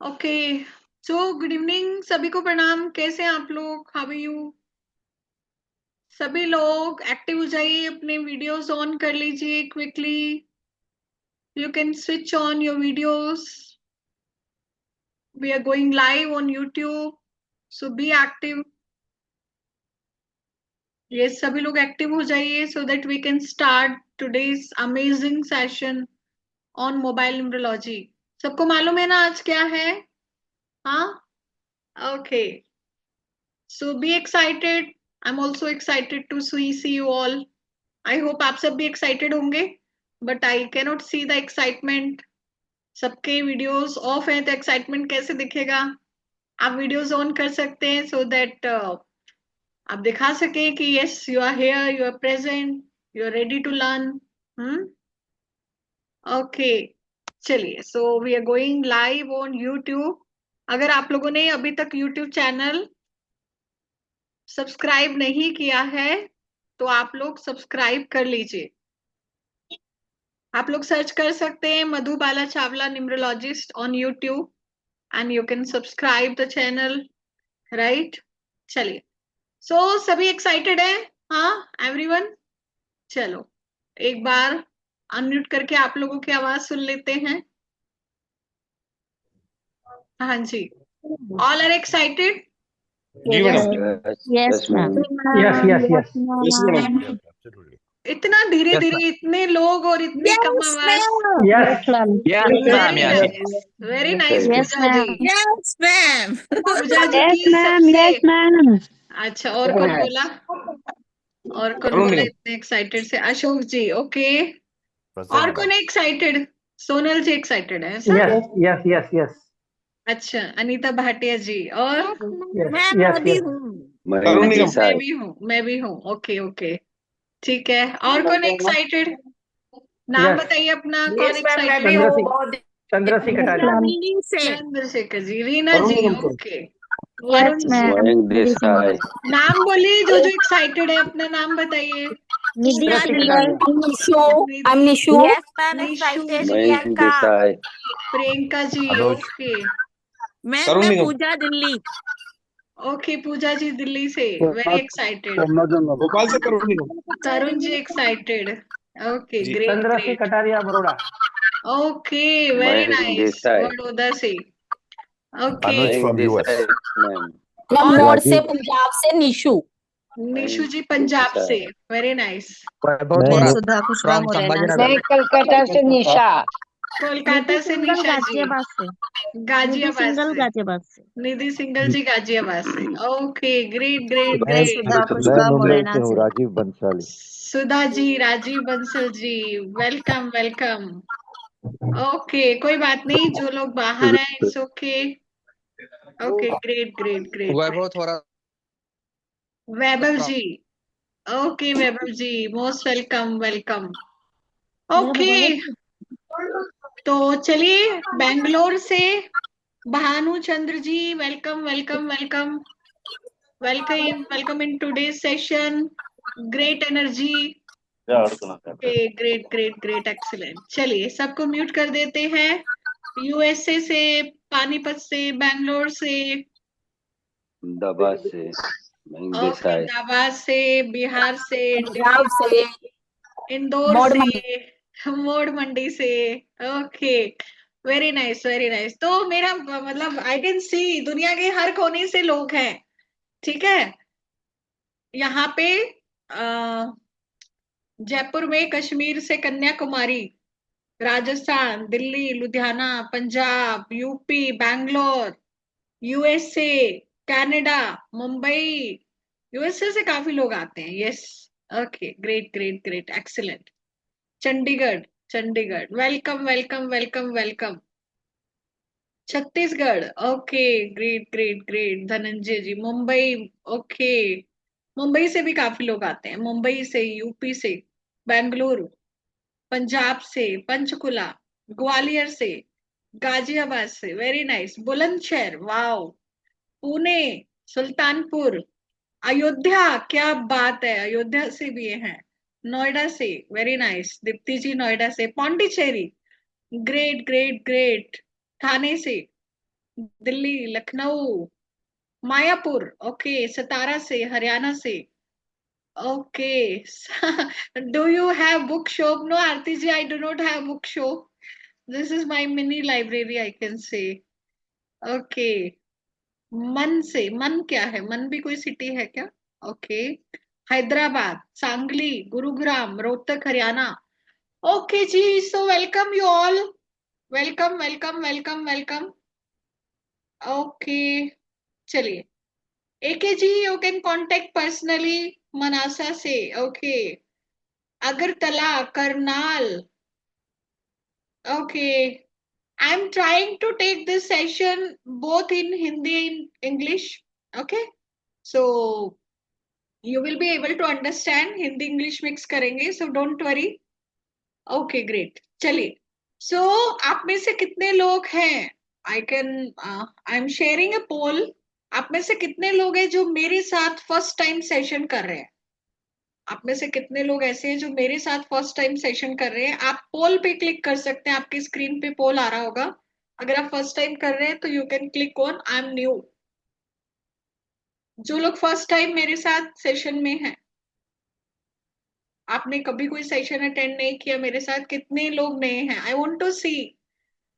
Okay. So good evening, सभी को प्रणाम। कैसे हैं आप लोग? How are you? सभी लोग एक्टिव हो जाइए, अपने वीडियोस ऑन कर लीजिए quickly. You can switch on your videos. We are going live on YouTube, so be active. ये सभी लोग एक्टिव हो जाइए so that we can start today's amazing session on mobile numerology. सबको मालूम है ना आज क्या है? हाँ, okay. So be excited. I'm also excited to see you all. I hope आप सब भी excited होंगे, but I cannot see the excitement. सबके वीडियोस ऑफ हैं तो एक्साइटमेंट कैसे दिखेगा? आप वीडियोस ऑन कर सकते हैं so that आप दिखा सके कि yes you are here, you are present, you are ready to learn. Okay, चलिए, so we are going live on YouTube. अगर आप लोगों ने अभी तक YouTube चैनल सब्सक्राइब नहीं किया है तो आप लोग सब्सक्राइब कर लीजिए। आप लोग सर्च कर सकते हैं Madhubala Chawla numerologist on YouTube and you can subscribe the channel, right? चलिए, सो सभी एक्साइटेड है? हाँ, एवरीवन। चलो एक बार अनम्यूट करके आप लोगों की आवाज सुन लेते हैं। हाँ जी, ऑल आर एक्साइटेड? जी madam. Yes, ma'am. Yes, yes, yes. Yes madam. इतना धीरे धीरे इतने लोग और इतनी कम Yes, आवाज। ma'am. Yes. ma'am. Very nice Yes, पूजा जी। ma'am. Yes, ma'am. पूजा जी Yes, की ma'am. सबसे Yes, ma'am. अच्छा, और कौन बोला? और कौन अरुण बोला निगम। इतने एक्साइटेड से? अशोक जी, ओके। और कौन एक्साइटेड? सोनल जी एक्साइटेड है ऐसा? Yes, yes, yes, yes. अच्छा, अनीता भाटिया जी। और Yes, मैं yes, भी yes. हूँ। अरुण अच्छा, निगम। मैं भी हूँ। ओके ओके, ठीक है। और कौन एक्साइटेड? नाम Yes. बताइए अपना, कौन Yes, ma'am, मैं एक्साइटेड? भी चंद्र हूँ सिंह, बहुत। चंद्र सिंह Yes, कटारिया। ma'am. दिल्ली से। चंद्रशेखर जी, रीना अरुण जी, निगम sir. Okay. Yes, Varun ji, ma'am. नाम बोलिए जो जो एक्साइटेड है, अपना नाम बताइए। Chandra Nidhiya Singh ji. Kataria. Nishu. I'm Nishu. Yes, ma'am, Nishu excited ji, Priyanka. Priyanka ji, okay ma'am Arun मैं निगम। पूजा दिल्ली। ओके। पूजा जी दिल्ली से, वेरी एक्साइटेड। भोपाल से अरुण निगम। तरुण जी एक्साइटेड, ओके जी। Great Chandra Singh great. Kataria, Baroda. Okay, very nice. Baroda से, ओके। Anuj from US. मैं और मोड़ से पंजाब से निशु। निशु जी पंजाब से, वेरी नाइस। मैं सुधा खुशरा फ्रॉम मुरैना से। संभाजीनगर। कलकत्ता से निशा। कोलकाता से निशा जी, गाजियाबाद से। गाजियाबाद से। निधि सिंगल जी गाजियाबाद से, okay great great great. Sudha मैं खुशरा मुंबई मुरैना से हूँ, से। Rajeev Bansali. Sudha ji, Rajeev Bansal ji, welcome welcome. Okay, कोई बात नहीं, जो लोग बाहर हैं it's okay. Okay, great great great. Vaibhav थोड़ा Vaibhav ji, okay Vaibhav ji, most welcome welcome. Okay, तो चलिए बेंगलोर से Bhanu Chandra ji, welcome welcome welcome welcome welcome in today's session. Great energy, okay great great great excellent. चलिए सबको म्यूट कर देते हैं। यूएसए से, पानीपत से, बैंगलोर से, ओके इलाहाबाद से, बिहार से, दिल्ली पंजाब से, से। इंदौर मोड़ से, मंडी। मोड़ मंडी से, okay very nice very nice. तो मेरा मतलब आई कैन सी दुनिया के हर कोने से लोग हैं, ठीक है? यहाँ पे जयपुर में, कश्मीर से Kanyakumari, Rajasthan, Delhi, Ludhiana, Punjab, UP, Bangalore, USA, Canada, Mumbai. USA से काफी लोग आते हैं, yes. Okay, great great great excellent. Chandigarh, Chandigarh, welcome welcome welcome welcome. Chhattisgarh, okay great great great. Dhananjay ji, Mumbai, okay. Mumbai से भी काफी लोग आते हैं, मुंबई से, यूपी से, बेंगलुरु, पंजाब से, पंचकुला, ग्वालियर से, गाजियाबाद से, very nice. Bulandshahr, wow. Pune, Sultanpur, Ayodhya, क्या बात है, अयोध्या से भी ये हैं। नोएडा से, वेरी नाइस। दीप्ति जी नोएडा से। Pondicherry, great great great. Thane से, दिल्ली, लखनऊ, मायापुर, ओके, सतारा से, हरियाणा से, okay. Do you have book shop? No Aarti ji, I do not have book shop. This is my mini library, I can say. Okay. मन से, मन क्या है? मन भी कोई सिटी है क्या? ओके। हैदराबाद, सांगली, गुरुग्राम, रोहतक, हरियाणा, ओके जी। So welcome you all, welcome welcome welcome welcome. Okay, चलिए। AK ji, you can contact personally Manasa से, okay. Agartala, Karnal, okay. I am trying to take this session both in Hindi in English, okay. So you will be able to understand, Hindi English mix करेंगे, so don't worry. Okay, great. चलिए। So आप में से कितने लोग हैं, I am sharing अ पोल। आप में से कितने लोग हैं जो मेरे साथ फर्स्ट टाइम सेशन कर रहे हैं? आप में से कितने लोग ऐसे हैं जो मेरे साथ फर्स्ट टाइम सेशन कर रहे हैं? आप पोल पे क्लिक कर सकते हैं, आपकी स्क्रीन पे पोल आ रहा होगा। अगर आप फर्स्ट टाइम कर रहे हैं तो you can click on I am new. जो लोग फर्स्ट टाइम मेरे साथ सेशन में हैं, आपने कभी कोई सेशन अटेंड नहीं किया मेरे साथ, कितने लोग नए हैं? I want to see,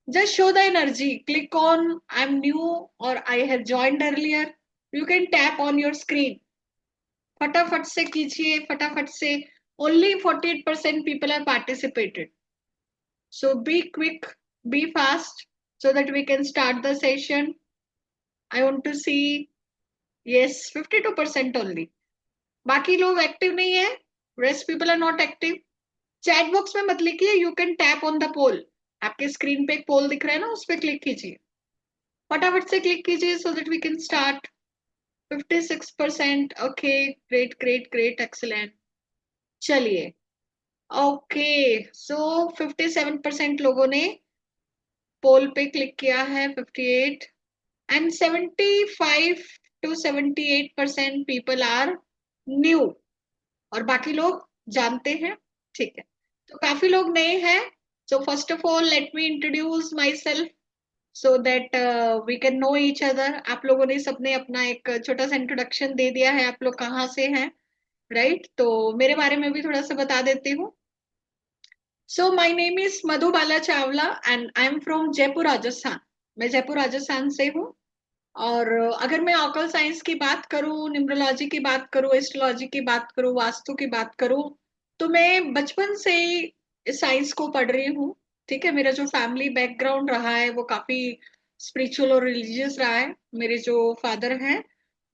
just show the energy. Click on I am new और I have joined earlier. You can tap on your screen, फटाफट से कीजिए, फटाफट से। Only 48% people are participated, so be quick, be fast, so that we can start the session. I want to see, yes, 52% only. बाकी लोग active नहीं है, rest people are not active. Chat box में मत लिखिए, you can tap on the poll. आपके screen पे एक पोल दिख रहा है ना, उस पर क्लिक कीजिए, फटाफट से क्लिक कीजिए, so that we can start. 56%, okay, great great great, excellent. चलिए, ओके। सो 57% लोगों ने पोल पे क्लिक किया है, 58, and 75 to 78% people are new, और बाकी लोग जानते हैं, ठीक है। तो काफी लोग नए हैं। So first of all let me introduce myself, so that we can know each other. आप लोगों ने सबने अपना एक छोटा सा इंट्रोडक्शन दे दिया है, आप लोग कहाँ से हैं, राइट? तो मेरे बारे में भी थोड़ा सा बता देती हूँ। So my name is Madhubala Chawla and I am from Jaipur, Rajasthan. मैं जयपुर राजस्थान से हूँ। और अगर मैं ऑकल साइंस की बात करूं, न्यूमरोलॉजी की बात करूं, एस्ट्रोलॉजी की बात करूं, वास्तु की बात करूं, तो मैं बचपन से ही साइंस को पढ़ रही हूँ, ठीक है। मेरा जो फैमिली बैकग्राउंड रहा है वो काफी स्पिरिचुअल और रिलीजियस रहा है। मेरे जो फादर हैं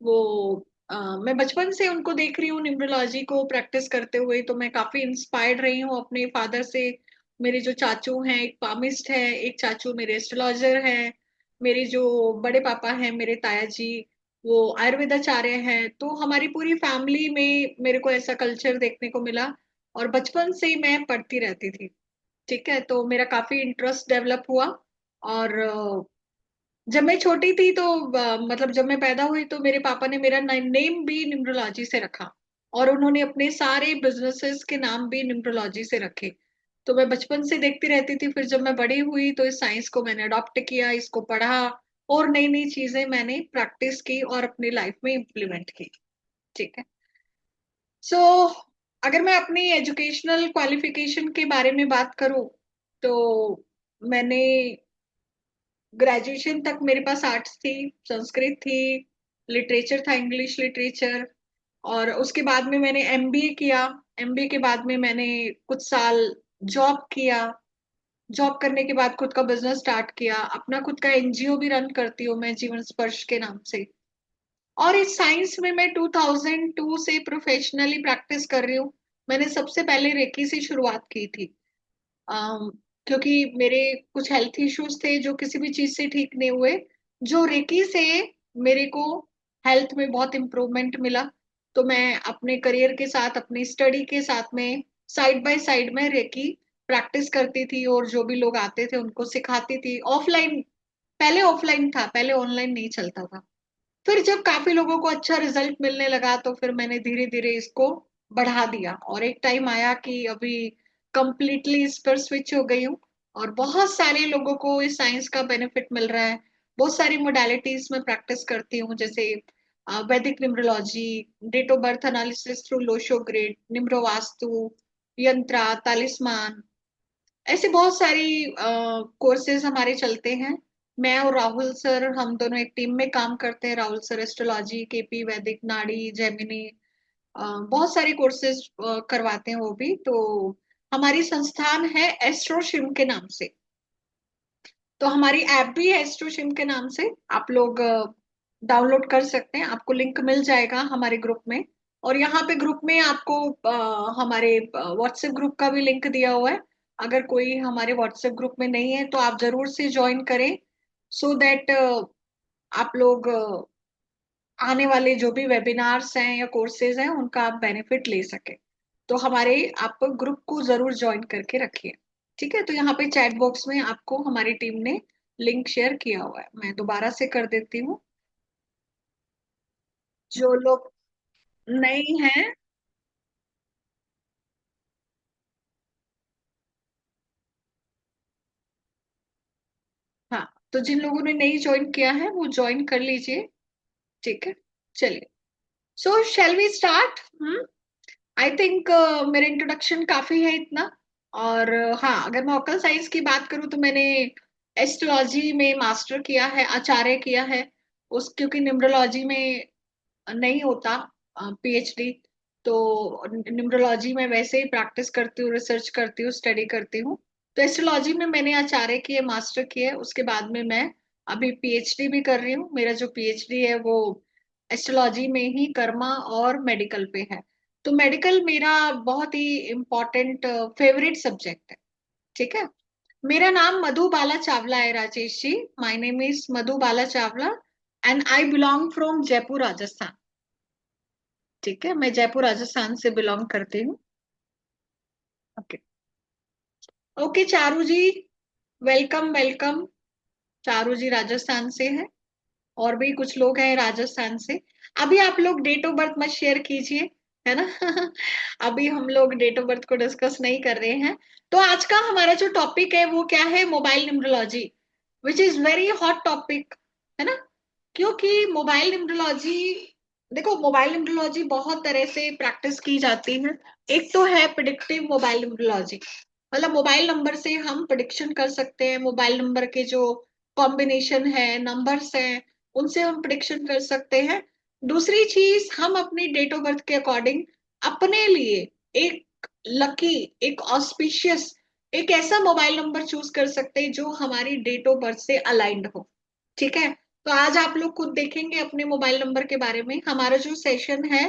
वो मैं बचपन से उनको देख रही हूँ न्यूमरोलॉजी को प्रैक्टिस करते हुए, तो मैं काफी इंस्पायर्ड रही हूँ अपने फादर से। मेरे जो चाचू हैं, एक पामिस्ट है, एक चाचू मेरे एस्ट्रोलॉजर हैं। मेरे जो बड़े पापा हैं, मेरे ताया जी, वो आयुर्वेदाचार्य हैं। तो हमारी पूरी फैमिली में मेरे को ऐसा कल्चर देखने को मिला, और बचपन से ही मैं पढ़ती रहती थी, ठीक है। तो मेरा काफी इंटरेस्ट डेवलप हुआ। और जब मैं छोटी थी तो मतलब जब मैं पैदा हुई तो मेरे पापा ने मेरा नेम भी न्यूमरोलॉजी से रखा, और उन्होंने अपने सारे बिजनेसेस के नाम भी न्यूमरोलॉजी से रखे। तो मैं बचपन से देखती रहती थी, फिर जब मैं बड़ी हुई तो इस साइंस को मैंने अडॉप्ट किया, इसको पढ़ा, और नई नई चीजें मैंने प्रैक्टिस की और अपनी लाइफ में इम्प्लीमेंट की, ठीक है। सो अगर मैं अपनी एजुकेशनल क्वालिफिकेशन के बारे में बात करूं, तो मैंने ग्रेजुएशन तक मेरे पास आर्ट्स थी, संस्कृत थी, लिटरेचर था, इंग्लिश लिटरेचर। और उसके बाद में मैंने एमबीए किया। एमबीए के बाद में मैंने कुछ साल जॉब किया। जॉब करने के बाद खुद का बिजनेस स्टार्ट किया, अपना खुद का एनजीओ भी रन करती हूँ मैं, जीवन स्पर्श के नाम से। और इस साइंस में मैं 2002 से प्रोफेशनली प्रैक्टिस कर रही हूँ। मैंने सबसे पहले रेकी से शुरुआत की थी, क्योंकि मेरे कुछ हेल्थ इश्यूज थे जो किसी भी चीज से ठीक नहीं हुए। जो रेकी से मेरे को हेल्थ में बहुत इम्प्रूवमेंट मिला, तो मैं अपने करियर के साथ, अपनी स्टडी के साथ में साइड बाय साइड में रेकी प्रैक्टिस करती थी, और जो भी लोग आते थे उनको सिखाती थी ऑफलाइन। पहले ऑफलाइन था, पहले ऑनलाइन नहीं चलता था। फिर जब काफी लोगों को अच्छा रिजल्ट मिलने लगा तो फिर मैंने धीरे धीरे इसको बढ़ा दिया, और एक टाइम आया कि अभी कंप्लीटली इस पर स्विच हो गई हूँ, और बहुत सारे लोगों को इस साइंस का बेनिफिट मिल रहा है। बहुत सारी मोडालिटीज में प्रैक्टिस करती हूँ, जैसे वैदिक numerology, date of birth analysis through Lo Shu grid, निम्रो वास्तु, यंत्रा, तालिस्मान, ऐसे बहुत सारी कोर्सेज हमारे चलते हैं। मैं और राहुल सर, हम दोनों एक टीम में काम करते हैं। राहुल सर एस्ट्रोलॉजी, केपी वैदिक, नाड़ी, जेमिनी, बहुत सारे कोर्सेज करवाते हैं वो भी। तो हमारी संस्थान है एस्ट्रोशिम के नाम से। तो हमारी ऐप भी है एस्ट्रोशिम के नाम से, आप लोग डाउनलोड कर सकते हैं, आपको लिंक मिल जाएगा हमारे ग्रुप में। और यहाँ पे ग्रुप में आपको हमारे व्हाट्सएप ग्रुप का भी लिंक दिया हुआ है। अगर कोई हमारे व्हाट्सएप ग्रुप में नहीं है तो आप जरूर से ज्वाइन करें, सो दैट आप लोग आने वाले जो भी वेबिनार्स हैं या कोर्सेज हैं उनका आप बेनिफिट ले सके। तो हमारे आप ग्रुप को जरूर ज्वाइन करके रखिए, ठीक है। तो यहाँ पे चैट बॉक्स में आपको हमारी टीम ने लिंक शेयर किया हुआ है, मैं दोबारा से कर देती हूँ। जो लोग नहीं हैं, हाँ, तो जिन लोगों ने नहीं ज्वाइन किया है वो ज्वाइन कर लीजिए, ठीक है। चलिए, so shall we start. I think मेरा इंट्रोडक्शन काफी है इतना। और हाँ, अगर मैं ऑकल साइंस की बात करूँ तो मैंने एस्ट्रोलॉजी में मास्टर किया है, आचार्य किया है उस, क्योंकि न्यूमरोलॉजी में नहीं होता पीएचडी। तो न्यूमरोलॉजी में वैसे ही प्रैक्टिस करती हूँ, रिसर्च करती हूँ, स्टडी करती हूँ। तो एस्ट्रोलॉजी में मैंने आचार्य किए, मास्टर किए, उसके बाद में मैं अभी पीएचडी भी कर रही हूँ। मेरा जो पीएचडी है वो एस्ट्रोलॉजी में ही कर्मा और मेडिकल पे है। तो मेडिकल मेरा बहुत ही इम्पोर्टेंट फेवरेट सब्जेक्ट है, ठीक है। मेरा नाम मधु बाला चावला है Rajesh ji. My name is Madhu Bala Chawla and I belong from Jaipur Rajasthan, ठीक है। मैं जयपुर राजस्थान से बिलोंग करती हूँ। Okay, okay Charu ji, welcome welcome. Charu ji Rajasthan से है, और भी कुछ लोग हैं राजस्थान से। अभी आप लोग डेट ऑफ बर्थ मत शेयर कीजिए, है ना। अभी हम लोग डेट ऑफ बर्थ को डिस्कस नहीं कर रहे हैं। तो आज का हमारा जो टॉपिक है वो क्या है, mobile numerology, which is very hot topic, है ना। क्योंकि मोबाइल न्यूमरोलॉजी, देखो मोबाइल न्यूमरोलॉजी बहुत तरह से प्रैक्टिस की जाती है। एक तो है प्रिडिक्टिव मोबाइल न्यूमरोलॉजी, मतलब मोबाइल नंबर से हम प्रिडिक्शन कर सकते हैं। मोबाइल नंबर के जो कॉम्बिनेशन है, नंबर्स हैं, उनसे हम प्रिडिक्शन कर सकते हैं। दूसरी चीज, हम अपनी डेट ऑफ बर्थ के अकॉर्डिंग अपने लिए एक लकी, एक ऑस्पिशियस, एक ऐसा मोबाइल नंबर चूज कर सकते हैं जो हमारी डेट ऑफ बर्थ से अलाइंड हो, ठीक है। तो आज आप लोग खुद देखेंगे अपने मोबाइल नंबर के बारे में। हमारा जो सेशन है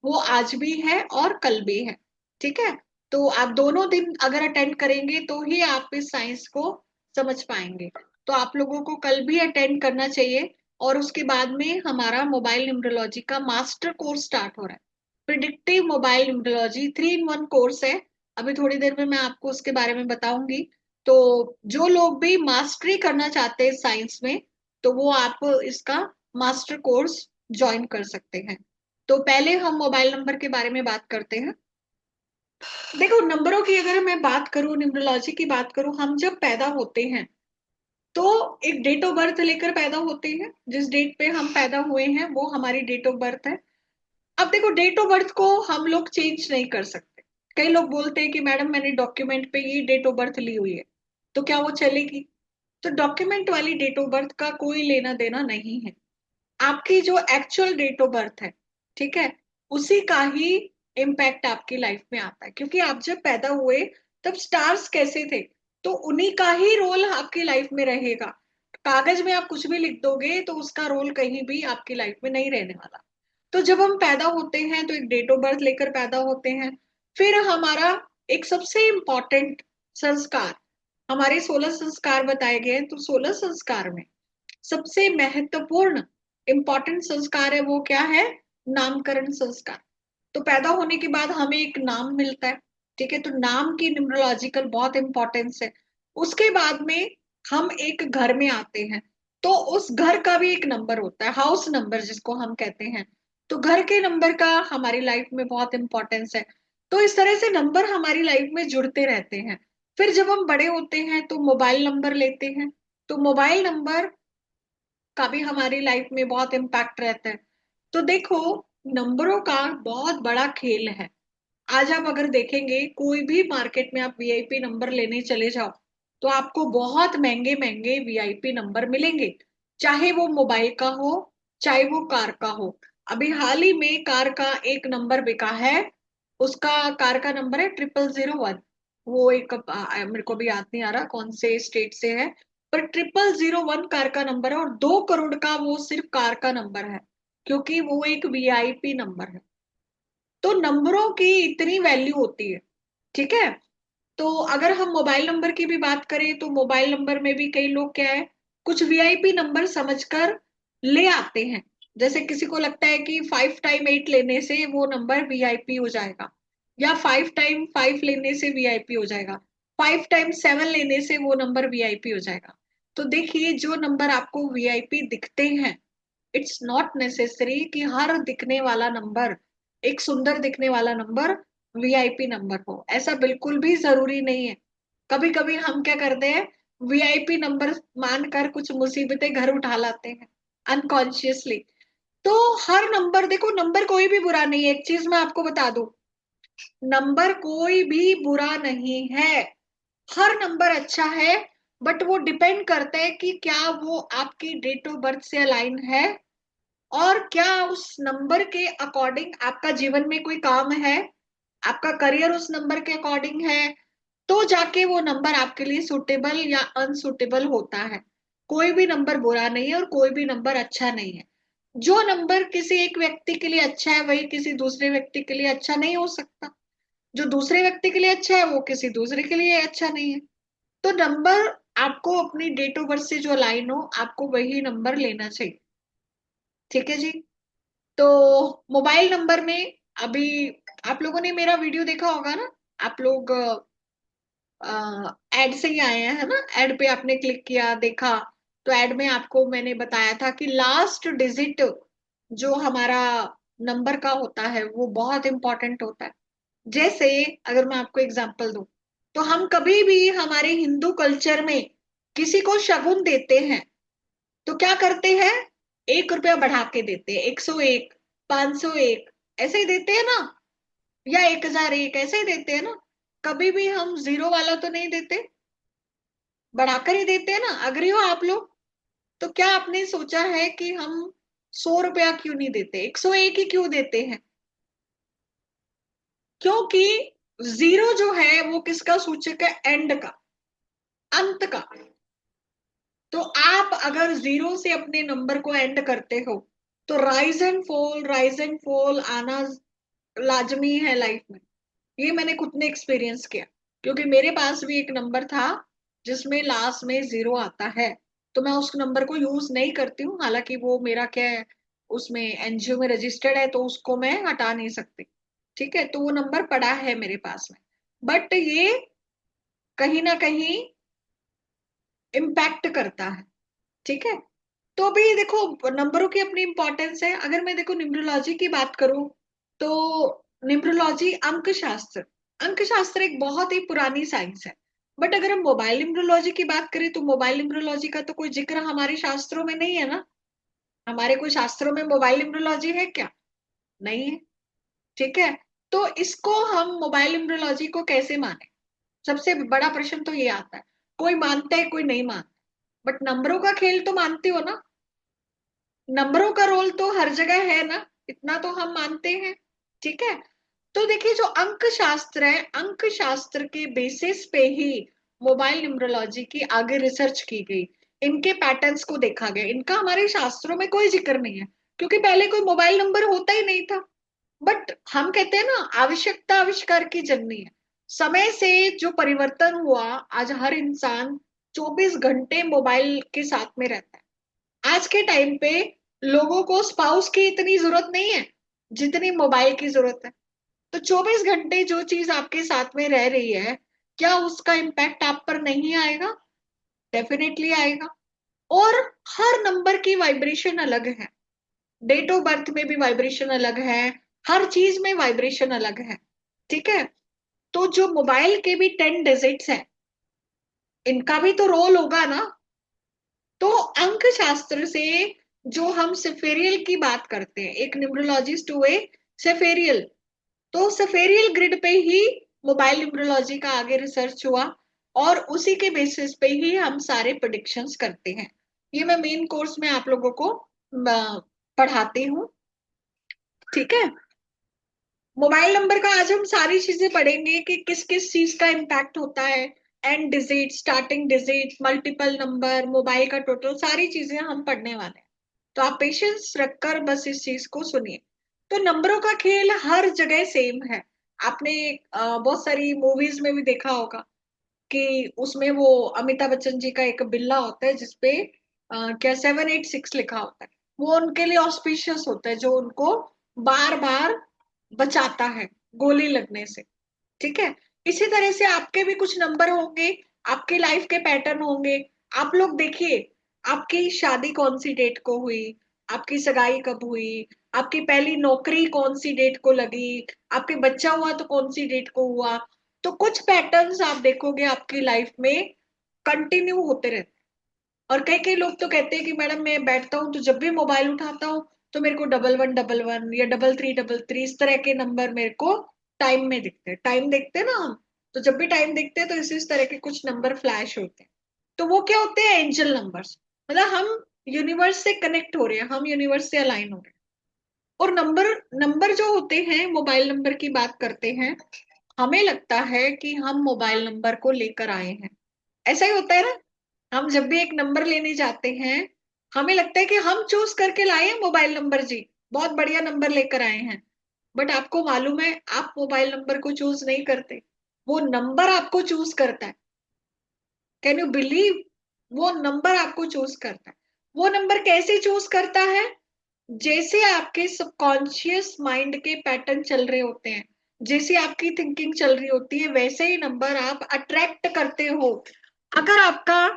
वो आज भी है और कल भी है, ठीक है। तो आप दोनों दिन अगर अटेंड करेंगे तो ही आप इस साइंस को समझ पाएंगे। तो आप लोगों को कल भी अटेंड करना चाहिए। और उसके बाद में हमारा मोबाइल न्यूमरोलॉजी का मास्टर कोर्स स्टार्ट हो रहा है। Predictive mobile numerology 3 in 1 course है। अभी थोड़ी देर में मैं आपको उसके बारे में बताऊंगी। तो जो लोग भी मास्टरी करना चाहते हैं साइंस में, तो वो आप इसका मास्टर कोर्स ज्वाइन कर सकते हैं। तो पहले हम मोबाइल नंबर के बारे में बात करते हैं। देखो, नंबरों की अगर मैं बात करूं, न्यूमरोलॉजी की बात करूं, हम जब पैदा होते हैं तो एक डेट ऑफ बर्थ लेकर पैदा होते हैं। जिस डेट पे हम पैदा हुए हैं वो हमारी डेट ऑफ बर्थ है। अब देखो, डेट ऑफ बर्थ को हम लोग चेंज नहीं कर सकते। कई लोग बोलते हैं कि मैडम मैंने डॉक्यूमेंट पे ये डेट ऑफ बर्थ ली हुई है, तो क्या वो चलेगी? तो डॉक्यूमेंट वाली डेट ऑफ बर्थ का कोई लेना देना नहीं है। आपकी जो एक्चुअल डेट ऑफ बर्थ है, ठीक है, उसी का ही इम्पैक्ट आपकी लाइफ में आता है। क्योंकि आप जब पैदा हुए तब स्टार्स कैसे थे, तो उन्हीं का ही रोल आपकी लाइफ में रहेगा। कागज में आप कुछ भी लिख दोगे तो उसका रोल कहीं भी आपकी लाइफ में नहीं रहने वाला। तो जब हम पैदा होते हैं तो एक डेट ऑफ बर्थ लेकर पैदा होते हैं। फिर हमारा एक सबसे इम्पोर्टेंट संस्कार, हमारे 16 संस्कार बताए गए हैं। तो 16 संस्कार में सबसे महत्वपूर्ण इंपॉर्टेंट संस्कार है वो क्या है, नामकरण संस्कार। तो पैदा होने के बाद हमें एक नाम मिलता है, ठीक है। तो नाम की न्यूमरोलॉजिकल बहुत इंपॉर्टेंस है। उसके बाद में हम एक घर में आते हैं, तो उस घर का भी एक नंबर होता है, हाउस नंबर जिसको हम कहते हैं। तो घर के नंबर का हमारी लाइफ में बहुत इंपॉर्टेंस है। तो इस तरह से नंबर हमारी लाइफ में जुड़ते रहते हैं। फिर जब हम बड़े होते हैं तो मोबाइल नंबर लेते हैं। तो मोबाइल नंबर का भी हमारी लाइफ में बहुत इम्पैक्ट रहता है। तो देखो, नंबरों का बहुत बड़ा खेल है। आज आप अगर देखेंगे कोई भी मार्केट में आप वीआईपी नंबर लेने चले जाओ तो आपको बहुत महंगे महंगे वीआईपी नंबर मिलेंगे, चाहे वो मोबाइल का हो चाहे वो कार का हो। अभी हाल ही में कार का एक नंबर बिका है, उसका कार का नंबर है 0001। वो एक मेरे को भी याद नहीं आ रहा कौन से स्टेट से है, पर 0001 कार का नंबर है और 2 करोड़ का वो सिर्फ कार का नंबर है, क्योंकि वो एक वीआईपी नंबर है। तो नंबरों की इतनी वैल्यू होती है, ठीक है। तो अगर हम मोबाइल नंबर की भी बात करें तो मोबाइल नंबर में भी कई लोग क्या है, कुछ वीआईपी नंबर समझकर ले आते हैं। जैसे किसी को लगता है कि 5 टाइम 8 लेने से वो नंबर वीआईपी हो जाएगा, या 5 टाइम 5 लेने से वीआईपी हो जाएगा, 5 टाइम 7 लेने से वो नंबर वीआईपी हो जाएगा। तो देखिए, जो नंबर आपको वीआईपी दिखते हैं, इट्स नॉट नेसेसरी कि हर दिखने वाला नंबर, एक सुंदर दिखने वाला नंबर वीआईपी नंबर हो, ऐसा बिल्कुल भी जरूरी नहीं है। कभी कभी हम क्या करते हैं, वीआईपी नंबर मानकर कुछ मुसीबतें घर उठा लाते हैं अनकॉन्शियसली। तो हर नंबर, देखो नंबर कोई भी बुरा नहीं है, एक चीज मैं आपको बता दूं, नंबर कोई भी बुरा नहीं है, हर नंबर अच्छा है। बट वो डिपेंड करता है कि क्या वो आपकी डेट ऑफ बर्थ से अलाइन है, और क्या उस नंबर के अकॉर्डिंग आपका जीवन में कोई काम है, आपका करियर उस नंबर के अकॉर्डिंग है, तो जाके वो नंबर आपके लिए सुटेबल या अनसुटेबल होता है। कोई भी नंबर बुरा नहीं है और कोई भी नंबर अच्छा नहीं है। जो नंबर किसी एक व्यक्ति के लिए अच्छा है वही किसी दूसरे व्यक्ति के लिए अच्छा नहीं हो सकता, जो दूसरे व्यक्ति के लिए अच्छा है वो किसी दूसरे के लिए अच्छा नहीं है। तो नंबर आपको अपनी डेट ऑफ बर्थ से जो अलाइन हो, आपको वही नंबर लेना चाहिए, ठीक है जी। तो मोबाइल नंबर में अभी आप लोगों ने मेरा वीडियो देखा होगा ना, आप लोग एड से ही आए हैं है ना, एड पे आपने क्लिक किया देखा। तो एड में आपको मैंने बताया था कि लास्ट डिजिट जो हमारा नंबर का होता है वो बहुत इंपॉर्टेंट होता है। जैसे अगर मैं आपको एग्जांपल दूं, तो हम कभी भी हमारे हिंदू कल्चर में किसी को शगुन देते हैं तो क्या करते हैं, 1 रुपया बढ़ा के देते हैं, 101, 501 ऐसे ही देते हैं ना, या 1001 ऐसे ही देते हैं ना। कभी भी हम जीरो वाला तो नहीं देते, बढ़ाकर ही देते हैं ना, अग्री हो आप लोग। तो क्या आपने सोचा है कि हम 100 रुपया क्यों नहीं देते, 101 ही क्यों देते हैं? क्योंकि जीरो जो है वो किसका सूचक है, एंड का, अंत का। तो आप अगर जीरो से अपने नंबर को एंड करते हो तो राइज एंड फॉल आना लाजमी है लाइफ में। ये मैंने खुद ने एक्सपीरियंस किया, क्योंकि मेरे पास भी एक नंबर था जिसमें लास्ट में जीरो आता है। तो मैं उस नंबर को यूज नहीं करती हूँ, हालांकि वो मेरा क्या है, उसमें एनजीओ में रजिस्टर्ड है तो उसको मैं हटा नहीं सकती, ठीक है। तो वो नंबर पड़ा है मेरे पास में, बट ये कहीं ना कहीं इम्पैक्ट करता है, ठीक है। तो अभी देखो, नंबरों की अपनी इंपॉर्टेंस है। अगर मैं देखो न्यूमरोलॉजी की बात करूं तो न्यूमरोलॉजी अंक शास्त्र एक बहुत ही पुरानी साइंस है। बट अगर हम मोबाइल न्यूमरोलॉजी की बात करें तो मोबाइल न्यूमरोलॉजी का तो कोई जिक्र हमारे शास्त्रों में नहीं है ना। हमारे कोई शास्त्रों में मोबाइल न्यूमरोलॉजी है क्या? नहीं है, ठीक है। तो इसको हम मोबाइल न्यूमरोलॉजी को कैसे माने, सबसे बड़ा प्रश्न तो ये आता है। कोई मानता है कोई नहीं मानता, बट नंबरों का खेल तो मानते हो ना, नंबरों का रोल तो हर जगह है ना, इतना तो हम मानते हैं, ठीक है। तो देखिए, जो अंक शास्त्र है, अंक शास्त्र के बेसिस पे ही मोबाइल न्यूमरोलॉजी की आगे रिसर्च की गई, इनके पैटर्न्स को देखा गया। इनका हमारे शास्त्रों में कोई जिक्र नहीं है, क्योंकि पहले कोई मोबाइल नंबर होता ही नहीं था। बट हम कहते हैं ना, आवश्यकता आविष्कार की जननी है। समय से जो परिवर्तन हुआ, आज हर इंसान 24 घंटे मोबाइल के साथ में रहता है। आज के टाइम पे लोगों को स्पाउस की इतनी जरूरत नहीं है जितनी मोबाइल की जरूरत है। तो 24 घंटे जो चीज आपके साथ में रह रही है, क्या उसका इम्पैक्ट आप पर नहीं आएगा? डेफिनेटली आएगा। और हर नंबर की वाइब्रेशन अलग है, डेट ऑफ बर्थ में भी वाइब्रेशन अलग है, हर चीज में वाइब्रेशन अलग है, ठीक है। तो जो मोबाइल के भी 10 डिजिट्स हैं, इनका भी तो रोल होगा ना। तो अंक शास्त्र से जो हम सेफेरियल की बात करते हैं, एक न्यूमरोलॉजिस्ट हुए सेफेरियल, तो सेफेरियल ग्रिड पे ही मोबाइल न्यूमरोलॉजी का आगे रिसर्च हुआ और उसी के बेसिस पे ही हम सारे प्रेडिक्शंस करते हैं। ये मैं मेन कोर्स में आप लोगों को पढ़ाती हूँ, ठीक है। मोबाइल नंबर का आज हम सारी चीजें पढ़ेंगे कि किस किस चीज का इम्पैक्ट होता है, and digit, starting digit, multiple number, mobile का टोटल, सारी चीजें हम पढ़ने वाले हैं। तो आप पेशेंस रखकर बस इस चीज को सुनिए। तो नंबरों का खेल हर जगह सेम है। आपने बहुत सारी मूवीज में भी देखा होगा कि उसमें वो अमिताभ बच्चन जी का एक बिल्ला होता है जिसपे क्या 786 लिखा होता है। वो उनके लिए ऑस्पिशियस होता है, जो उनको बार बार बचाता है गोली लगने से, ठीक है। इसी तरह से आपके भी कुछ नंबर होंगे, आपके लाइफ के पैटर्न होंगे। आप लोग देखिए, आपकी शादी कौन सी डेट को हुई, आपकी सगाई कब हुई, आपकी पहली नौकरी कौन सी डेट को लगी, आपके बच्चा हुआ तो कौन सी डेट को हुआ। तो कुछ पैटर्न्स आप देखोगे आपकी लाइफ में कंटिन्यू होते रहते हैं। और कई कई लोग तो कहते हैं कि मैडम मैं बैठता हूँ तो जब भी मोबाइल उठाता हूँ तो मेरे को 1111 या 3333 इस तरह के नंबर मेरे को टाइम में दिखते हैं। टाइम देखते हैं ना हम, तो जब भी टाइम देखते हैं तो इस तरह के कुछ नंबर फ्लैश होते हैं। तो वो क्या होते हैं? Angel numbers. मतलब हम यूनिवर्स से कनेक्ट हो रहे हैं, हम यूनिवर्स से अलाइन हो रहे हैं। और नंबर नंबर जो होते हैं, मोबाइल नंबर की बात करते हैं, हमें लगता है कि हम मोबाइल नंबर को लेकर आए हैं। ऐसा ही होता है ना, हम जब भी एक नंबर लेने जाते हैं हमें लगता है कि हम चूज करके लाए हैं मोबाइल नंबर, जी बहुत बढ़िया नंबर लेकर आए हैं। बट आपको मालूम है आप मोबाइल नंबर को चूज नहीं करते, वो नंबर आपको चूज करता है। Can you believe? वो नंबर आपको चूज करता है। वो नंबर कैसे चूज करता है? जैसे आपके सबकॉन्शियस माइंड के पैटर्न चल रहे होते हैं, जैसे आपकी थिंकिंग चल रही होती है, वैसे ही नंबर आप अट्रैक्ट करते हो। अगर आपका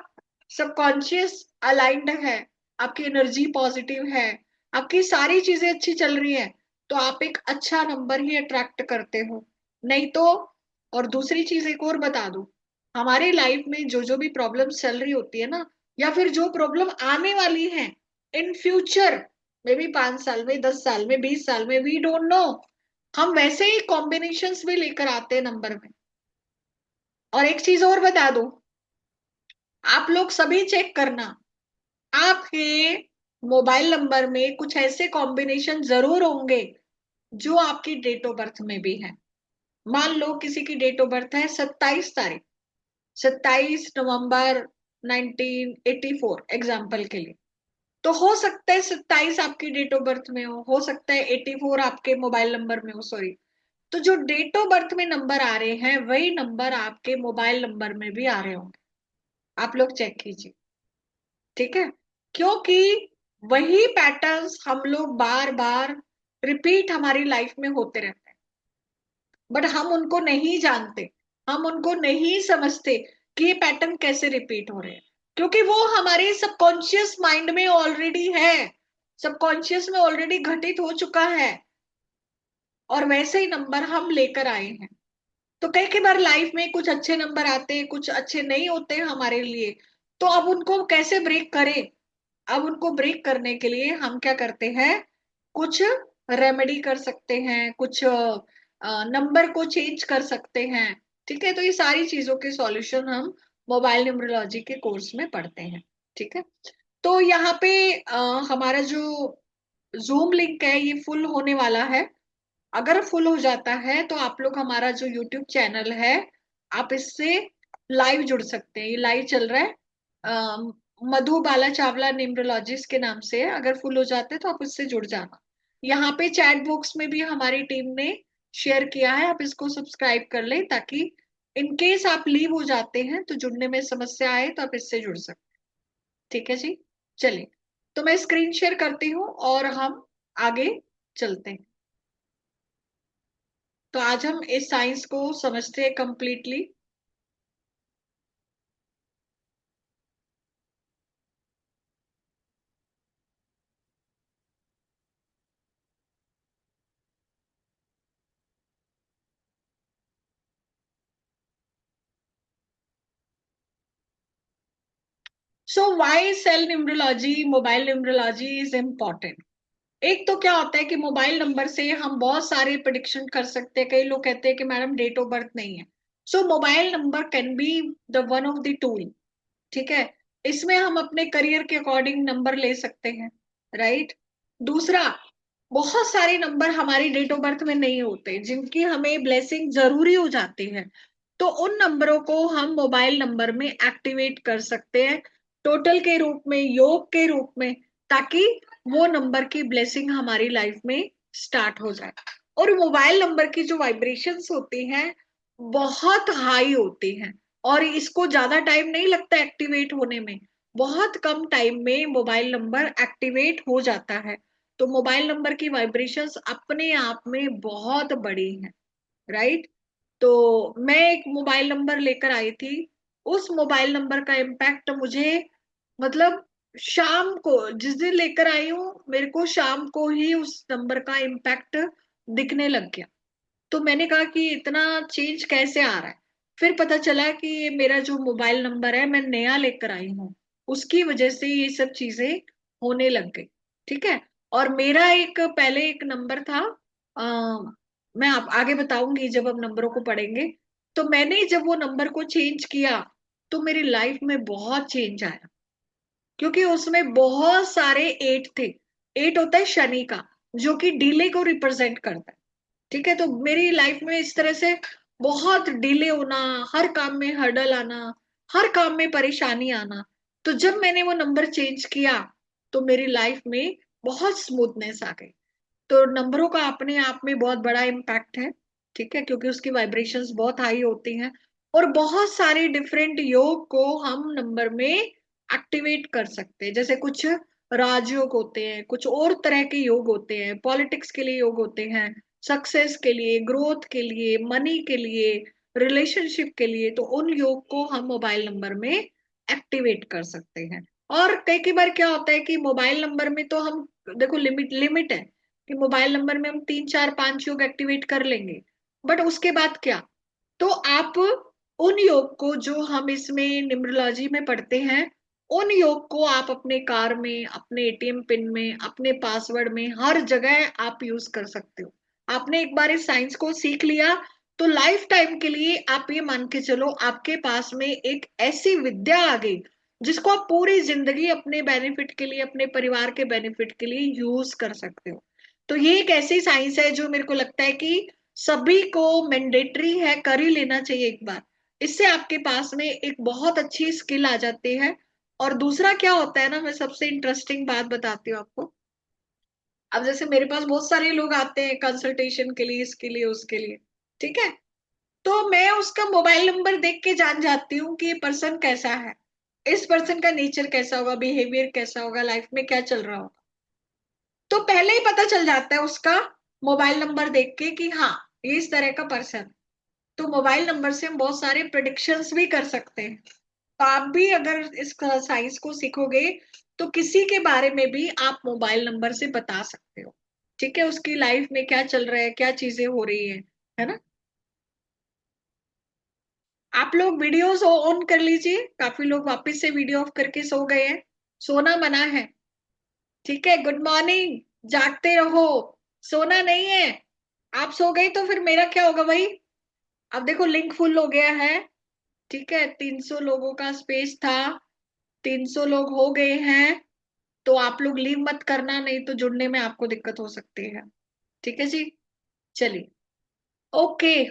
सबकॉन्शियस अलाइंड है, आपकी एनर्जी पॉजिटिव है, आपकी सारी चीजें अच्छी चल रही है, तो आप एक अच्छा नंबर ही अट्रैक्ट करते हो। नहीं तो, और दूसरी चीज एक और बता दूं, हमारी लाइफ में जो जो भी प्रॉब्लम चल रही होती है ना, या फिर जो प्रॉब्लम आने वाली है इन फ्यूचर, मे बी 5 साल में, 10 साल में, 20 साल में, वी डोंट नो, हम वैसे ही कॉम्बिनेशंस भी लेकर आते हैं नंबर में। और एक चीज और बता दूं, आप लोग सभी चेक करना, आपके मोबाइल नंबर में कुछ ऐसे कॉम्बिनेशन जरूर होंगे जो आपकी डेट ऑफ बर्थ में भी है। मान लो किसी की डेट ऑफ बर्थ है 27 तारीख, 27 नवंबर 1984 एग्जाम्पल के लिए, तो हो सकता है 27 आपकी डेट ऑफ बर्थ में हो सकता है 84 आपके मोबाइल नंबर में हो, सॉरी। तो जो डेट ऑफ बर्थ में नंबर आ रहे हैं वही नंबर आपके मोबाइल नंबर में भी आ रहे होंगे। आप लोग चेक कीजिए, ठीक है। क्योंकि वही पैटर्न्स हम लोग बार बार रिपीट हमारी लाइफ में होते रहते हैं, बट हम उनको नहीं जानते, हम उनको नहीं समझते कि ये पैटर्न कैसे रिपीट हो रहे हैं, क्योंकि वो हमारे सबकॉन्शियस माइंड में ऑलरेडी है, सबकॉन्शियस में ऑलरेडी घटित हो चुका है, और वैसे ही नंबर हम लेकर आए हैं। तो कई कई बार लाइफ में कुछ अच्छे नंबर आते हैं, कुछ अच्छे नहीं होते हैं हमारे लिए। तो अब उनको कैसे ब्रेक करें? अब उनको ब्रेक करने के लिए हम क्या करते हैं, कुछ रेमेडी कर सकते हैं, कुछ नंबर को चेंज कर सकते हैं, ठीक है। तो ये सारी चीजों के सॉल्यूशन हम मोबाइल न्यूमरोलॉजी के कोर्स में पढ़ते हैं, ठीक है। तो यहाँ पे हमारा जो जूम लिंक है ये फुल होने वाला है। अगर फुल हो जाता है तो आप लोग हमारा जो यूट्यूब चैनल है, आप इससे लाइव जुड़ सकते हैं। ये लाइव चल रहा है, मधु बाला चावला न्यूमरोलॉजिस्ट के नाम से है। अगर फुल हो जाते हैं तो आप इससे जुड़ जाना। यहाँ पे चैट बॉक्स में भी हमारी टीम ने शेयर किया है, आप इसको सब्सक्राइब कर लें ताकि इन केस आप लीव हो जाते हैं तो जुड़ने में समस्या आए तो आप इससे जुड़ सकते हैं, ठीक है जी। चलिए, तो मैं स्क्रीन शेयर करती हूँ और हम आगे चलते हैं। तो आज हम इस साइंस को समझते हैं completely. So why cell numerology, mobile numerology is important. एक तो क्या होता है कि मोबाइल नंबर से हम बहुत सारे प्रिडिक्शन कर सकते हैं। कई लोग कहते हैं कि मैडम डेट ऑफ बर्थ नहीं है। So mobile number can be the one of the tool. ठीक है, इसमें हम अपने करियर के अकॉर्डिंग नंबर ले सकते हैं, राइट। दूसरा, बहुत सारे नंबर हमारी डेट ऑफ बर्थ में नहीं होते जिनकी हमें ब्लेसिंग जरूरी हो जाती है, तो उन नंबरों को हम मोबाइल नंबर में एक्टिवेट कर सकते हैं, टोटल के रूप में, योग के रूप में, ताकि वो नंबर की ब्लेसिंग हमारी लाइफ में स्टार्ट हो जाए। और मोबाइल नंबर की जो वाइब्रेशंस होती हैं बहुत हाई होती हैं, और इसको ज्यादा टाइम नहीं लगता एक्टिवेट होने में, बहुत कम टाइम में मोबाइल नंबर एक्टिवेट हो जाता है। तो मोबाइल नंबर की वाइब्रेशंस अपने आप में बहुत बड़ी हैं, राइट। तो मैं एक मोबाइल नंबर लेकर आई थी, उस मोबाइल नंबर का इम्पैक्ट मुझे, मतलब शाम को जिस दिन लेकर आई हूँ, मेरे को शाम को ही उस नंबर का इम्पैक्ट दिखने लग गया। तो मैंने कहा कि इतना चेंज कैसे आ रहा है। फिर पता चला कि ये मेरा जो मोबाइल नंबर है मैं नया लेकर आई हूँ, उसकी वजह से ये सब चीजें होने लग गई। ठीक है। और मेरा एक पहले एक नंबर था, मैं आप आगे बताऊंगी जब हम नंबरों को पढ़ेंगे। तो मैंने जब वो नंबर को चेंज किया तो मेरी लाइफ में बहुत चेंज आया, क्योंकि उसमें बहुत सारे एट थे। एट होता है शनि का, जो कि डिले को रिप्रेजेंट करता है। ठीक है, तो मेरी लाइफ में इस तरह से बहुत डिले होना, हर काम में हर्डल आना, हर काम में परेशानी आना। तो जब मैंने वो नंबर चेंज किया तो मेरी लाइफ में बहुत स्मूथनेस आ गई। तो नंबरों का अपने आप में बहुत बड़ा इम्पैक्ट है। ठीक है, क्योंकि उसकी वाइब्रेशंस बहुत हाई होती हैं, और बहुत सारे डिफरेंट योग को हम नंबर में एक्टिवेट कर सकते हैं। जैसे कुछ राजयोग होते हैं, कुछ और तरह के योग होते हैं, पॉलिटिक्स के लिए योग होते हैं, सक्सेस के लिए, ग्रोथ के लिए, मनी के लिए, रिलेशनशिप के लिए। तो उन योग को हम मोबाइल नंबर में एक्टिवेट कर सकते हैं। और कई कई बार क्या होता है कि मोबाइल नंबर में तो हम, देखो लिमिट लिमिट है कि मोबाइल नंबर में हम 3 4 5 योग एक्टिवेट कर लेंगे, बट उसके बाद क्या। तो आप उन योग को जो हम इसमें न्यूमरोलॉजी में पढ़ते हैं, उन योग को आप अपने कार में, अपने एटीएम पिन में, अपने पासवर्ड में, हर जगह आप यूज कर सकते हो। आपने एक बार इस साइंस को सीख लिया तो लाइफ टाइम के लिए आप ये मान के चलो, आपके पास में एक ऐसी विद्या आ गई जिसको आप पूरी जिंदगी अपने बेनिफिट के लिए, अपने परिवार के बेनिफिट के लिए यूज कर सकते हो। तो ये एक ऐसी साइंस है जो मेरे को लगता है कि सभी को मैंडेटरी है, कर ही लेना चाहिए एक बार। इससे आपके पास में एक बहुत अच्छी स्किल आ जाती है। और दूसरा क्या होता है ना, मैं सबसे इंटरेस्टिंग बात बताती हूँ आपको। अब जैसे मेरे पास बहुत सारे लोग आते हैं कंसल्टेशन के लिए, इसके लिए, उसके लिए। ठीक है, तो मैं उसका मोबाइल नंबर देख के जान जाती हूँ कि ये पर्सन कैसा है, इस पर्सन का नेचर कैसा होगा, बिहेवियर कैसा होगा, लाइफ में क्या चल रहा होगा। तो पहले ही पता चल जाता है उसका मोबाइल नंबर देख के कि हाँ, ये इस तरह का पर्सन। तो मोबाइल नंबर से हम बहुत सारे प्रिडिक्शंस भी कर सकते हैं। तो आप भी अगर इस साइंस को सीखोगे तो किसी के बारे में भी आप मोबाइल नंबर से बता सकते हो। ठीक है, उसकी लाइफ में क्या चल रहा है, क्या चीजें हो रही है ना। आप लोग वीडियोस ऑन कर लीजिए, काफी लोग वापस से वीडियो ऑफ करके सो गए हैं। सोना मना है। ठीक है, गुड मॉर्निंग, जागते रहो, सोना नहीं है। आप सो गए तो फिर मेरा क्या होगा भाई। अब देखो लिंक फुल हो गया है। ठीक है, 300 लोगों का स्पेस था, 300 लोग हो गए हैं। तो आप लोग लीव मत करना, नहीं तो जुड़ने में आपको दिक्कत हो सकती है। ठीक है जी, चलिए, ओके।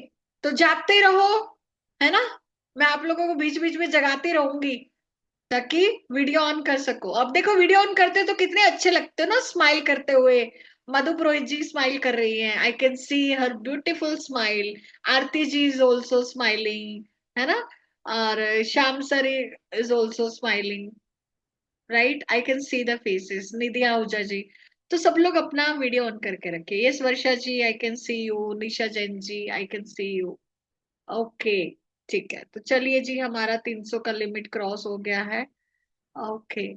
तो जागते रहो, है ना। मैं आप लोगों को बीच बीच में जगाती रहूंगी ताकि वीडियो ऑन कर सको। अब देखो वीडियो ऑन करते हो तो कितने अच्छे लगते हो ना, स्माइल करते हुए। मधु पुरोहित जी स्माइल कर रही हैं, I can see her beautiful smile. Aarti ji is also smiling, है ना। और Shyam sir is also smiling, right, I can see the faces. Nidhi Ahuja ji, तो सब लोग अपना वीडियो ऑन करके रखिए। Yes Varsha ji, I can see you. Nisha Jain ji, I can see you. Okay, ठीक है, तो चलिए जी, हमारा 300 का लिमिट क्रॉस हो गया है। ओके।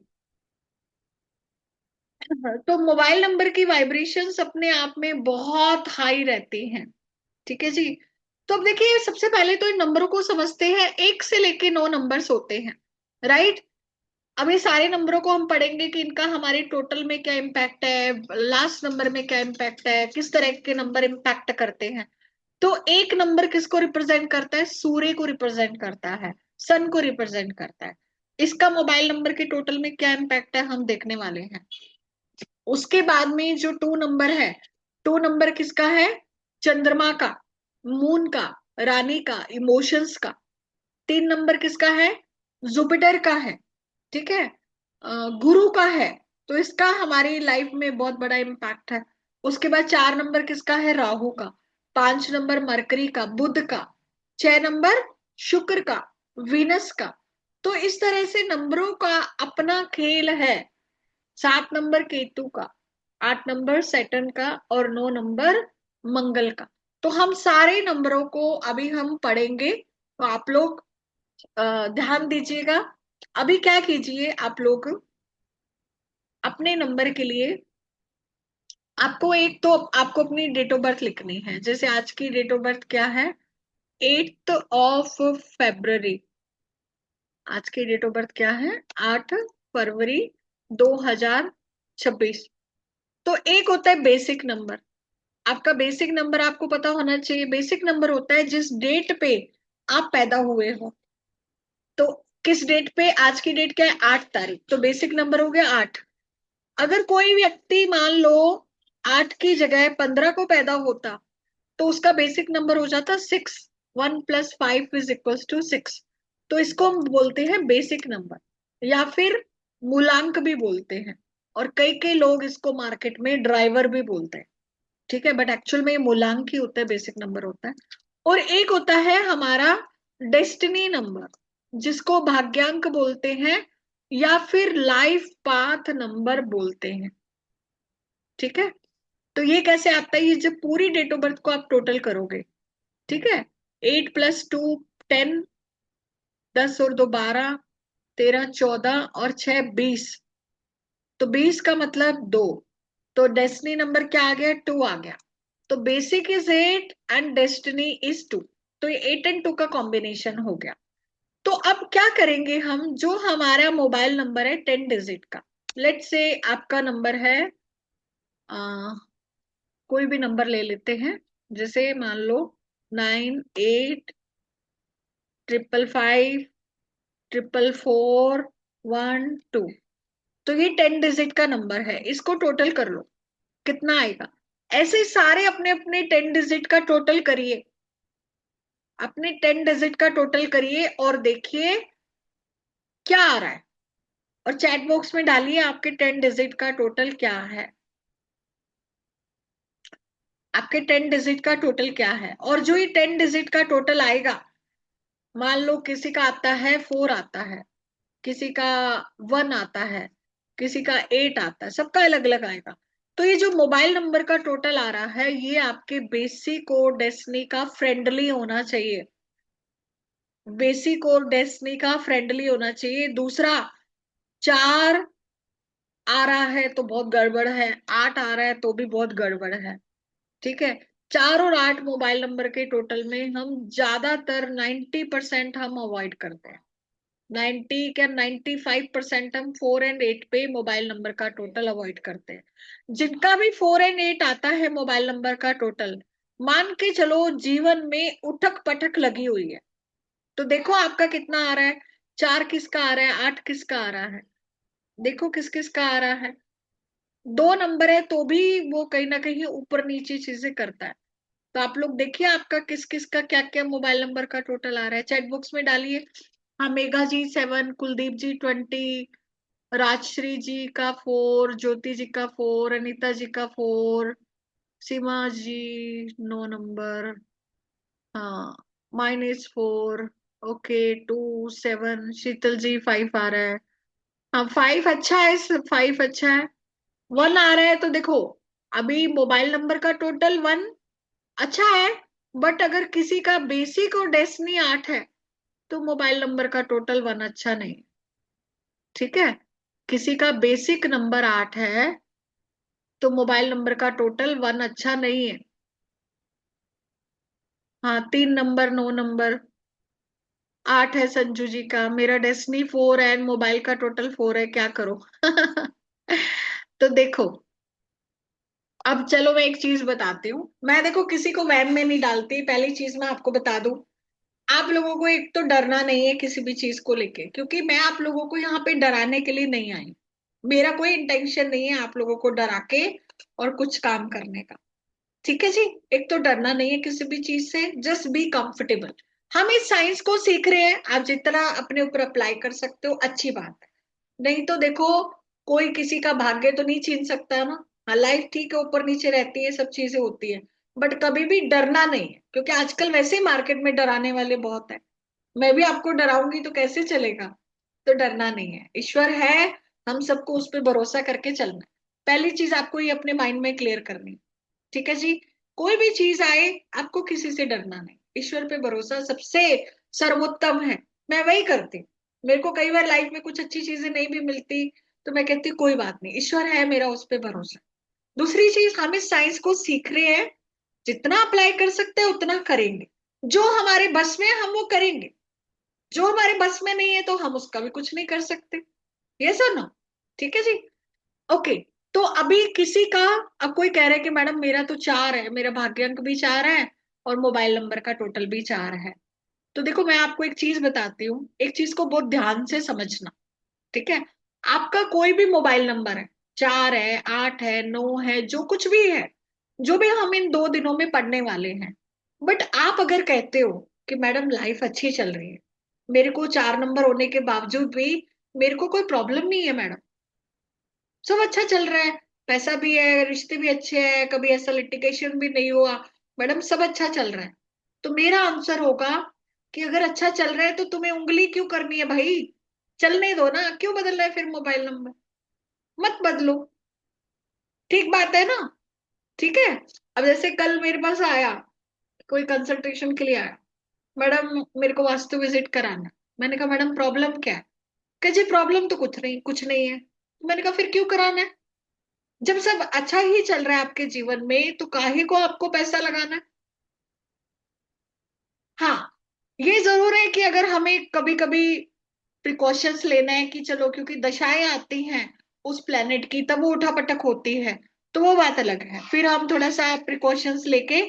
तो मोबाइल नंबर की वाइब्रेशंस अपने आप में बहुत हाई रहती हैं। ठीक है जी। तो अब देखिए, सबसे पहले तो इन नंबरों को समझते हैं। 1 से लेके 9 नंबर्स होते हैं, राइट। अब ये सारे नंबरों को हम पढ़ेंगे कि इनका हमारे टोटल में क्या इम्पैक्ट है, लास्ट नंबर में क्या इम्पैक्ट है, किस तरह के नंबर इम्पैक्ट करते हैं। तो एक नंबर किसको रिप्रेजेंट करता है? सूर्य को रिप्रेजेंट करता है, सन को रिप्रेजेंट करता है। इसका मोबाइल नंबर के टोटल में क्या इम्पैक्ट है हम देखने वाले हैं। उसके बाद में जो 2 नंबर है, 2 नंबर किसका है? चंद्रमा का, मून का, रानी का, इमोशंस का। 3 नंबर किसका है? जुपिटर का है, ठीक है, गुरु का है। तो इसका हमारी लाइफ में बहुत बड़ा इम्पैक्ट है। उसके बाद 4 नंबर किसका है? राहु का। 5 नंबर मरकरी का, बुध का। 6 नंबर शुक्र का, वीनस का। तो इस तरह से नंबरों का अपना खेल है। 7 नंबर केतु का, 8 नंबर सैटर्न का, और 9 नंबर मंगल का। तो हम सारे नंबरों को अभी हम पढ़ेंगे, तो आप लोग ध्यान दीजिएगा। अभी क्या कीजिए आप लोग, अपने नंबर के लिए आपको एक तो आपको अपनी डेट ऑफ बर्थ लिखनी है। जैसे आज की डेट ऑफ बर्थ क्या है? 8 फरवरी। आज की डेट ऑफ बर्थ क्या है? 8 फरवरी 2026। तो एक होता है बेसिक नंबर। आपका बेसिक नंबर आपको पता होना चाहिए। बेसिक नंबर होता है जिस डेट पे आप पैदा हुए हो। तो किस डेट पे? आज की डेट क्या है? 8 तारीख। तो बेसिक नंबर हो गया 8। अगर कोई व्यक्ति मान लो 8 की जगह 15 को पैदा होता, तो उसका बेसिक नंबर हो जाता 6। 1 + 5 = 6। तो इसको हम बोलते हैं बेसिक नंबर, या फिर मूलांक भी बोलते हैं। और कई कई लोग इसको मार्केट में ड्राइवर भी बोलते हैं, ठीक है, बट एक्चुअल में ये मूलांक ही होता है, बेसिक नंबर होता है। और एक होता है हमारा डेस्टिनी नंबर, जिसको भाग्यांक बोलते हैं, या फिर लाइफ पाथ नंबर बोलते हैं, ठीक है। तो ये कैसे आता है? ये जब पूरी डेट ऑफ बर्थ को आप टोटल करोगे, ठीक है, 8 + 2 10, 10 और 2 12, 13 14 और 6 20। तो 20 का मतलब 2। तो डेस्टिनी नंबर क्या आ गया? 2 आ गया। तो basic is 8 and destiny is 2। तो ये 8 और 2 का कॉम्बिनेशन हो गया। तो अब क्या करेंगे हम? जो हमारा मोबाइल नंबर है 10 डिजिट का, लेट से आपका नंबर है, कोई भी नंबर ले लेते हैं, जैसे मान लो 98 555 444 12। तो ये 10 डिजिट का नंबर है, इसको टोटल कर लो कितना आएगा। ऐसे सारे अपने अपने 10 डिजिट का टोटल करिए, अपने 10 डिजिट का टोटल करिए और देखिए क्या आ रहा है। और चैट बॉक्स में डालिए आपके 10 डिजिट का टोटल क्या है, आपके 10 डिजिट का टोटल क्या है। और जो ये 10 डिजिट का टोटल आएगा, मान लो किसी का आता है 4 आता है, किसी का 1 आता है, किसी का 8 आता है, सबका अलग अलग आएगा। तो ये जो मोबाइल नंबर का टोटल आ रहा है, ये आपके बेसिक और डेस्टिनी का फ्रेंडली होना चाहिए। बेसिक और डेस्टिनी का फ्रेंडली होना चाहिए। दूसरा, 4 आ रहा है तो बहुत गड़बड़ है, 8 आ रहा है तो भी बहुत गड़बड़ है, ठीक है। 4 और 8 मोबाइल नंबर के टोटल में हम ज्यादातर 90% हम अवॉइड करते हैं। 90 क्या 95% हम 4 और 8 पे मोबाइल नंबर का टोटल अवॉइड करते हैं। जिनका भी 4 और 8 आता है मोबाइल नंबर का टोटल, मान के चलो जीवन में उठक पटक लगी हुई है। तो देखो आपका कितना आ रहा है। 4 किसका आ रहा है? 8 किसका आ रहा है? देखो किस किस का आ रहा है। 2 नंबर है तो भी वो कहीं ना कहीं ऊपर नीचे चीजें करता है। तो आप लोग देखिए आपका किस किस का क्या क्या मोबाइल नंबर का टोटल आ रहा है, चैट बॉक्स में डालिए। हाँ, मेघा जी 7, कुलदीप जी 20, राजश्री जी का 4, ज्योति जी का 4, अनीता जी का 4, सीमा जी 9 नंबर, हाँ, -4। ओके, 2 7, शीतल जी 5 आ रहा है। हाँ, 5 अच्छा है, 5 अच्छा है। 1 आ रहा है तो देखो, अभी मोबाइल नंबर का टोटल 1 अच्छा है, बट अगर किसी का बेसिक और डेस्टिनी 8 है, तो मोबाइल नंबर का टोटल 1 अच्छा नहीं, ठीक है। किसी का बेसिक नंबर 8 है, तो मोबाइल नंबर का टोटल 1 अच्छा नहीं है। हाँ, 3 नंबर 9 नंबर, 8 है संजू जी का, मेरा डेस्टिनी 4 है, मोबाइल का टोटल 4 है, क्या करो। तो देखो, अब चलो मैं एक चीज बताती हूँ। मैं देखो किसी को वहम में नहीं डालती। पहली चीज मैं आपको बता दूं, आप लोगों को एक तो डरना नहीं है किसी भी चीज को लेके, क्योंकि मैं आप लोगों को यहाँ पे डराने के लिए नहीं आई। मेरा कोई इंटेंशन नहीं है आप लोगों को डरा के और कुछ काम करने का। ठीक है जी। एक तो डरना नहीं है किसी भी चीज से, जस्ट बी कंफर्टेबल। हम इस साइंस को सीख रहे हैं, आप जितना अपने ऊपर अप्लाई कर सकते हो अच्छी बात है। नहीं तो देखो, कोई किसी का भाग्य तो नहीं छीन सकता है ना। हाँ, लाइफ ठीक है, ऊपर नीचे रहती है, सब चीजें होती है, बट कभी भी डरना नहीं है, क्योंकि आजकल वैसे ही मार्केट में डराने वाले बहुत है। मैं भी आपको डराऊंगी तो कैसे चलेगा। तो डरना नहीं है, ईश्वर है, हम सबको उस पर भरोसा करके चलना है। पहली चीज आपको ये अपने माइंड में क्लियर करनी है। ठीक है जी। कोई भी चीज आए, आपको किसी से डरना नहीं, ईश्वर पे भरोसा सबसे सर्वोत्तम है। मैं वही करती हूँ। मेरे को कई बार लाइफ में कुछ अच्छी चीजें नहीं भी मिलती, तो मैं कहती हूँ कोई बात नहीं, ईश्वर है, मेरा उस पे भरोसा। दूसरी चीज, हम इस साइंस को सीख रहे हैं, जितना अप्लाई कर सकते हैं उतना करेंगे। जो हमारे बस में है, हम वो करेंगे। जो हमारे बस में नहीं है तो हम उसका भी कुछ नहीं कर सकते। ये सुनो, ठीक है जी। ओके। तो अभी किसी का, अब कोई कह रहा है कि मैडम मेरा तो 4 है, मेरा भाग्यांक भी 4 है और मोबाइल नंबर का टोटल भी 4 है। तो देखो मैं आपको एक चीज बताती हूँ, एक चीज को बहुत ध्यान से समझना। ठीक है। आपका कोई भी मोबाइल नंबर है, 4 है, 8 है, 9 है, जो कुछ भी है, जो भी हम इन 2 दिनों में पढ़ने वाले हैं। बट आप अगर कहते हो कि मैडम लाइफ अच्छी चल रही है, मेरे को 4 नंबर होने के बावजूद भी मेरे को कोई प्रॉब्लम नहीं है मैडम, सब अच्छा चल रहा है, पैसा भी है, रिश्ते भी अच्छे हैं, कभी ऐसा लिटिगेशन भी नहीं हुआ, मैडम सब अच्छा चल रहा है, तो मेरा आंसर होगा कि अगर अच्छा चल रहा है तो तुम्हें उंगली क्यों करनी है भाई। चलने दो ना, क्यों बदलना है फिर मोबाइल नंबर। मत बदलो। ठीक बात है ना। ठीक है। अब जैसे कल मेरे पास आया, कोई कंसल्टेशन के लिए आया, मैडम मेरे को वास्तु विजिट कराना है। मैंने कहा मैडम प्रॉब्लम क्या है। कहा जी प्रॉब्लम तो कुछ नहीं है। मैंने कहा फिर क्यों कराना है, जब सब अच्छा ही चल रहा है आपके जीवन में, तो काहे को आपको पैसा लगाना है। हाँ, ये जरूर है कि अगर हमें कभी कभी प्रिकॉशंस लेना है कि चलो क्योंकि दशाएं आती हैं उस प्लेनेट की, तब वो उठापटक होती है, तो वो बात अलग है, फिर हम थोड़ा सा प्रिकॉशंस लेके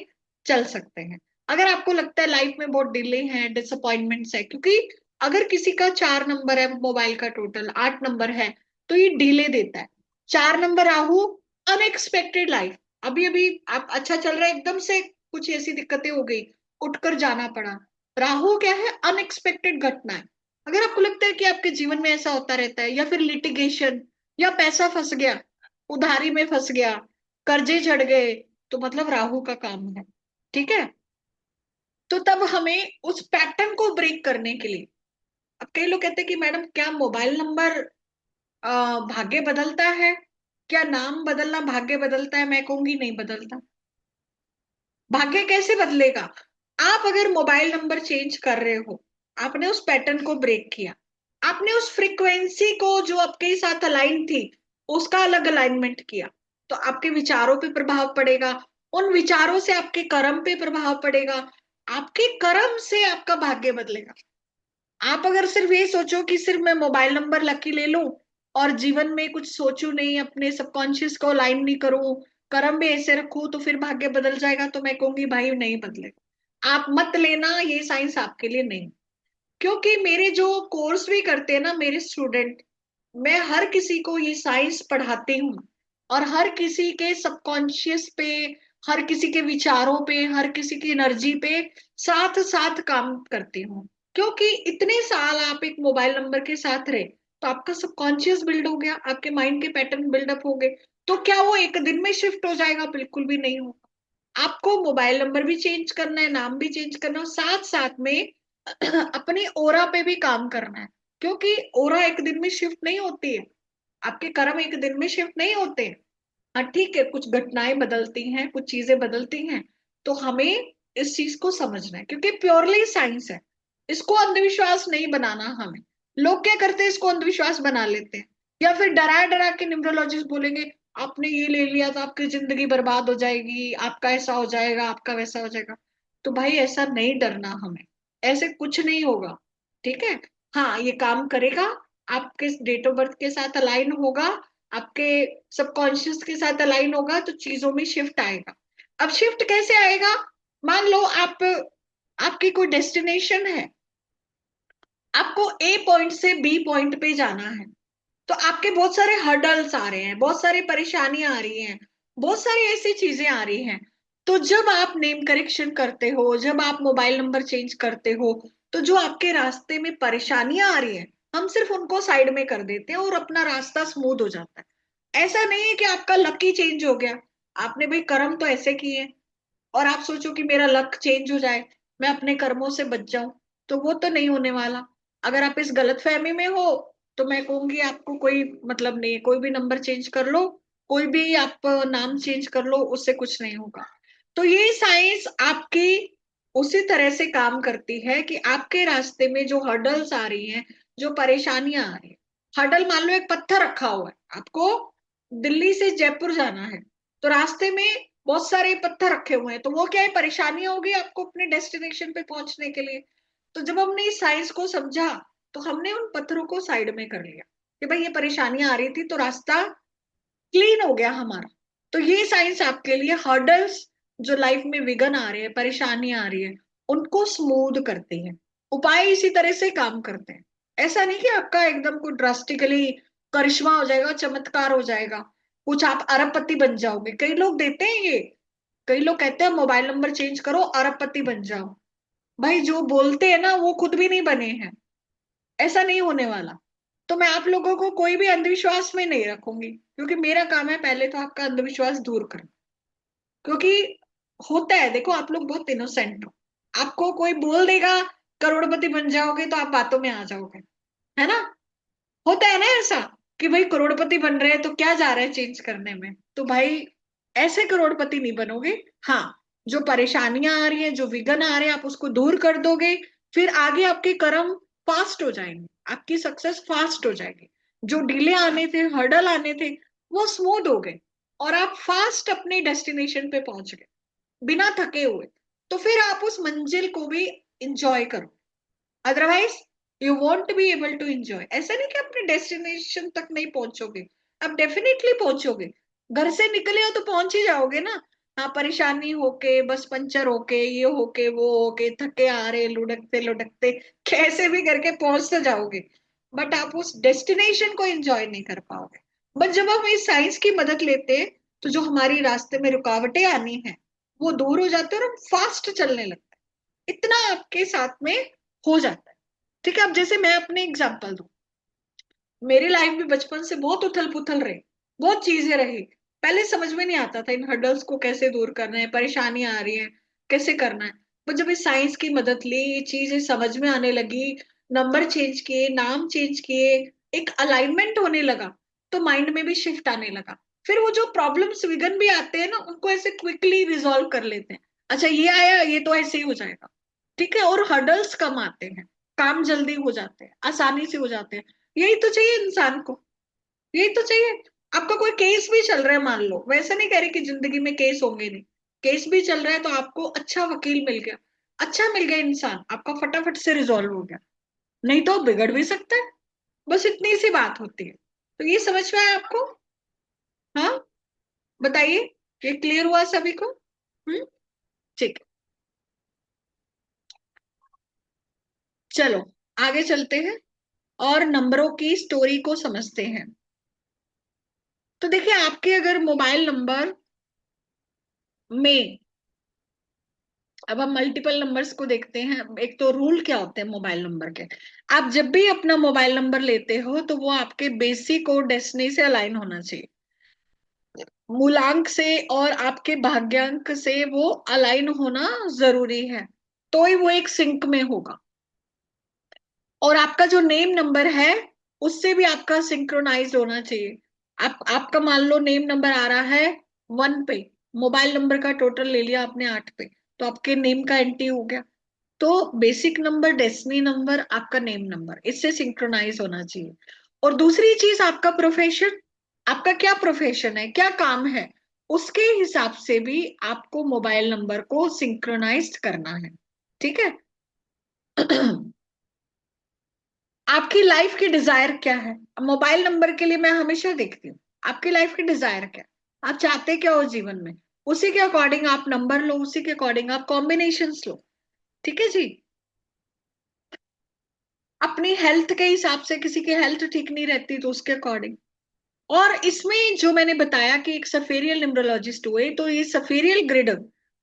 चल सकते हैं। अगर आपको लगता है लाइफ में बहुत डिले है, डिसअपॉइंटमेंट्स है, क्योंकि अगर किसी का 4 नंबर है, मोबाइल का टोटल 8 नंबर है, तो ये डिले देता है। 4 नंबर राहु, अनएक्सपेक्टेड लाइफ। अभी अभी आप अच्छा चल रहा है, एकदम से कुछ ऐसी दिक्कतें हो गई, उठकर जाना पड़ा। राहु क्या है, अनएक्सपेक्टेड घटना है। अगर आपको लगता है कि आपके जीवन में ऐसा होता रहता है, या फिर लिटिगेशन, या पैसा फंस गया, उधारी में फंस गया, कर्जे चढ़ गए, तो मतलब राहु का काम है। ठीक है। तो तब हमें उस पैटर्न को ब्रेक करने के लिए, अब कई लोग कहते हैं कि मैडम क्या मोबाइल नंबर भाग्य बदलता है, क्या नाम बदलना भाग्य बदलता है। मैं कहूंगी नहीं बदलता। भाग्य कैसे बदलेगा। आप अगर मोबाइल नंबर चेंज कर रहे हो, आपने उस पैटर्न को ब्रेक किया, आपने उस फ्रीक्वेंसी को जो आपके साथ अलाइन थी उसका अलग अलाइनमेंट किया, तो आपके विचारों पे प्रभाव पड़ेगा, उन विचारों से आपके कर्म पे प्रभाव पड़ेगा, आपके कर्म से आपका भाग्य बदलेगा। आप अगर सिर्फ ये सोचो कि सिर्फ मैं मोबाइल नंबर लकी ले लूं और जीवन में कुछ सोचूं नहीं, अपने सबकॉन्शियस को अलाइन नहीं करूं, कर्म भी ऐसे रखूं, तो फिर भाग्य बदल जाएगा, तो मैं कहूंगी भाई नहीं बदलेगा। आप मत लेना, ये साइंस आपके लिए नहीं। क्योंकि मेरे जो कोर्स भी करते हैं ना मेरे स्टूडेंट, मैं हर किसी को ये साइंस पढ़ाती हूँ, और हर किसी के सबकॉन्शियस पे, हर किसी के विचारों पे, हर किसी की एनर्जी पे साथ साथ काम करती हूँ। क्योंकि इतने साल आप एक मोबाइल नंबर के साथ रहे, तो आपका सबकॉन्शियस बिल्ड हो गया, आपके माइंड के पैटर्न बिल्डअप हो गए। तो क्या वो एक दिन में शिफ्ट हो जाएगा, बिल्कुल भी नहीं होगा। आपको मोबाइल नंबर भी चेंज करना है, नाम भी चेंज करना है, साथ साथ में अपनी ओरा पे भी काम करना है। क्योंकि ओरा एक दिन में शिफ्ट नहीं होती है, आपके कर्म एक दिन में शिफ्ट नहीं होते। हाँ ठीक है, कुछ घटनाएं बदलती हैं, कुछ चीजें बदलती हैं, तो हमें इस चीज को समझना है, क्योंकि प्योरली साइंस है। इसको अंधविश्वास नहीं बनाना हमें। लोग क्या करते हैं, इसको अंधविश्वास बना लेते हैं, या फिर डरा डरा के न्यूमरोलॉजिस्ट बोलेंगे आपने ये ले लिया तो आपकी जिंदगी बर्बाद हो जाएगी, आपका ऐसा हो जाएगा, आपका वैसा हो जाएगा। तो भाई ऐसा नहीं डरना हमें, ऐसे कुछ नहीं होगा। ठीक है। हाँ, ये काम करेगा, आपके डेट ऑफ बर्थ के साथ अलाइन होगा, आपके सबकॉन्शियस के साथ अलाइन होगा, तो चीजों में शिफ्ट आएगा। अब शिफ्ट कैसे आएगा? मान लो आपकी कोई डेस्टिनेशन है, आपको ए पॉइंट से बी पॉइंट पे जाना है, तो आपके बहुत सारे हर्डल्स आ रहे हैं, बहुत सारी परेशानियां आ रही हैं, बहुत सारी ऐसी चीजें आ रही हैं। तो जब आप नेम करेक्शन करते हो, जब आप मोबाइल नंबर चेंज करते हो, तो जो आपके रास्ते में परेशानियां आ रही हैं, हम सिर्फ उनको साइड में कर देते हैं और अपना रास्ता स्मूथ हो जाता है। ऐसा नहीं है कि आपका लक ही चेंज हो गया। आपने भाई कर्म तो ऐसे किए हैं, और आप सोचो कि मेरा लक चेंज हो जाए, मैं अपने कर्मों से बच जाऊं, तो वो तो नहीं होने वाला। अगर आप इस गलतफहमी में हो, तो मैं कहूंगी आपको कोई मतलब नहीं है। कोई भी नंबर चेंज कर लो, कोई भी आप नाम चेंज कर लो, उससे कुछ नहीं होगा। तो ये साइंस आपकी उसी तरह से काम करती है कि आपके रास्ते में जो हर्डल्स आ रही हैं, जो परेशानियां आ रही हैं। हर्डल मान लो एक पत्थर रखा हुआ है, आपको दिल्ली से जयपुर जाना है, तो रास्ते में बहुत सारे पत्थर रखे हुए हैं, तो वो क्या है, परेशानियां होगी आपको अपने डेस्टिनेशन पे पहुंचने के लिए। तो जब हमने इस साइंस को समझा, तो हमने उन पत्थरों को साइड में कर लिया कि भाई ये परेशानियां आ रही थी, तो रास्ता क्लीन हो गया हमारा। तो ये साइंस आपके लिए हर्डल्स, जो लाइफ में विघ्न आ रहे हैं, परेशानियां आ रही है, उनको स्मूथ करते हैं। उपाय इसी तरह से काम करते हैं। ऐसा नहीं कि आपका एकदम कोई ड्रास्टिकली करिश्मा हो जाएगा, चमत्कार हो जाएगा, कुछ आप अरबपति बन जाओगे। कई लोग देते हैं ये, कई लोग कहते हैं मोबाइल नंबर चेंज करो अरबपति बन जाओ। भाई जो बोलते हैं ना, वो खुद भी नहीं बने हैं। ऐसा नहीं होने वाला। तो मैं आप लोगों को कोई भी अंधविश्वास में नहीं रखूंगी, क्योंकि मेरा काम है पहले तो आपका अंधविश्वास दूर करना। क्योंकि होता है, देखो आप लोग बहुत इनोसेंट हो, आपको कोई बोल देगा करोड़पति बन जाओगे, तो आप बातों में आ जाओगे, है ना। होता है ना ऐसा, कि भाई करोड़पति बन रहे हैं तो क्या जा रहा है चेंज करने में। तो भाई ऐसे करोड़पति नहीं बनोगे। हाँ, जो परेशानियां आ रही हैं, जो विघ्न आ रहे हैं, आप उसको दूर कर दोगे, फिर आगे आपके कर्म फास्ट हो जाएंगे, आपकी सक्सेस फास्ट हो जाएगी। जो डिले आने थे, हर्डल आने थे, वो स्मूथ हो गए, और आप फास्ट अपने डेस्टिनेशन पे पहुंच गए बिना थके हुए। तो फिर आप उस मंजिल को भी इंजॉय करो। Otherwise you won't be able to enjoy. ऐसा नहीं कि अपने डेस्टिनेशन तक नहीं पहुंचोगे, आप डेफिनेटली पहुंचोगे। घर से निकले हो तो पहुंच ही जाओगे ना। हाँ, परेशानी होके, बस पंचर होके, ये होके, वो होके, थके आ रहे, लुढ़कते लुढ़कते कैसे भी करके पहुंच तो जाओगे, बट आप उस डेस्टिनेशन को एंजॉय नहीं कर पाओगे। बट जब हम इस साइंस की मदद लेते हैं, तो जो हमारी रास्ते में रुकावटें आनी है, वो दूर हो जाते हैं, और हम फास्ट चलने लगते हैं। इतना आपके साथ में हो जाता है। ठीक है। अब जैसे मैं अपने एग्जांपल दूं, मेरी लाइफ भी बचपन से बहुत उथल पुथल रही, बहुत चीजें रही। पहले समझ में नहीं आता था इन हर्डल्स को कैसे दूर करना है, परेशानियां आ रही हैं कैसे करना है। पर जब इस साइंस की मदद ली, ये चीजें समझ में आने लगी, नंबर चेंज किए, नाम चेंज किए, एक अलाइनमेंट होने लगा, तो माइंड में भी शिफ्ट आने लगा। फिर वो जो प्रॉब्लम्स विघन भी आते हैं ना, उनको ऐसे क्विकली रिजॉल्व कर लेते हैं। अच्छा, ये आया, ये तो ऐसे ही हो जाएगा। ठीक है। और हर्डल्स कम आते हैं, काम जल्दी हो जाते हैं, आसानी से हो जाते हैं। यही तो चाहिए इंसान को, यही तो चाहिए। आपका कोई केस भी चल रहा है मान लो, वैसे नहीं कह रही कि जिंदगी में केस होंगे नहीं, केस भी चल रहा है, तो आपको अच्छा वकील मिल गया, अच्छा मिल गया इंसान, आपका फटाफट से रिजॉल्व हो गया। नहीं तो बिगड़ भी सकता है। बस इतनी सी बात होती है। तो ये समझ में आया आपको? हाँ, बताइए, ये क्लियर हुआ सभी को? ठीक है। चलो आगे चलते हैं, और नंबरों की स्टोरी को समझते हैं। तो देखिए, आपके अगर मोबाइल नंबर में, अब हम मल्टीपल नंबर्स को देखते हैं। एक तो रूल क्या होते हैं मोबाइल नंबर के, आप जब भी अपना मोबाइल नंबर लेते हो, तो वो आपके बेसिक और डेस्टिनी से अलाइन होना चाहिए, मूलांक से और आपके भाग्यांक से वो अलाइन होना जरूरी है, तो ही वो एक सिंक में होगा। और आपका जो नेम नंबर है, उससे भी आपका सिंक्रोनाइज होना चाहिए। आपका मान लो नेम नंबर आ रहा है 1 पे, मोबाइल नंबर का टोटल ले लिया आपने 8 पे, तो आपके नेम का एंट्री हो गया। तो बेसिक नंबर, डेस्टिनी नंबर, आपका नेम नंबर, इससे सिंक्रोनाइज होना चाहिए। और दूसरी चीज, आपका प्रोफेशन, आपका क्या प्रोफेशन है, क्या काम है, उसके हिसाब से भी आपको मोबाइल नंबर को सिंक्रोनाइज करना है। ठीक है। आपकी लाइफ की डिजायर क्या है? मोबाइल नंबर के लिए मैं हमेशा देखती हूँ आपकी लाइफ की डिजायर क्या है, आप चाहते क्या हो जीवन में, उसी के अकॉर्डिंग आप नंबर लो, उसी के अकॉर्डिंग आप कॉम्बिनेशंस लो। ठीक है जी। अपनी हेल्थ के हिसाब से, किसी की हेल्थ ठीक नहीं रहती तो उसके अकॉर्डिंग। और इसमें जो मैंने बताया कि एक सफेरियल न्यूमरोलॉजिस्ट हुए, तो ये सफेरियल ग्रिड,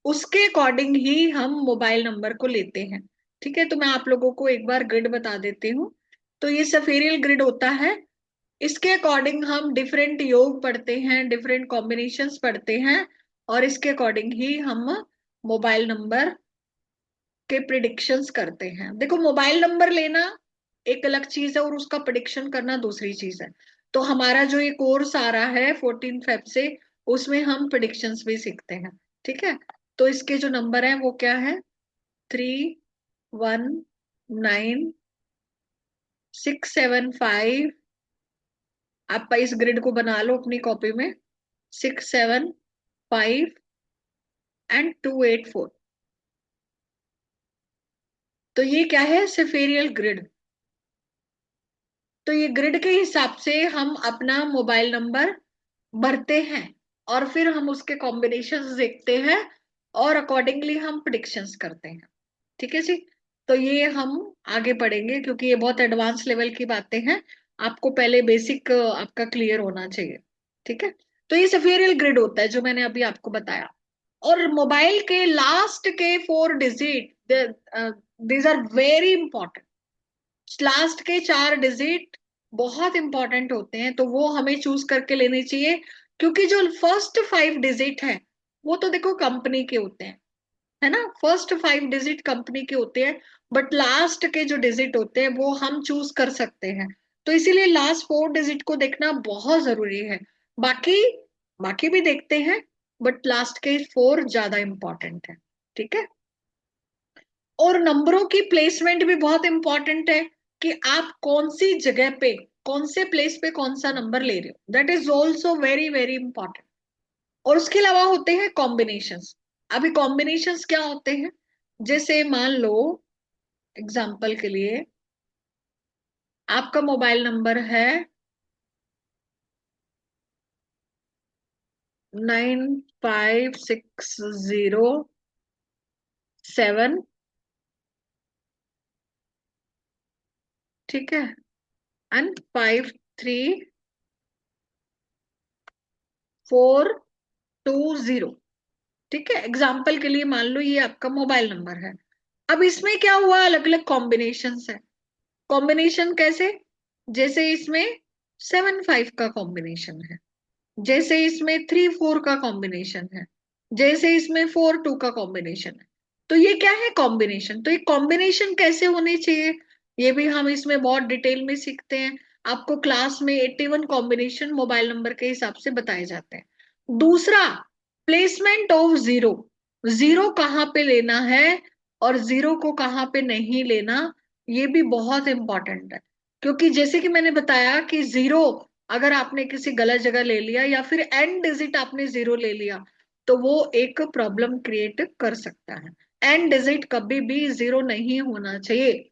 उसके अकॉर्डिंग ही हम मोबाइल नंबर को लेते हैं। ठीक है, तो मैं आप लोगों को एक बार ग्रिड बता देती हूँ। तो ये सफेरियल ग्रिड होता है, इसके अकॉर्डिंग हम डिफरेंट योग पढ़ते हैं, डिफरेंट कॉम्बिनेशंस पढ़ते हैं, और इसके अकॉर्डिंग ही हम मोबाइल नंबर के प्रिडिक्शंस करते हैं। देखो, मोबाइल नंबर लेना एक अलग चीज है और उसका प्रिडिक्शन करना दूसरी चीज है। तो हमारा जो ये कोर्स आ रहा है 14 फेब से, उसमें हम प्रिडिक्शंस भी सीखते हैं। ठीक है, तो इसके जो नंबर है वो क्या है? 3, 1, 9, 6, 7, 5। आप इस ग्रिड को बना लो अपनी कॉपी में। 6, 7, 5 एंड 2, 8, 4। तो ये क्या है? सेफेरियल ग्रिड। तो ये ग्रिड के हिसाब से हम अपना मोबाइल नंबर भरते हैं, और फिर हम उसके कॉम्बिनेशंस देखते हैं, और अकॉर्डिंगली हम प्रिडिक्शंस करते हैं। ठीक है जी। तो ये हम आगे पढ़ेंगे, क्योंकि ये बहुत एडवांस लेवल की बातें हैं। आपको पहले बेसिक आपका क्लियर होना चाहिए। ठीक है, तो ये सफेरियल ग्रिड होता है जो मैंने अभी आपको बताया। और मोबाइल के लास्ट के 4 digit, these are very important. Last के 4 डिजिट बहुत इंपॉर्टेंट होते हैं, तो वो हमें चूज करके लेने चाहिए। क्योंकि जो फर्स्ट 5 डिजिट है वो तो देखो कंपनी के होते हैं, है ना, फर्स्ट 5 डिजिट कंपनी के होते हैं। बट लास्ट के जो डिजिट होते हैं वो हम चूज कर सकते हैं। तो इसीलिए लास्ट 4 डिजिट को देखना बहुत जरूरी है। बाकी बाकी भी देखते हैं, बट लास्ट के 4 ज्यादा इंपॉर्टेंट है। ठीक है, और नंबरों की प्लेसमेंट भी बहुत इंपॉर्टेंट है, कि आप कौन सी जगह पे, कौन से प्लेस पे कौन सा नंबर ले रहे हो, that is also very very important. और उसके अलावा होते हैं कॉम्बिनेशंस। अभी कॉम्बिनेशंस क्या होते हैं? जैसे मान लो, एग्जाम्पल के लिए, आपका मोबाइल नंबर है 9560 7। ठीक है, एंड 53420। ठीक है, एग्जाम्पल के लिए मान लो ये आपका मोबाइल नंबर है। अब इसमें क्या हुआ? अलग अलग कॉम्बिनेशंस है। कॉम्बिनेशन कैसे? जैसे इसमें 7, 5 का कॉम्बिनेशन है, जैसे इसमें 3, 4 का कॉम्बिनेशन है, जैसे इसमें 4, 2 का कॉम्बिनेशन है। तो ये क्या है? कॉम्बिनेशन। तो ये कॉम्बिनेशन कैसे होने चाहिए, ये भी हम इसमें बहुत डिटेल में सीखते हैं। आपको क्लास में 81 कॉम्बिनेशन मोबाइल नंबर के हिसाब से बताए जाते हैं। दूसरा, प्लेसमेंट ऑफ जीरो। जीरो कहाँ पे लेना है और जीरो को कहाँ पे नहीं लेना, ये भी बहुत इंपॉर्टेंट है। क्योंकि जैसे कि मैंने बताया कि जीरो अगर आपने किसी गलत जगह ले लिया, या फिर एंड डिजिट आपने जीरो ले लिया, तो वो एक प्रॉब्लम क्रिएट कर सकता है। एंड डिजिट कभी भी जीरो नहीं होना चाहिए।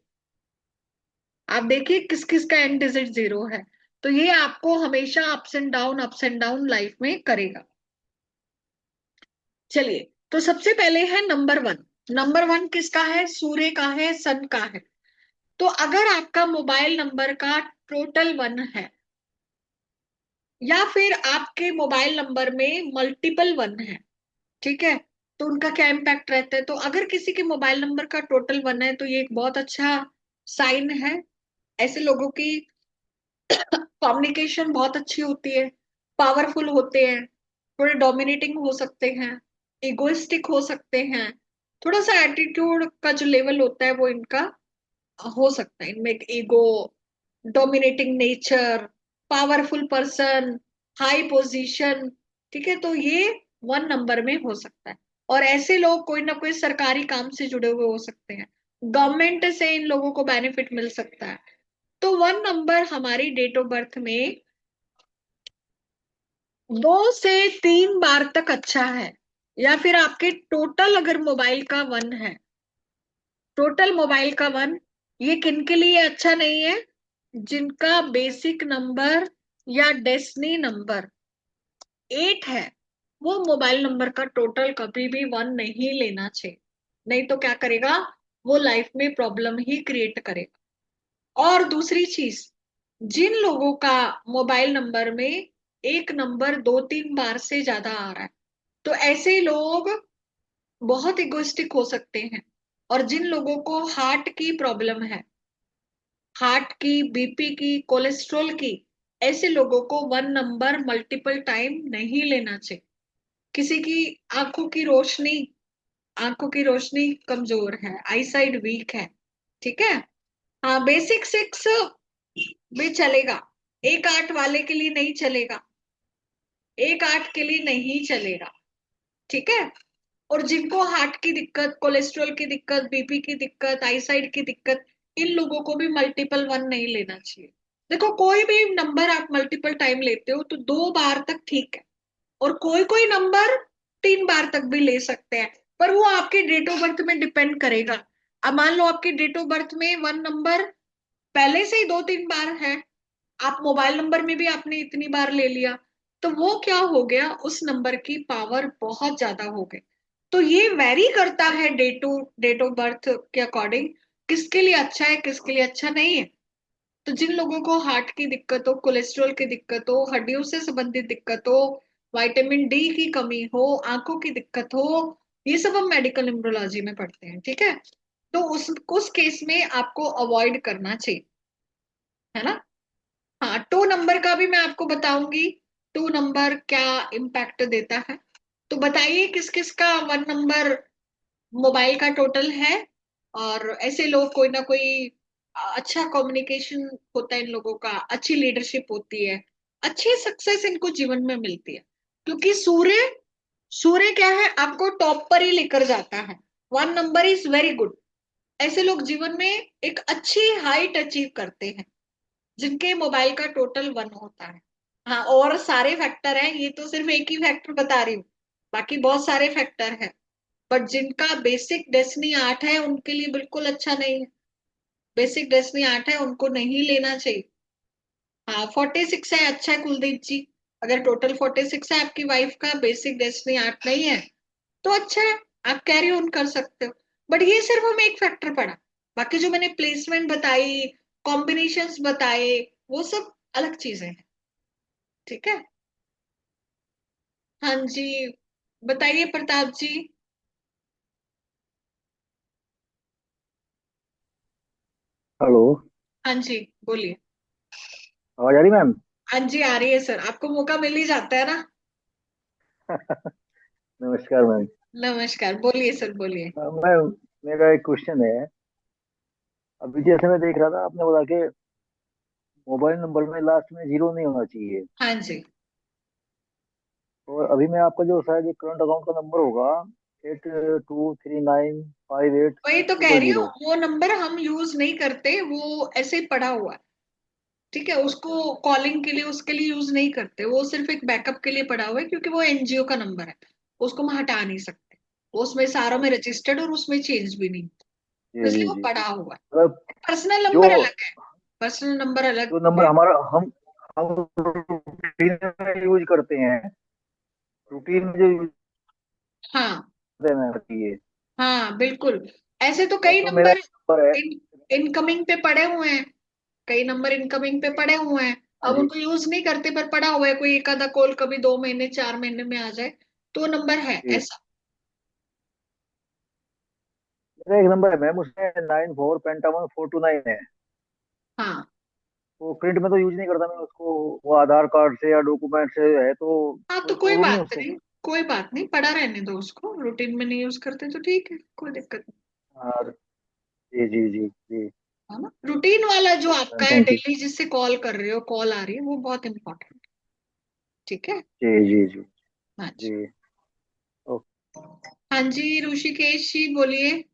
आप देखिए किस किस का एंड डिजिट जीरो है। तो ये आपको हमेशा अप्स एंड डाउन लाइफ में करेगा। चलिए, तो सबसे पहले है नंबर 1। नंबर 1 किसका है? सूर्य का है, सन का है। तो अगर आपका मोबाइल नंबर का टोटल 1 है, या फिर आपके मोबाइल नंबर में मल्टीपल 1 है, ठीक है, तो उनका क्या इम्पैक्ट रहता है? तो अगर किसी के मोबाइल नंबर का टोटल 1 है, तो ये एक बहुत अच्छा साइन है। ऐसे लोगों की कम्युनिकेशन बहुत अच्छी होती है, पावरफुल होते हैं, थोड़े डोमिनेटिंग हो सकते हैं, इगोइस्टिक हो सकते हैं। थोड़ा सा एटीट्यूड का जो लेवल होता है वो इनका हो सकता है, इनमें एक ego, dominating nature, powerful person, high position. ठीक है, तो ये 1 नंबर में हो सकता है। और ऐसे लोग कोई ना कोई सरकारी काम से जुड़े हुए हो सकते हैं, गवर्नमेंट से इन लोगों को बेनिफिट मिल सकता है। तो 1 नंबर हमारी डेट ऑफ बर्थ में 2 से 3 बार तक अच्छा है। या फिर आपके टोटल अगर मोबाइल का 1 है, टोटल मोबाइल का 1, ये किन के लिए अच्छा नहीं है? जिनका बेसिक नंबर या डेस्टिनी नंबर 8 है, वो मोबाइल नंबर का टोटल कभी भी 1 नहीं लेना चाहिए। नहीं तो क्या करेगा, वो लाइफ में प्रॉब्लम ही क्रिएट करेगा। और दूसरी चीज, जिन लोगों का मोबाइल नंबर में एक नंबर 2-3 बार से ज्यादा आ रहा है, तो ऐसे लोग बहुत इगोइस्टिक हो सकते हैं। और जिन लोगों को हार्ट की प्रॉब्लम है, हार्ट की, बीपी की, कोलेस्ट्रॉल की, ऐसे लोगों को 1 नंबर मल्टीपल टाइम नहीं लेना चाहिए। किसी की आंखों की रोशनी, आंखों की रोशनी कमजोर है, आई साइड वीक है, ठीक है, हाँ, बेसिक 6 भी चलेगा, 1-8 वाले के लिए नहीं चलेगा, 1-8 के लिए नहीं चलेगा, ठीक है। और जिनको हार्ट की दिक्कत, कोलेस्ट्रॉल की दिक्कत, बीपी की दिक्कत, आईसाइड की दिक्कत, इन लोगों को भी मल्टीपल 1 नहीं लेना चाहिए। देखो, कोई भी नंबर आप मल्टीपल टाइम लेते हो तो 2 बार तक ठीक है, और कोई कोई नंबर 3 बार तक भी ले सकते हैं, पर वो आपके डेट ऑफ बर्थ में डिपेंड करेगा। अब मान लो आपके डेट ऑफ बर्थ में 1 नंबर पहले से ही 2-3 बार है, आप मोबाइल नंबर में भी आपने इतनी बार ले लिया, तो वो क्या हो गया, उस नंबर की पावर बहुत ज्यादा हो गई। तो ये वेरी करता है डेट ऑफ बर्थ के अकॉर्डिंग, किसके लिए अच्छा है, किसके लिए अच्छा नहीं है। तो जिन लोगों को हार्ट की दिक्कत हो, कोलेस्ट्रॉल की दिक्कत हो, हड्डियों से संबंधित दिक्कत हो, विटामिन डी की कमी हो, आंखों की दिक्कत हो, ये सब हम मेडिकल न्यूमरोलॉजी में पढ़ते हैं, ठीक है। तो उस केस में आपको अवॉइड करना चाहिए, है ना। हाँ, 2 नंबर का भी मैं आपको बताऊंगी, 2 नंबर क्या इम्पैक्ट देता है। तो बताइए किस किस का 1 नंबर मोबाइल का टोटल है। और ऐसे लोग, कोई ना कोई अच्छा कम्युनिकेशन होता है इन लोगों का, अच्छी लीडरशिप होती है, अच्छी सक्सेस इनको जीवन में मिलती है, क्योंकि सूर्य, सूर्य क्या है, आपको टॉप पर ही लेकर जाता है। 1 नंबर इज वेरी गुड। ऐसे लोग जीवन में एक अच्छी हाइट अचीव करते हैं, जिनके मोबाइल का टोटल 1 होता है। हाँ, और सारे फैक्टर हैं, ये तो सिर्फ एक ही फैक्टर बता रही हूँ, बाकी बहुत सारे फैक्टर हैं। बट जिनका बेसिक डेस्टिनी 8 है, उनके लिए बिल्कुल अच्छा नहीं है। बेसिक डेस्टिनी 8 है, उनको नहीं लेना चाहिए। हाँ, 46 है, अच्छा है कुलदीप जी। अगर टोटल 46 है आपकी वाइफ का, बेसिक डेस्टिनी 8 नहीं है, तो अच्छा है, आप कैरी ऑन कर सकते हो। बट ये सिर्फ हमें एक फैक्टर पड़ा, बाकी जो मैंने प्लेसमेंट बताई, कॉम्बिनेशंस बताए, वो सब अलग चीजें हैं, ठीक है। हाँ जी, बताइए प्रताप जी। हेलो। हाँ जी, बोलिए। आवाज आ रही मैम? हाँ जी, आ रही है सर, आपको मौका मिल ही जाता है ना। नमस्कार मैम। नमस्कार, बोलिए सर, बोलिए। मैम, मेरा एक क्वेश्चन है। अभी जैसे मैं देख रहा था, आपने बोला कि मोबाइल नंबर में लास्ट में जीरो नहीं होना चाहिए। हाँ जी, और अभी मैं आपका जो शायद करंट अकाउंट का नंबर होगा 823958 वही तो सिक्स कह ट्रिपल रही हूँ, जीरो वो नंबर हम यूज नहीं करते, वो ऐसे ही पड़ा हुआ है, ठीक है। उसको कॉलिंग के लिए, उसके लिए यूज नहीं करते, वो सिर्फ एक बैकअप के लिए पड़ा हुआ है, क्योंकि वो एनजीओ का नंबर है, उसको हम हटा नहीं सकते। वो उसमें सारों में रजिस्टर्ड, और उसमें चेंज भी नहीं, तो जी इसलिए जी वो जी जी। पड़ा हुआ है। मतलब पर्सनल जो नंबर अलग है, पर्सनल नंबर अलग जो नंबर है। हमारा हम रूटीन में यूज करते हैं, रूटीन में जो यूज हाँ, करते हैं चाहिए। हाँ, बिल्कुल। ऐसे तो कई परसों मेरा नंबर एक नंबर है। इनकमिंग पे पड़े हुए हैं, कई नंबर इनकमिंग पे पड़े हुए हैं। हाँ अब जी। उनको यूज नहीं करते, पर पड़ा हुआ है, कोई एक आधा कॉल कभी 2 महीने 4 महीने में आ जाए, तो नंबर है जी, ऐसा। मेरा एक नंबर है मैम, उसमें 94 पेंटावन 429 है। हाँ, वो प्रिंट में तो यूज नहीं करता मैं उसको। वो आधार कार्ड से या डॉक्यूमेंट से है, तो हाँ, तो कोई कोई प्रॉब्लम नहीं है बात उससे? नहीं, कोई बात नहीं, पड़ा रहने दो उसको, रूटीन में नहीं यूज करते तो ठीक है, कोई दिक्कत नहीं। हाँ जी जी जी जी। है ना, रूटीन वाला जो ओके आपका मैम, है, थैंक यू। डेली जिससे कॉल कर रहे हो, कॉल आ रही है, वो बहुत इंपॉर्टेंट, ठीक है। जी जी जी हाँ जी। जी। ओके। हाँ जी, ऋषिकेश जी, बोलिए।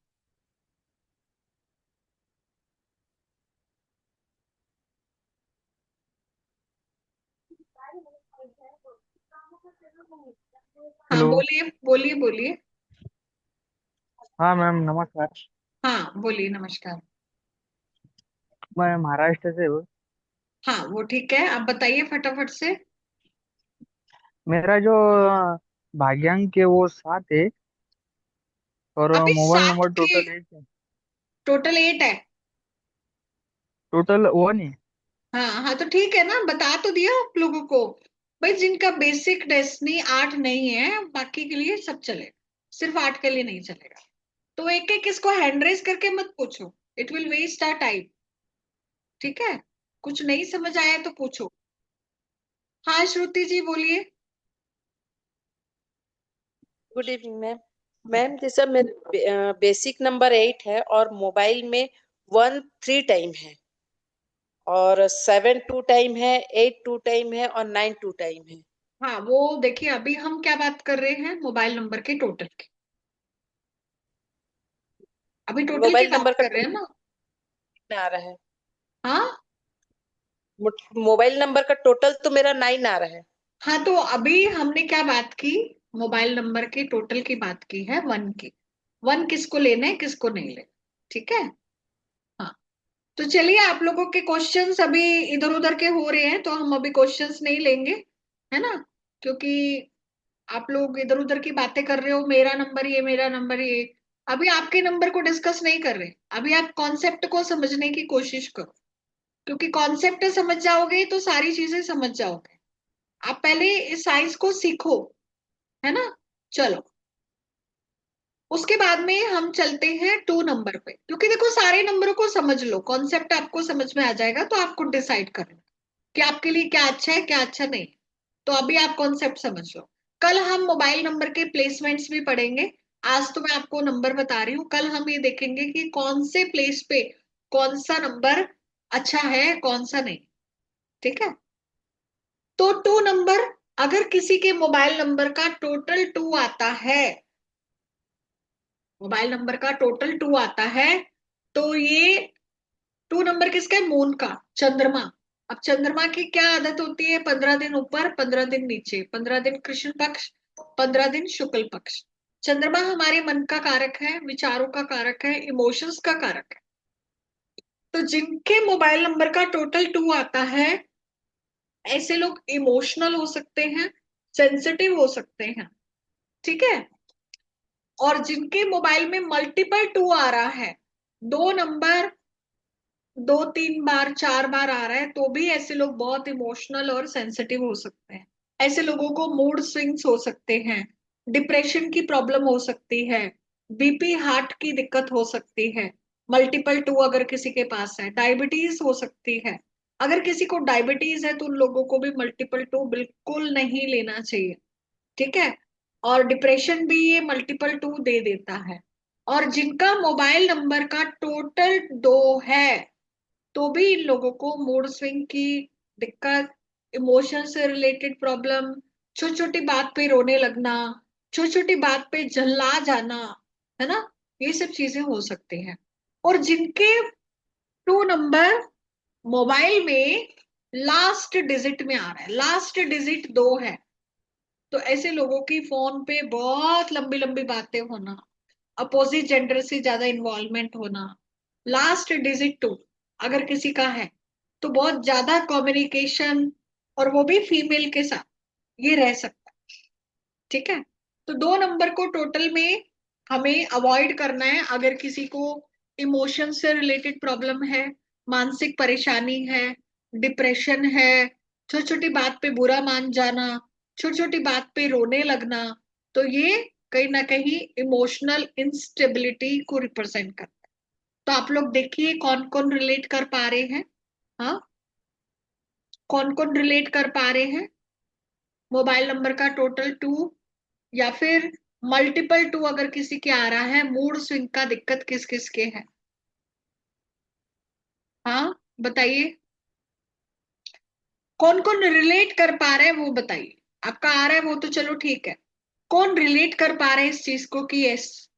हाँ, हेलो। बोलिए, बोलिए, बोलिए। हाँ मैम, नमस्कार। हाँ, बोलिए, नमस्कार। मैं महाराष्ट्र से हूँ। हाँ वो ठीक है, आप बताइए फटाफट से। मेरा जो भाग्यांक है वो 7 है। और अभी मोबाइल सात नंबर के टोटल 1 है। टोटल 8 है। टोटल 1 है। हाँ हाँ तो ठीक है ना, बता तो दिया आप लोगों को। भाई जिनका बेसिक डेस्टिनी 8 नहीं है, बाकी के लिए सब चलेगा, सिर्फ 8 के लिए नहीं चलेगा। तो एक एक इसको हैंड रेज करके मत पूछो, it will waste our time. ठीक है, कुछ नहीं समझ आया तो पूछो। हाँ श्रुति जी बोलिए। Good evening ma'am. मैम जैसा मेरा बेसिक नंबर 8 है और मोबाइल में 1 3 टाइम है और 7 2 टाइम है, 8 2 टाइम है और 9 2 टाइम है। हाँ वो देखिए, अभी हम क्या बात कर रहे हैं, मोबाइल नंबर के टोटल की। अभी टोटल की मोबाइल बात नंबर का कर रहे हैं ना। टोटल आ रहा है। हाँ मोबाइल नंबर का टोटल तो मेरा 9 आ रहा है। हाँ तो अभी हमने क्या बात की, मोबाइल नंबर के टोटल की बात की है, 1 की। 1 किसको लेना है किसको नहीं लेना, ठीक है। हाँ तो चलिए, आप लोगों के क्वेश्चंस अभी इधर उधर के हो रहे हैं, तो हम अभी क्वेश्चंस नहीं लेंगे, है ना। क्योंकि आप लोग इधर उधर की बातें कर रहे हो, मेरा नंबर ये मेरा नंबर ये। अभी आपके नंबर को डिस्कस नहीं कर रहे, अभी आप कॉन्सेप्ट को समझने की कोशिश करो। क्योंकि कॉन्सेप्ट समझ जाओगे तो सारी चीजें समझ जाओगे। आप पहले इस साइंस को सीखो, है ना। चलो, उसके बाद में हम चलते हैं 2 नंबर पे, क्योंकि देखो सारे नंबरों को समझ लो, कॉन्सेप्ट आपको समझ में आ जाएगा, तो आपको डिसाइड करना कि आपके लिए क्या अच्छा है क्या अच्छा नहीं। तो अभी आप कॉन्सेप्ट समझ लो। कल हम मोबाइल नंबर के प्लेसमेंट्स भी पढ़ेंगे। आज तो मैं आपको नंबर बता रही हूँ, कल हम ये देखेंगे कि कौन से प्लेस पे कौन सा नंबर अच्छा है कौन सा नहीं। ठीक है, तो 2 नंबर, अगर किसी के मोबाइल नंबर का टोटल 2 आता है, मोबाइल नंबर का टोटल 2 आता है, तो ये 2 नंबर किसका है, मून का, चंद्रमा। अब चंद्रमा की क्या आदत होती है, 15 दिन ऊपर 15 दिन नीचे, 15 दिन कृष्ण पक्ष 15 दिन शुक्ल पक्ष। चंद्रमा हमारे मन का कारक है, विचारों का कारक है, इमोशंस का कारक है। तो जिनके मोबाइल नंबर का टोटल 2 आता है, ऐसे लोग इमोशनल हो सकते हैं, सेंसिटिव हो सकते हैं। ठीक है, और जिनके मोबाइल में मल्टीपल 2 आ रहा है, 2 नंबर 2 3 बार 4 बार आ रहा है, तो भी ऐसे लोग बहुत इमोशनल और सेंसिटिव हो सकते हैं। ऐसे लोगों को मूड स्विंग्स हो सकते हैं, डिप्रेशन की प्रॉब्लम हो सकती है, बीपी हार्ट की दिक्कत हो सकती है। मल्टीपल 2 अगर किसी के पास है, डायबिटीज हो सकती है। अगर किसी को डायबिटीज है तो उन लोगों को भी मल्टीपल 2 बिल्कुल नहीं लेना चाहिए। ठीक है, और डिप्रेशन भी ये मल्टीपल 2 दे देता है। और जिनका मोबाइल नंबर का टोटल 2 है, तो भी इन लोगों को मूड स्विंग की दिक्कत, इमोशन से रिलेटेड प्रॉब्लम, छोटी छोटी बात पे रोने लगना, छोटी छोटी बात पे जल्ला जाना, है ना, ये सब चीजें हो सकती हैं। और जिनके 2 नंबर मोबाइल में लास्ट डिजिट में आ रहा है, लास्ट डिजिट 2 है, तो ऐसे लोगों की फोन पे बहुत लंबी लंबी बातें होना, अपोजिट जेंडर से ज्यादा इन्वॉल्वमेंट होना, लास्ट डिजिट 2 अगर किसी का है, तो बहुत ज्यादा कम्युनिकेशन, और वो भी फीमेल के साथ, ये रह सकता है। ठीक है, तो 2 नंबर को टोटल में हमें अवॉइड करना है। अगर किसी को इमोशन से रिलेटेड प्रॉब्लम है, मानसिक परेशानी है, डिप्रेशन है, छोटी छोटी बात पे बुरा मान जाना, छोटी छोटी बात पे रोने लगना, तो ये कहीं ना कहीं इमोशनल इंस्टेबिलिटी को रिप्रेजेंट करता है। तो आप लोग देखिए कौन कौन रिलेट कर पा रहे हैं। हाँ, कौन कौन रिलेट कर पा रहे हैं, मोबाइल नंबर का टोटल 2, या फिर मल्टीपल 2 अगर किसी के आ रहा है, मूड स्विंग का दिक्कत किस किस के है। हाँ बताइए, कौन कौन रिलेट कर पा रहे हैं वो बताइए। आपका आ रहा है वो तो चलो ठीक है, कौन रिलेट कर पा रहे हैं इस चीज को कि यस,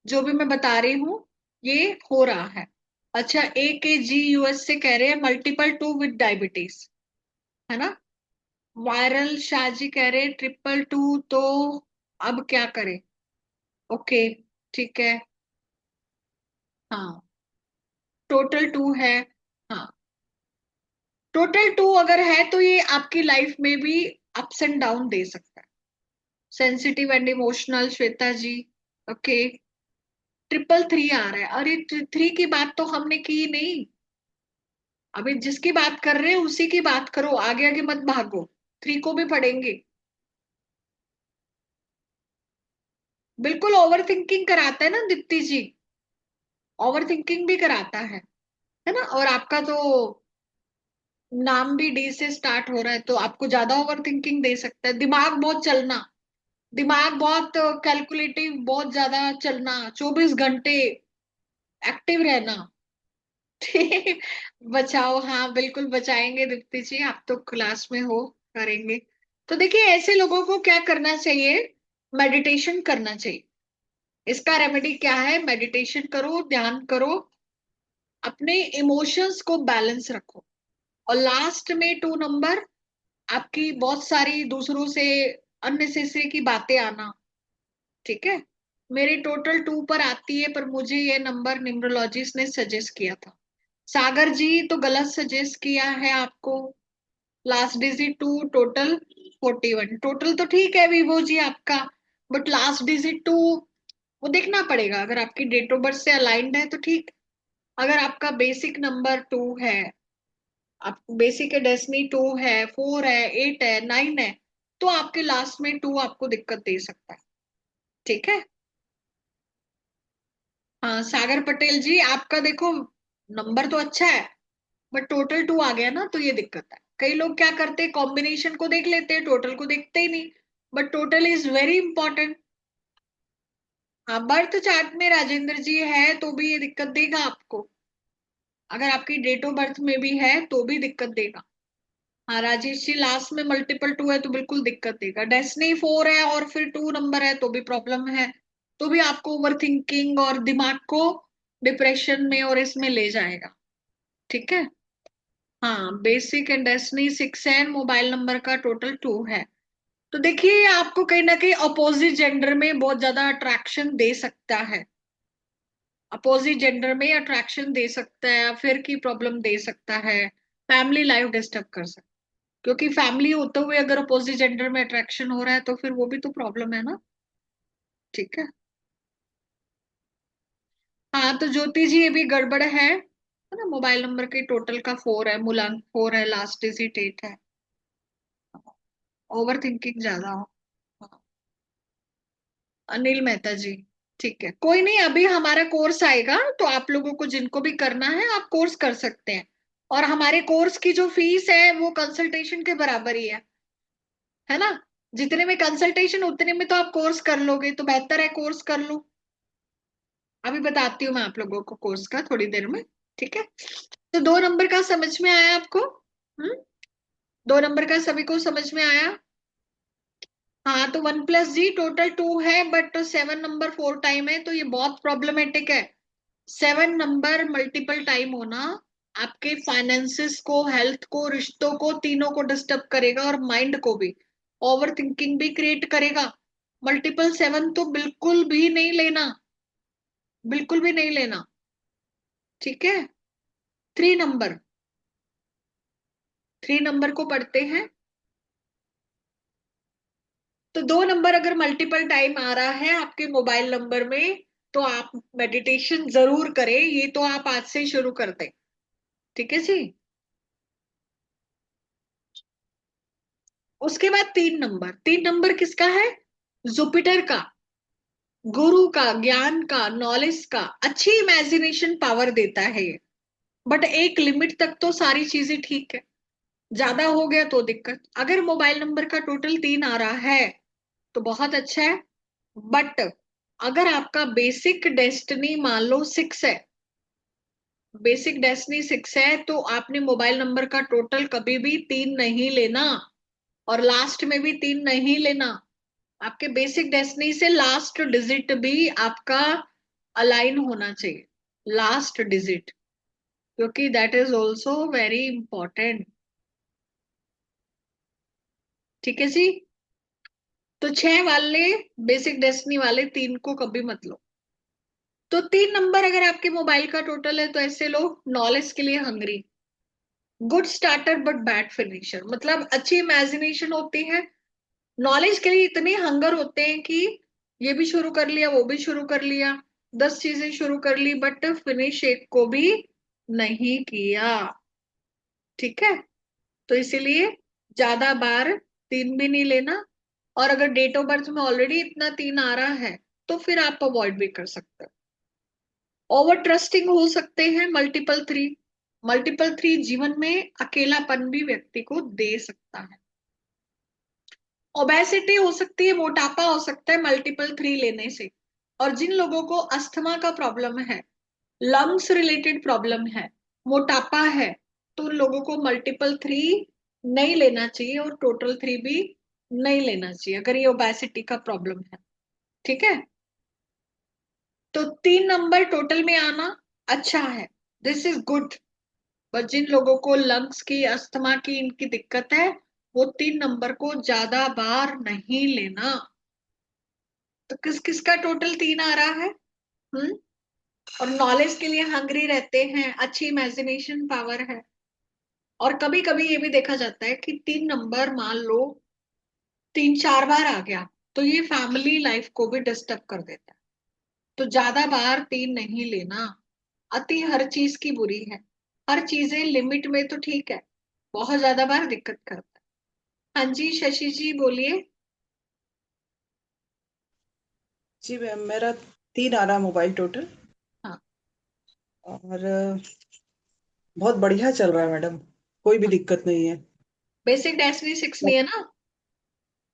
जो भी मैं बता रही हूँ ये हो रहा है। अच्छा, ए के जी यूएस से कह रहे हैं मल्टीपल 2 विद डायबिटीज, है ना। वायरल शाहजी कह रहे हैं ट्रिपल 2, तो अब क्या करें। ओके, ठीक है। हाँ, टोटल 2 है। हाँ, टोटल 2 अगर है तो ये आपकी लाइफ में भी अप्स एंड डाउन दे सकता है। Sensitive and emotional, Shweta ji. Okay. 333 आ रहा है। अरे 3 की बात तो हमने की नहीं, अभी जिसकी बात कर रहे हैं उसी की बात करो, आगे आगे मत भागो। 3 को भी पढ़ेंगे। बिल्कुल ओवर थिंकिंग कराता है ना दीप्ति जी, ओवर थिंकिंग भी कराता है ना। और आपका तो नाम भी डी से स्टार्ट हो रहा है, तो आपको ज्यादा ओवर थिंकिंग दे सकता है। दिमाग बहुत चलना, दिमाग बहुत कैलकुलेटिव, बहुत ज्यादा चलना, 24 घंटे एक्टिव रहना। ठीक। बचाओ, हाँ बिल्कुल बचाएंगे दीप्ति जी, आप तो क्लास में हो, करेंगे। तो देखिए ऐसे लोगों को क्या करना चाहिए, मेडिटेशन करना चाहिए। इसका रेमेडी क्या है, मेडिटेशन करो, ध्यान करो, अपने इमोशंस को बैलेंस रखो। और लास्ट में 2 नंबर, आपकी बहुत सारी दूसरों से अननेसेसरी की बातें आना। ठीक है। मेरी टोटल 2 पर आती है, पर मुझे ये नंबर न्यूमरोलॉजिस्ट ने सजेस्ट किया था। सागर जी तो गलत सजेस्ट किया है आपको। Last digit 2, total 41। टोटल तो ठीक है विभो जी आपका, बट लास्ट डिजिट 2 वो देखना पड़ेगा। अगर आपकी डेट ऑफ बर्थ से अलाइंड है तो ठीक। अगर आपका बेसिक नंबर 2 है, आप बेसिक है, डेस्टिनी 2 है, 4 है, 8 है, 9 है, तो आपके लास्ट में 2 आपको दिक्कत दे सकता है। ठीक है। हाँ सागर पटेल जी, आपका देखो नंबर तो अच्छा है, बट टोटल 2 आ गया ना, तो ये दिक्कत है। कई लोग क्या करते हैं, कॉम्बिनेशन को देख लेते हैं, टोटल को देखते ही नहीं। But total is very important. हाँ बर्थ चार्ट में राजेंद्र जी है तो भी ये दिक्कत देगा आपको, अगर आपकी डेट ऑफ बर्थ में भी है तो भी दिक्कत देगा। हाँ राजेश जी, लास्ट में मल्टीपल 2 है तो बिल्कुल दिक्कत देगा। डेस्टिनी 4 है और फिर 2 नंबर है तो भी प्रॉब्लम है, तो भी आपको ओवर थिंकिंग और दिमाग को डिप्रेशन में और इसमें ले जाएगा। ठीक है। हाँ बेसिक एंड डेस्टिनी 6 है, मोबाइल नंबर का टोटल 2 है। तो देखिए आपको कहीं ना कहीं अपोजिट जेंडर में बहुत ज्यादा अट्रैक्शन दे सकता है, अपोजिट जेंडर में अट्रैक्शन दे सकता है, अफेयर की प्रॉब्लम दे सकता है, फैमिली लाइफ डिस्टर्ब कर सकता है। क्योंकि फैमिली होते हुए अगर अपोजिट जेंडर में अट्रैक्शन हो रहा है तो फिर वो भी तो प्रॉब्लम है ना। ठीक है। हाँ तो ज्योति जी ये भी गड़बड़ है ना। मोबाइल नंबर के टोटल का 4 है, मूलांक 4 है, लास्ट डिजिट 8 है। ओवर थिंकिंग ज्यादा हो। हाँ, अनिल मेहता जी। ठीक है, कोई नहीं, अभी हमारा कोर्स आएगा तो आप लोगों को जिनको भी करना है आप कोर्स कर सकते हैं। और हमारे कोर्स की जो फीस है वो कंसल्टेशन के बराबर ही है ना। जितने में कंसल्टेशन उतने में तो आप कोर्स कर लोगे, तो बेहतर है कोर्स कर लो। अभी बताती हूँ मैं आप लोगों को कोर्स का थोड़ी देर में। ठीक है। तो 2 नंबर का समझ में आया आपको? 2 नंबर का सभी को समझ में आया? हाँ तो 1 प्लस जी टोटल 2 है, बट 7 नंबर 4 टाइम है, तो ये बहुत प्रॉब्लमेटिक है। 7 नंबर मल्टीपल टाइम होना आपके फाइनेंसेस को, हेल्थ को, रिश्तों को, तीनों को डिस्टर्ब करेगा, और माइंड को भी ओवर थिंकिंग भी क्रिएट करेगा। मल्टीपल 7 तो बिल्कुल भी नहीं लेना, बिल्कुल भी नहीं लेना। ठीक है। 3 नंबर, 3 नंबर को पढ़ते हैं। तो 2 नंबर अगर मल्टीपल टाइम आ रहा है आपके मोबाइल नंबर में तो आप मेडिटेशन जरूर करें, ये तो आप आज से शुरू कर दें। ठीक है जी। उसके बाद 3 नंबर, 3 नंबर किसका है? जुपिटर का, गुरु का, ज्ञान का, नॉलेज का, अच्छी इमेजिनेशन पावर देता है ये। बट एक लिमिट तक तो सारी चीजें ठीक है, ज्यादा हो गया तो दिक्कत। अगर मोबाइल नंबर का टोटल 3 आ रहा है तो बहुत अच्छा है। बट अगर आपका बेसिक डेस्टिनी मान लो 6 है, बेसिक डेस्टिनी 6 है, तो आपने मोबाइल नंबर का टोटल कभी भी 3 नहीं लेना, और लास्ट में भी 3 नहीं लेना। आपके बेसिक डेस्टिनी से लास्ट डिजिट भी आपका अलाइन होना चाहिए, लास्ट डिजिट, क्योंकि that is also very important. ठीक है जी। तो 6 वाले बेसिक डेस्टिनी वाले 3 को कभी मत लो। तो 3 नंबर अगर आपके मोबाइल का टोटल है तो ऐसे लो, नॉलेज के लिए Hungary, good starter but bad finisher, मतलब अच्छी इमेजिनेशन होती है, नॉलेज के लिए इतने हंगर होते हैं कि ये भी शुरू कर लिया, वो भी शुरू कर लिया, 10 चीजें शुरू कर ली, बट फिनिश एक को भी नहीं किया। ठीक है, तो इसीलिए ज्यादा बार 3 भी नहीं लेना। और अगर डेट ऑफ बर्थ में ऑलरेडी इतना 3 आ रहा है तो फिर आप अवॉइड भी कर सकते हो। ओवर ट्रस्टिंग हो सकते हैं मल्टीपल 3। मल्टीपल 3 जीवन में अकेलापन भी व्यक्ति को दे सकता है। ओबेसिटी हो सकती है, मोटापा हो सकता है मल्टीपल 3 लेने से। और जिन लोगों को अस्थमा का प्रॉब्लम है, लंग्स रिलेटेड प्रॉब्लम है, मोटापा है, तो उन लोगों को मल्टीपल 3 नहीं लेना चाहिए और टोटल 3 भी नहीं लेना चाहिए अगर ये ओबेसिटी का प्रॉब्लम है। ठीक है, तो 3 नंबर टोटल में आना अच्छा है, दिस इज गुड। पर जिन लोगों को लंग्स की, अस्थमा की, इनकी दिक्कत है, वो 3 नंबर को ज्यादा बार नहीं लेना। तो किस किस का टोटल 3 आ रहा है? हम्म, और नॉलेज के लिए हंग्री रहते हैं, अच्छी इमेजिनेशन पावर है। और कभी कभी ये भी देखा जाता है कि 3 नंबर मान लो 3-4 बार आ गया तो ये फैमिली लाइफ को भी डिस्टर्ब कर देता है। तो ज्यादा बार 3 नहीं लेना। अति हर चीज की बुरी है, हर चीजें लिमिट में तो ठीक है, बहुत ज्यादा बार दिक्कत करता है। हाँ जी शशि जी बोलिए। जी मैम, मेरा 3 आ रहा मोबाइल टोटल। हाँ, और बहुत बढ़िया चल रहा है मैडम, कोई भी दिक्कत नहीं है। बेसिक डेस्टिनी 6 नहीं है ना?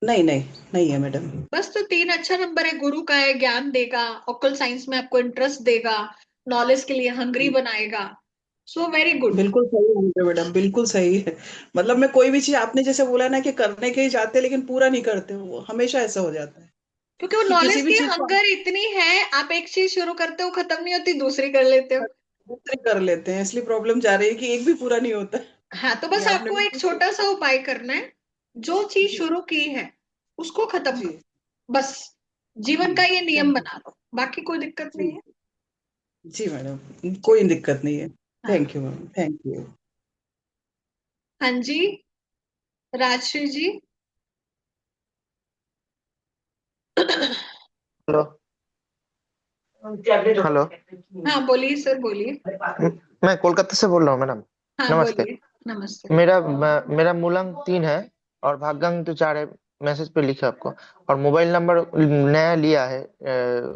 नहीं नहीं, नहीं है मैडम। बस, तो 3 अच्छा नंबर है, गुरु का है, ज्ञान देगा, ऑकल साइंस में आपको इंटरेस्ट देगा, नॉलेज के लिए हंग्री बनाएगा। So very good. बिल्कुल सही है मैडम, बिल्कुल सही है। मतलब मैं कोई भी चीज, आपने जैसे बोला ना कि करने के ही जाते हैं लेकिन पूरा नहीं करते, वो हमेशा ऐसा हो जाता है क्योंकि वो कि नॉलेज किसी भी की चीज को आप हंगर इतनी है, आप एक चीज शुरू करते हो, खत्म नहीं होती, दूसरी कर लेते हो। दूसरे कर लेते हैं, इसलिए प्रॉब्लम जा रही है कि एक भी पूरा नहीं होता। हाँ, तो बस ये आपने आपको एक बिल्कुल छोटा सा उपाय करना है, जो चीज जी शुरू की है उसको खत्म जी करो, बस। जीवन जी। का ये नियम थैंक यू। बना लो, बाकी कोई दिक्कत नहीं जी है। जी मैडम, कोई दिक्कत नहीं है। हाँ। Thank you ma'am, thank you. हाँ जी राजश्री जी। हेलो। हेलो। हाँ बोलिए सर, बोलिए। मैं कोलकाता से बोल रहा हूँ मैडम। हाँ नमस्ते। बोलिए। नमस्ते। मेरा मूलांक 3 है और भाग्यांक तो 4 है। मैसेज पे लिखा आपको। और मोबाइल नंबर नया लिया है,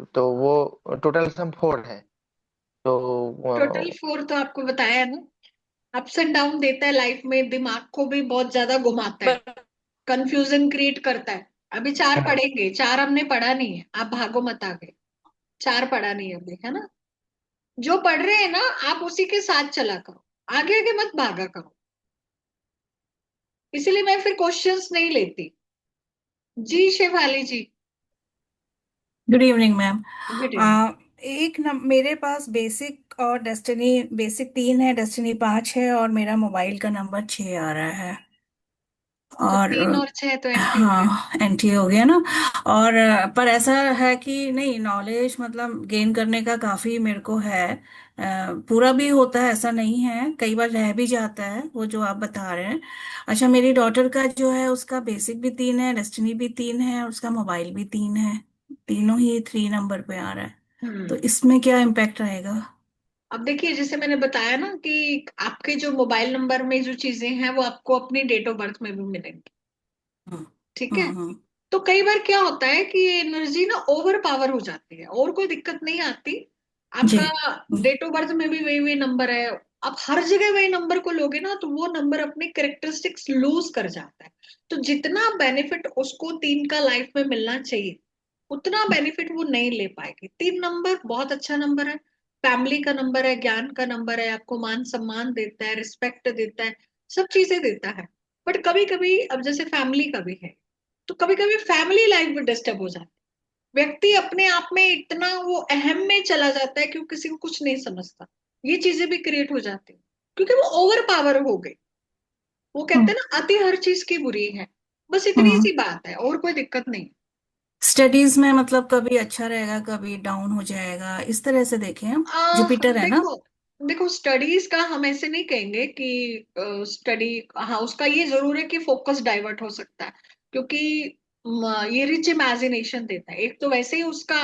तो वो टोटल सम 4 है। टोटल तो 4 तो आपको बताया है ना, अप्स एंड डाउन देता है लाइफ में, दिमाग को भी बहुत ज्यादा घुमाता है, कंफ्यूजन क्रिएट करता है। अभी 4 पढ़ेंगे, 4 हमने पढ़ा नहीं है, आप भागो मत आगे। 4 पढ़ा नहीं है अभी, है ना? जो पढ़ रहे हैं ना, आप उसी के साथ चला करो, आगे आगे मत भागा करो। इसीलिए मैं फिर क्वेश्चंस नहीं लेती। जी Shefali ji. Good evening ma'am. Good evening. एक मेरे पास बेसिक और डेस्टिनी, बेसिक 3 है, डेस्टिनी 5 है, और मेरा मोबाइल का नंबर 6 आ रहा है। तो और 3 और 6 तो एंटी हो गए। हाँ, एंट्री हो गया ना। और पर ऐसा है कि नहीं, नॉलेज मतलब गेन करने का काफी मेरे को है। पूरा भी होता है ऐसा नहीं है, कई बार रह भी जाता है वो जो आप बता रहे हैं। अच्छा, मेरी डॉटर का जो है उसका बेसिक भी 3 है, डेस्टिनी भी 3 है, और उसका मोबाइल भी 3 है। तीनों ही 3 नंबर पे आ रहा है। तो हम्म। इसमें क्या इम्पैक्ट रहेगा? अब देखिए, जैसे मैंने बताया ना कि आपके जो मोबाइल नंबर में जो चीजें हैं वो आपको अपनी डेट ऑफ बर्थ में भी मिलेंगी। हम्म ठीक है, हम्म तो कई बार क्या होता है कि एनर्जी ना ओवर पावर हो जाती है, और कोई दिक्कत नहीं आती। जी। आपका डेट ऑफ बर्थ में भी वही वही नंबर है, आप हर जगह वही नंबर को लोगे ना तो वो नंबर अपनी करेक्टरिस्टिक्स लूज कर जाता है। तो जितना बेनिफिट उसको 3 का लाइफ में मिलना चाहिए, उतना बेनिफिट वो नहीं ले पाएगी। 3 नंबर बहुत अच्छा नंबर है, फैमिली का नंबर है, ज्ञान का नंबर है, आपको मान सम्मान देता है, रिस्पेक्ट देता है, सब चीजें देता है। बट कभी कभी, अब जैसे फैमिली का भी है, तो कभी कभी फैमिली लाइफ भी डिस्टर्ब हो जाती है, व्यक्ति अपने आप में इतना वो अहम में चला जाता है कि वो किसी को कुछ नहीं समझता। ये चीजें भी क्रिएट हो जाती है क्योंकि वो ओवर पावर हो गई। वो कहते हैं ना, अति हर चीज की बुरी है। बस इतनी हम्म सी बात है, और कोई दिक्कत नहीं। स्टडीज में मतलब कभी अच्छा रहेगा, कभी डाउन हो जाएगा, इस तरह से देखें हम। जुपिटर है ना? देखो, देखो स्टडीज का हम ऐसे नहीं कहेंगे कि स्टडी, हाँ उसका ये जरूर है कि फोकस डाइवर्ट हो सकता है, क्योंकि ये रिच इमेजिनेशन देता है। एक तो वैसे ही उसका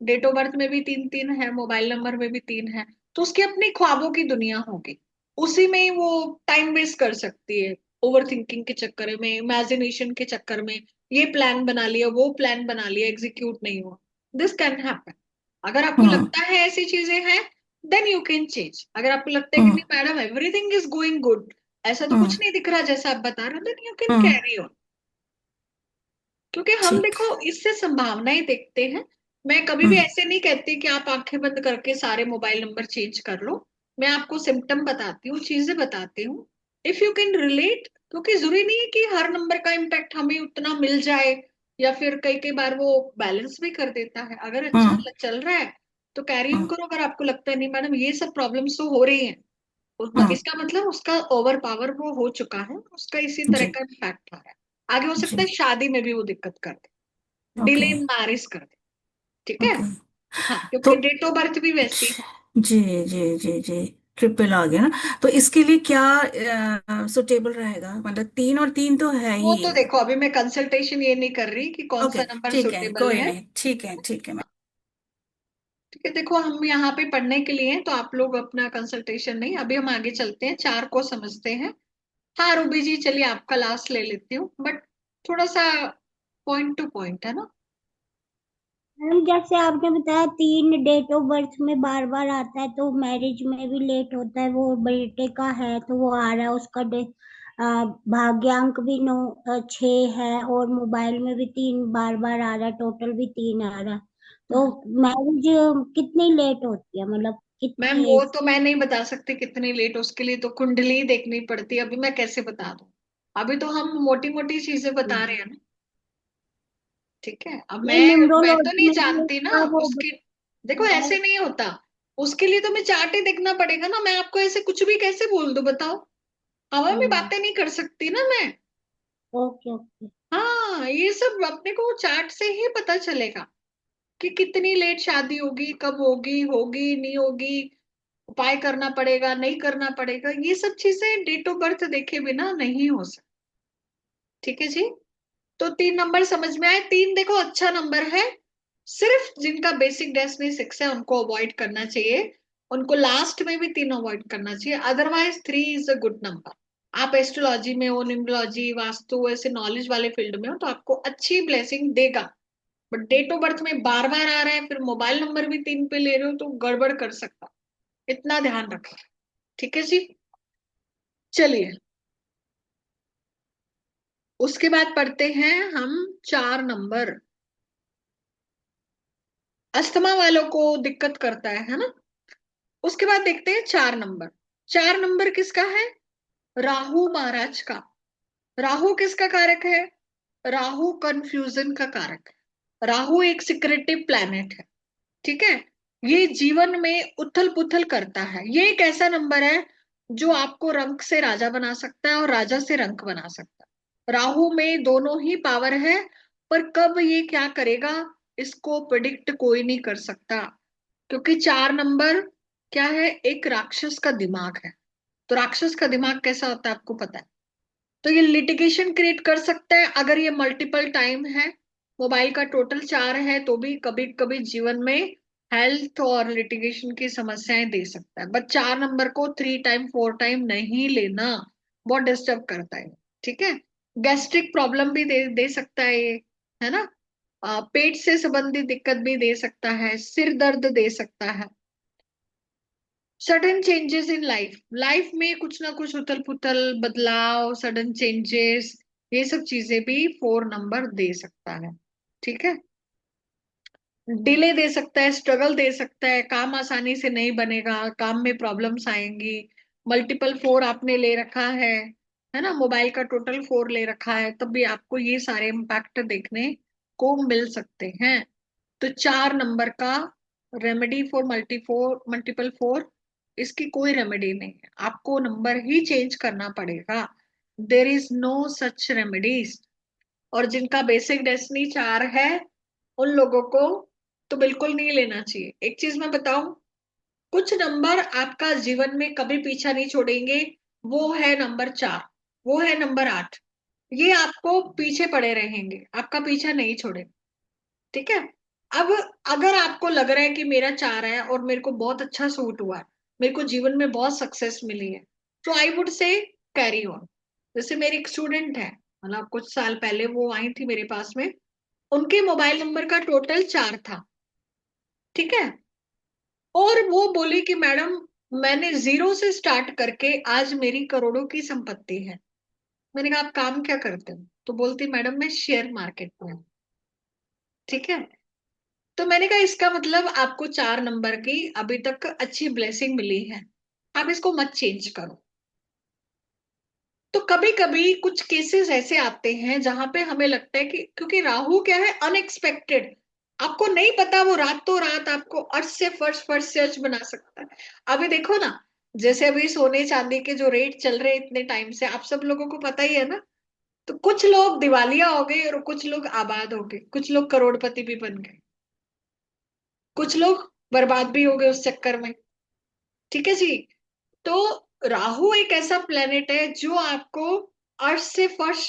डेट ऑफ बर्थ में भी तीन तीन है, मोबाइल नंबर में भी तीन है, तो उसकी अपनी ख्वाबों की दुनिया होगी, उसी में ही वो टाइम वेस्ट कर सकती है, ओवर थिंकिंग के चक्कर में, इमेजिनेशन के चक्कर में। ये प्लान बना लिया, वो प्लान बना लिया, एग्जीक्यूट नहीं हुआ। This can happen. अगर आपको हम्म लगता है ऐसी चीजें हैं, देन यू कैन चेंज। अगर आपको लगता है कि हम्म नहीं madam everything is going good, ऐसा तो हम्म कुछ नहीं दिख रहा जैसा आप बता रहे हो, then you can hmm, carry on. क्योंकि हम ठीक। देखो इससे संभावनाएं देखते हैं। मैं कभी भी हम्म ऐसे नहीं कहती कि आप आंखें बंद करके सारे मोबाइल नंबर चेंज कर लो। मैं आपको सिम्टम बताती हूँ, चीजें बताती हूँ, इफ यू कैन रिलेट। क्योंकि जरूरी नहीं है कि हर नंबर का इम्पैक्ट हमें उतना मिल जाए, या फिर कई कई बार वो बैलेंस भी कर देता है। अगर अच्छा हम्म चल रहा है तो कैरी ऑन हम्म करो। अगर आपको लगता है नहीं मैडम ये सब प्रॉब्लम्स तो हो रही हैं, हम्म, इसका मतलब उसका ओवर पावर वो हो चुका है, उसका इसी तरह जी का इम्पैक्ट आ रहा है। आगे हो सकता है जी। शादी में भी वो दिक्कत कर दे, ओके डिले मैरिज कर दे। ठीक है। ओके। हाँ, तो क्योंकि डेट ऑफ बर्थ भी वैसी है। जी जी जी जी, ट्रिपल आ गया ना। तो इसके लिए क्या सुटेबल रहेगा? मतलब तीन और तीन तो है वो ही। तो देखो अभी मैं कंसल्टेशन ये नहीं कर रही कि कौन ओके सा नंबर ठीक है, सुटेबल कोई है। नहीं, ठीक है ठीक है। ठीक है, देखो हम यहाँ पे पढ़ने के लिए हैं, तो आप लोग अपना कंसल्टेशन नहीं, अभी हम आगे चलते हैं, चार को समझते हैं। हाँ रूबी जी, चलिए आपका लास्ट ले लेती हूँ, बट थोड़ा सा पॉइंट टू पॉइंट है ना। मैम जैसे आपने बताया तीन डेट ऑफ बर्थ में बार बार आता है, तो मैरिज में भी लेट होता है। वो बेटे का है तो वो आ रहा है, उसका भाग्यांक भी 6 है, और मोबाइल में भी तीन बार बार आ रहा है, टोटल भी तीन आ रहा है। तो मैरिज कितनी लेट होती है, मतलब मैम कितनी वो एज? तो मैं नहीं बता सकती कितनी लेट, उसके लिए तो कुंडली देखनी पड़ती है, अभी मैं कैसे बता दूं। अभी तो हम मोटी मोटी चीजें बता रहे हैं ना। ठीक है, अब नहीं, मैं तो न्यूमरोलॉजी नहीं में भी जानती ना उसका वो उसकी। देखो बताया है। ऐसे नहीं होता, उसके लिए तो मैं चार्ट ही देखना पड़ेगा ना। मैं आपको ऐसे कुछ भी कैसे बोल दूं बताओ, हवा में बातें नहीं कर सकती ना मैं। Okay okay. हाँ, ये सब अपने को चार्ट से ही पता चलेगा कि कितनी लेट शादी होगी, कब होगी, होगी नहीं होगी, उपाय करना पड़ेगा नहीं करना पड़ेगा, ये सब चीजें डेट ऑफ बर्थ देखे बिना नहीं हो सकती। ठीक है जी। तो तीन नंबर समझ में आए। तीन देखो अच्छा नंबर है, सिर्फ जिनका बेसिक डेस्टिनी 6 है उनको अवॉइड करना चाहिए, उनको लास्ट में भी तीन अवॉइड करना चाहिए, otherwise 3 is a good number. आप एस्ट्रोलॉजी में हो, न्यूमरोलॉजी, वास्तु, ऐसे नॉलेज वाले फील्ड में हो तो आपको अच्छी ब्लेसिंग देगा। बट डेट ऑफ बर्थ में बार बार आ रहा है, फिर मोबाइल नंबर भी तीन पे ले रहे हो तो गड़बड़ कर सकता, इतना ध्यान रखें। ठीक है जी। चलिए उसके बाद पढ़ते हैं हम चार नंबर। अस्थमा वालों को दिक्कत करता है ना। उसके बाद देखते हैं चार नंबर। चार नंबर किसका है? राहु महाराज का। राहु किसका कारक है? राहु कंफ्यूजन का कारक है। राहु एक सिक्रेटिव प्लैनेट है। ठीक है। ये जीवन में उथल पुथल करता है। ये एक ऐसा नंबर है जो आपको रंक से राजा बना सकता है और राजा से रंक बना सकता है। राहु में दोनों ही पावर है, पर कब ये क्या करेगा इसको प्रिडिक्ट कोई नहीं कर सकता। क्योंकि चार नंबर क्या है? एक राक्षस का दिमाग है। तो राक्षस का दिमाग कैसा होता है आपको पता है। तो ये लिटिगेशन क्रिएट कर सकता है अगर ये मल्टीपल टाइम है। मोबाइल का टोटल चार है तो भी कभी कभी जीवन में हेल्थ और लिटिगेशन की समस्याएं दे सकता है। बट चार नंबर को 3 टाइम 4 टाइम नहीं लेना, बहुत डिस्टर्ब करता है। ठीक है। गैस्ट्रिक प्रॉब्लम भी दे सकता है ये, है ना। पेट से संबंधित दिक्कत भी दे सकता है, सिर दर्द दे सकता है। Sudden changes in life, life में कुछ ना कुछ उथल पुथल बदलाव, सडन चेंजेस, ये सब चीजें भी 4 नंबर दे सकता है। ठीक है। डिले दे सकता है, स्ट्रगल दे सकता है, काम आसानी से नहीं बनेगा, काम में प्रॉब्लम्स आएंगी। मल्टीपल 4 आपने ले रखा है ना, मोबाइल का टोटल 4 ले रखा है, तब भी आपको ये सारे इम्पैक्ट देखने को मिल सकते हैं। तो चार नंबर का रेमेडी फॉर मल्टीपल 4, इसकी कोई रेमेडी नहीं है, आपको नंबर ही चेंज करना पड़ेगा। There is no such remedies. और जिनका बेसिक डेस्टिनी 4 है उन लोगों को तो बिल्कुल नहीं लेना चाहिए। एक चीज मैं बताऊं, कुछ नंबर आपका जीवन में कभी पीछा नहीं छोड़ेंगे। वो है नंबर 4, वो है नंबर 8। ये आपको पीछे पड़े रहेंगे, आपका पीछा नहीं छोड़ेंगे। ठीक है। अब अगर आपको लग रहा है कि मेरा 4 है और मेरे को बहुत अच्छा सूट हुआ है, मेरे को जीवन में बहुत सक्सेस मिली है, तो I would say carry on. जैसे मेरी एक स्टूडेंट है, मतलब कुछ साल पहले वो आई थी मेरे पास में, उनके मोबाइल नंबर का टोटल 4 था। ठीक है। और वो बोली कि मैडम, मैंने जीरो से स्टार्ट करके आज मेरी करोड़ों की संपत्ति है। मैंने कहा आप काम क्या करते हो? तो बोलती मैडम मैं शेयर मार्केट में हूँ। ठीक है। तो मैंने कहा इसका मतलब आपको 4 नंबर की अभी तक अच्छी ब्लेसिंग मिली है, आप इसको मत चेंज करो। तो कभी कभी कुछ केसेस ऐसे आते हैं जहां पे हमें लगता है कि क्योंकि राहु क्या है, अनएक्सपेक्टेड, आपको नहीं पता वो रातों रात आपको अर्श से फर्श, फर्श से अर्श बना सकता है। अभी देखो ना, जैसे अभी सोने चांदी के जो रेट चल रहे हैं इतने टाइम से, आप सब लोगों को पता ही है ना। तो कुछ लोग दिवालिया हो गए और कुछ लोग आबाद हो गए, कुछ लोग करोड़पति भी बन गए, कुछ लोग बर्बाद भी हो गए उस चक्कर में। ठीक है जी। तो राहु एक ऐसा प्लेनेट है जो आपको अर्श से फर्श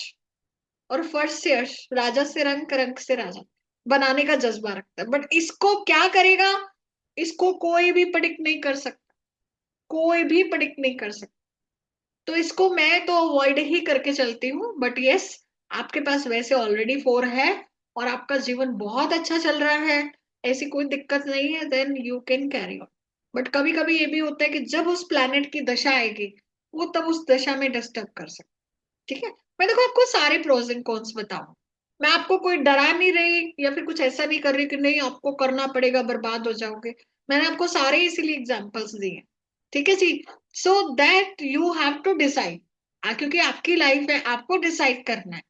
और फर्श से अर्श, राजा से रंक, रंक से राजा बनाने का जज्बा रखता है। बट इसको क्या करेगा, इसको कोई भी प्रेडिक्ट नहीं कर सकता, कोई भी प्रेडिक्ट नहीं कर सकता। तो इसको मैं तो अवॉइड ही करके चलती हूँ। बट यस, आपके पास वैसे ऑलरेडी 4 है और आपका जीवन बहुत अच्छा चल रहा है, ऐसी कोई दिक्कत नहीं है, then you can carry on. But कभी कभी ये भी होता है कि जब उस प्लैनेट की दशा आएगी, वो तब उस दशा में डिस्टर्ब कर सकता है। ठीक है। मैं देखो आपको सारे प्रोज एंड कॉन्स बताऊं, मैं आपको कोई डरा नहीं रही या फिर कुछ ऐसा नहीं कर रही कि नहीं आपको करना पड़ेगा बर्बाद हो जाओगे। मैंने आपको सारे इसीलिए एग्जांपल्स दिए। ठीक है जी। So that you have to decide, क्योंकि आपकी लाइफ है, आपको डिसाइड करना है।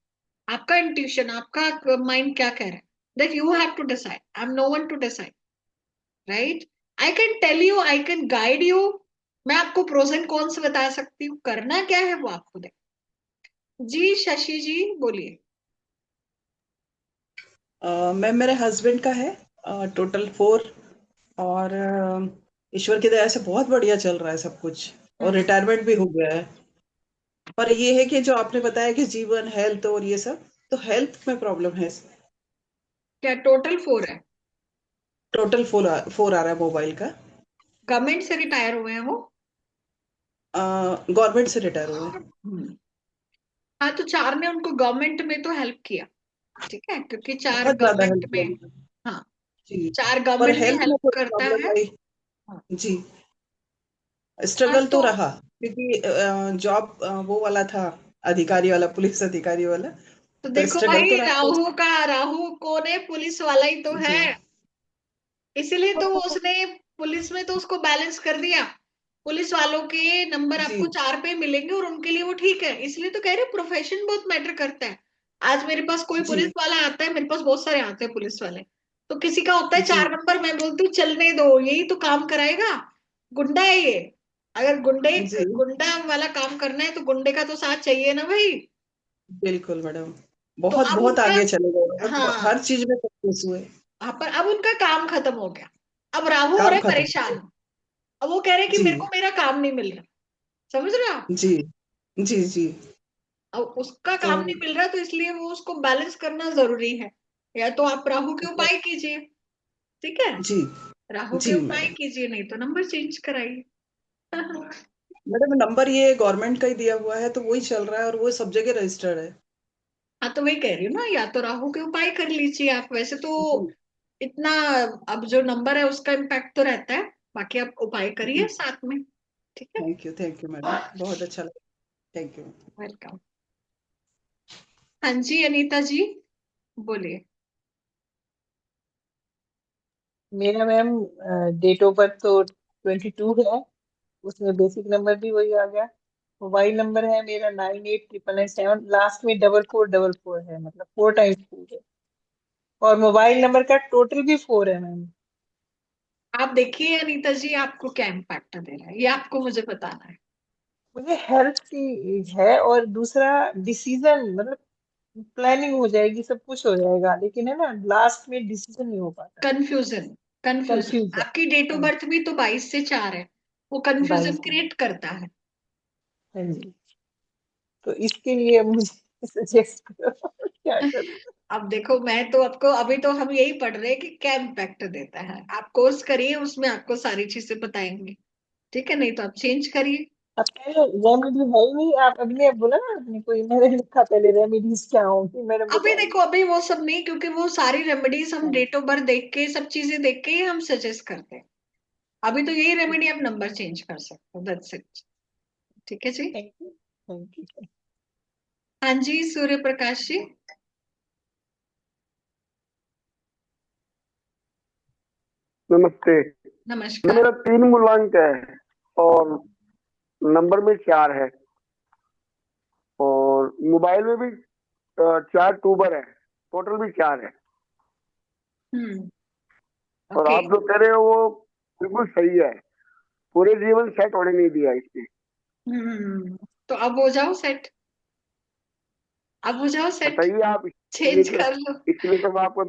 आपका इंट्यूशन, आपका माइंड क्या कह रहा है, that you have to decide. I am no one to decide, right. I can tell you, I can guide you. मैं आपको प्रोज एंड कॉन्स बता सकती हूँ, करना क्या है वो आपको दे। जी शशि जी बोलिए। मैम मेरे हस्बैंड का है टोटल 4। और ईश्वर की दया से बहुत बढ़िया चल रहा है सब कुछ, और रिटायरमेंट भी हो गया है। पर ये है कि जो आपने बताया कि जीवन, हेल्थ और ये सब, तो हेल्थ में प्रॉब्लम है। क्या टोटल 4 है? टोटल 4 आ रहा है मोबाइल का। गवर्नमेंट से रिटायर हुए हैं वो? गवर्नमेंट से रिटायर हुए हैं। हाँ, तो 4 ने उनको गवर्नमेंट में तो हेल्प किया। ठीक है, क्योंकि 4 बहुत ज्यादा गवर्नमेंट हेल्प में, किया हाँ, जी। 4 पर गवर्नमेंट में हेल्थ में हेल्प थोड़ी करता प्रॉब्लम है। आई हाँ। जी। हाँ, स्ट्रगल तो तो रहा, क्योंकि जॉब वो वाला था, अधिकारी वाला, पुलिस अधिकारी वाला। तो देखो स्ट्रगल तो भाई, रहा। राहु कौन है? पुलिस वाला ही तो है। जी इसीलिए तो वो उसने पुलिस में तो उसको बैलेंस कर दिया। पुलिस वालों के नंबर जी आपको 4 पे मिलेंगे और उनके लिए वो ठीक है। इसलिए तो कह रहे प्रोफेशन बहुत मैटर करता है। आज मेरे पास कोई जी पुलिस वाला आता है, मेरे पास बहुत सारे आते हैं पुलिस वाले, तो किसी का होता है जी 4 नंबर, मैं बोलती हूँ चलने दो, यही तो काम कराएगा। गुंडा है ये। अगर जी गुंडा वाला काम करना है तो गुंडे का तो साथ चाहिए ना भाई। बिल्कुल मैडम, तो बहुत अब बहुत उनका, आगे चले गए, हाँ, हर चीज में सक्सेस हुए। हाँ, पर अब उनका काम खत्म हो गया। अब राहु हो रहा काम है खत्म। परेशान। अब वो कह रहे हैं कि जी मेरे को मेरा काम नहीं मिल रहा। समझ रहे हो आप? जी जी जी। अब उसका तो काम नहीं मिल रहा, तो इसलिए वो उसको बैलेंस करना जरूरी है। या तो आप राहु के उपाय कीजिए। ठीक है। जी राहु के जी उपाय मैडम। कीजिए, नहीं तो नंबर चेंज कराइए। मैडम नंबर ये गवर्नमेंट का ही दिया हुआ है, तो वही चल रहा है और वो सब जगह रजिस्टर्ड है। हाँ, तो वही कह रही हूँ ना, या तो राहु के उपाय कर लीजिए आप। वैसे तो जी इतना, अब जो नंबर है उसका इम्पैक्ट तो रहता है, बाकी आप उपाय करिए जी। साथ में। ठीक है। थैंक यू मैडम, बहुत अच्छा लगा, थैंक यू। वेलकम। हाँ जी अनीता जी बोलिए। मेरा मैम डेट ऑफ बर्थ तो 22 है, उसमें बेसिक नंबर भी वही आ गया। मोबाइल नंबर है मेरा 989997, लास्ट में 4444 है, मतलब 4 टाइम्स 4 है। और मोबाइल नंबर का टोटल भी 4 है मैम। आप देखिए अनीता जी, आपको क्या इम्पैक्ट दे रहा है ये आपको मुझे बताना है। मुझे हेल्थ की है, और दूसरा डिसीजन, मतलब प्लानिंग हो जाएगी, सब कुछ हो जाएगा, लेकिन है ना, लास्ट में डिसीजन नहीं हो पाता। Confusion, confusion, confusion. आपकी डेट ऑफ बर्थ भी तो 22 से 4 है, वो कंफ्यूजन 22। क्रिएट करता है। हाँ जी, तो इसके लिए मुझे सजेस्ट करो क्या करूँ। अब देखो, मैं तो आपको, अभी तो हम यही पढ़ रहे हैं कि क्या इम्पैक्ट देता है। आप कोर्स करिए, उसमें आपको सारी चीजें बताएंगे, ठीक है? नहीं तो आप चेंज करिए। अब पहले रेमेडी है ही नहीं, आप अभी ने बोला ना आपने, कोई मैंने लिखा पहले रेमेडीज क्या होंगी, मैंने अभी बताया। देखो, अभी वो सब नहीं, क्योंकि वो सारी रेमेडीज हम डेट ऑफ बर्थ देख के, सब चीजें देख के ही हम सजेस्ट करते हैं। अभी तो यही रेमेडी, आप नंबर चेंज कर सकते हो, दैट्स इट। ठीक है जी। Thank you, thank you. हाँ जी, सूर्य प्रकाश जी। नमस्ते। नमस्कार। मेरा 3 मूलांक है और नंबर में 4 है और मोबाइल में भी 4 टूबर है, टोटल भी 4 है। और ओके। आप जो कह रहे हो वो बिल्कुल सही है, पूरे जीवन सेट होने नहीं दिया इसने। तो अब हो जाओ सेट, अब हो जाओ सेट, बताइए आप। चेंज कर लो। इसलिए तो मैं आपको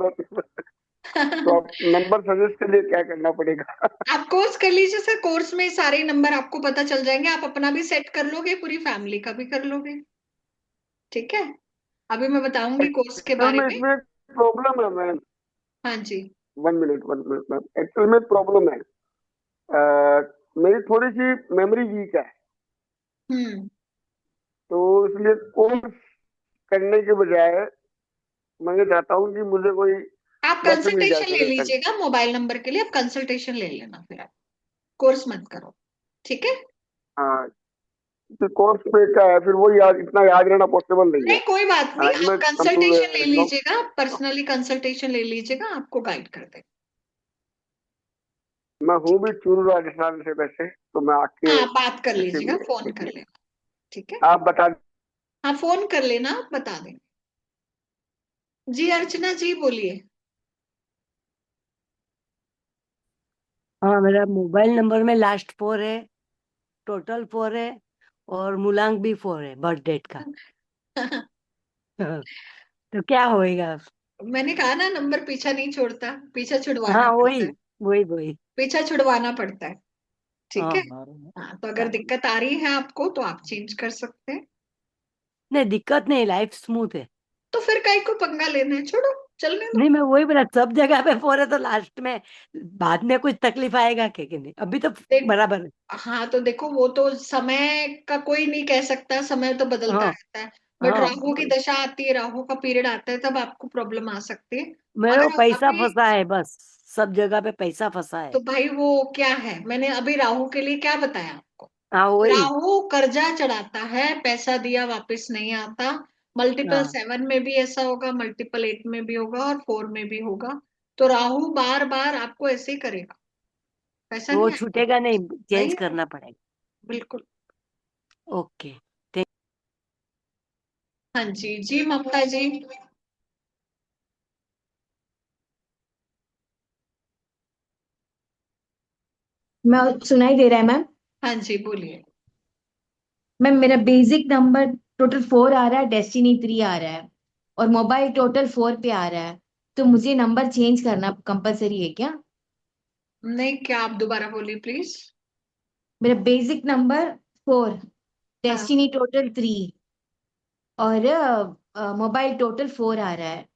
तो आप नंबर सजेस्ट के लिए क्या करना पड़ेगा? आप कोर्स कर लीजिए सर, कोर्स में सारे नंबर आपको पता चल जाएंगे, आप अपना भी सेट कर लोगे, पूरी फैमिली का भी कर लोगे। ठीक है, अभी मैं बताऊंगी कोर्स के एक्चुअल बारे में में। इसमें प्रॉब्लम है मैम। हाँ जी। 1 मिनट मैम, एक्चुअल में प्रॉब्लम है। मेरी थोड़ी सी मेमोरी वीक है, तो इसलिए कोर्स करने के बजाय मैं ये चाहता हूँ कि मुझे कोई आप लेसन मिल जाए कंसल्टेशन ले थोड़े टाइम। लीजिएगा मोबाइल नंबर के लिए, आप कंसल्टेशन ले लेना, फिर आप कोर्स मत करो, ठीक है? हाँ, कोर्स पे क्या है फिर, वो याद इतना याद रहना पॉसिबल नहीं है। नहीं कोई बात नहीं, यू आप कम टू कंसल्टेशन ले नो। लीजिएगा, पर्सनली कंसल्टेशन ले लीजिएगा, आपको गाइड कर देगा। मैं हूँ भी चूरू राजस्थान से वैसे, तो मैं आके हाँ, बात कर ऐसे लीजिएगा, फोन कर लेना, ठीक है? आप बता। हाँ, फोन कर लेना, आप बता देंगे। जी अर्चना जी बोलिए। हाँ, मेरा मोबाइल नंबर में लास्ट 4 है, टोटल 4 है, और मूलांक भी 4 है बर्थ डेट का। तो क्या होएगा? मैंने कहा ना, नंबर पीछा नहीं छोड़ता, पीछा छुड़वाना हाँ, पड़ता वही है, वही वही। पीछा छुड़वाना पड़ता है, ठीक हाँ है? हाँ हाँ, तो अगर दिक्कत आ रही है आपको तो आप चेंज कर सकते हैं। नहीं, दिक्कत नहीं, लाइफ स्मूथ है। तो फिर काहे को पंगा लेना है, छोड़ो, चलने दो। नहीं, मैं वही बोला, सब जगह पे 4 है तो लास्ट में बाद में कुछ तकलीफ आएगा क्या कि नहीं? अभी तो देख, बराबर है। हाँ तो देखो, वो तो समय का कोई नहीं कह सकता, समय तो बदलता हाँ रहता है, बट हाँ, राहु की दशा आती है, राहु का पीरियड आता है, तब आपको प्रॉब्लम आ सकती है। मेरे को अगर पैसा अभी, फंसा है बस, सब जगह पे पैसा फंसा है। तो भाई वो क्या है, मैंने अभी राहु के लिए क्या बताया आपको? हाँ वही। राहु कर्जा चढ़ाता है, पैसा दिया वापस नहीं आता। मल्टीपल हाँ, 7 में भी ऐसा होगा, मल्टीपल 8 में भी होगा, और 4 में भी होगा। तो राहु बार बार आपको ऐसे ही करेगा, पैसा तो वो नहीं आएगा, छूटेगा नहीं, चेंज नहीं करना आएगा। पड़ेगा। बिल्कुल। ओके। हाँ जी, जी ममता जी। मैं सुनाई दे रहा है मैम? हाँ जी बोलिए। मैम मेरा बेसिक नंबर टोटल 4 आ रहा है, डेस्टिनी 3 आ रहा है, और मोबाइल टोटल 4 पे आ रहा है। तो मुझे नंबर चेंज करना कंपलसरी है क्या? नहीं, क्या आप दोबारा बोलिए प्लीज। मेरा बेसिक नंबर 4, हाँ। डेस्टिनी टोटल 3, और मोबाइल टोटल 4 आ रहा है।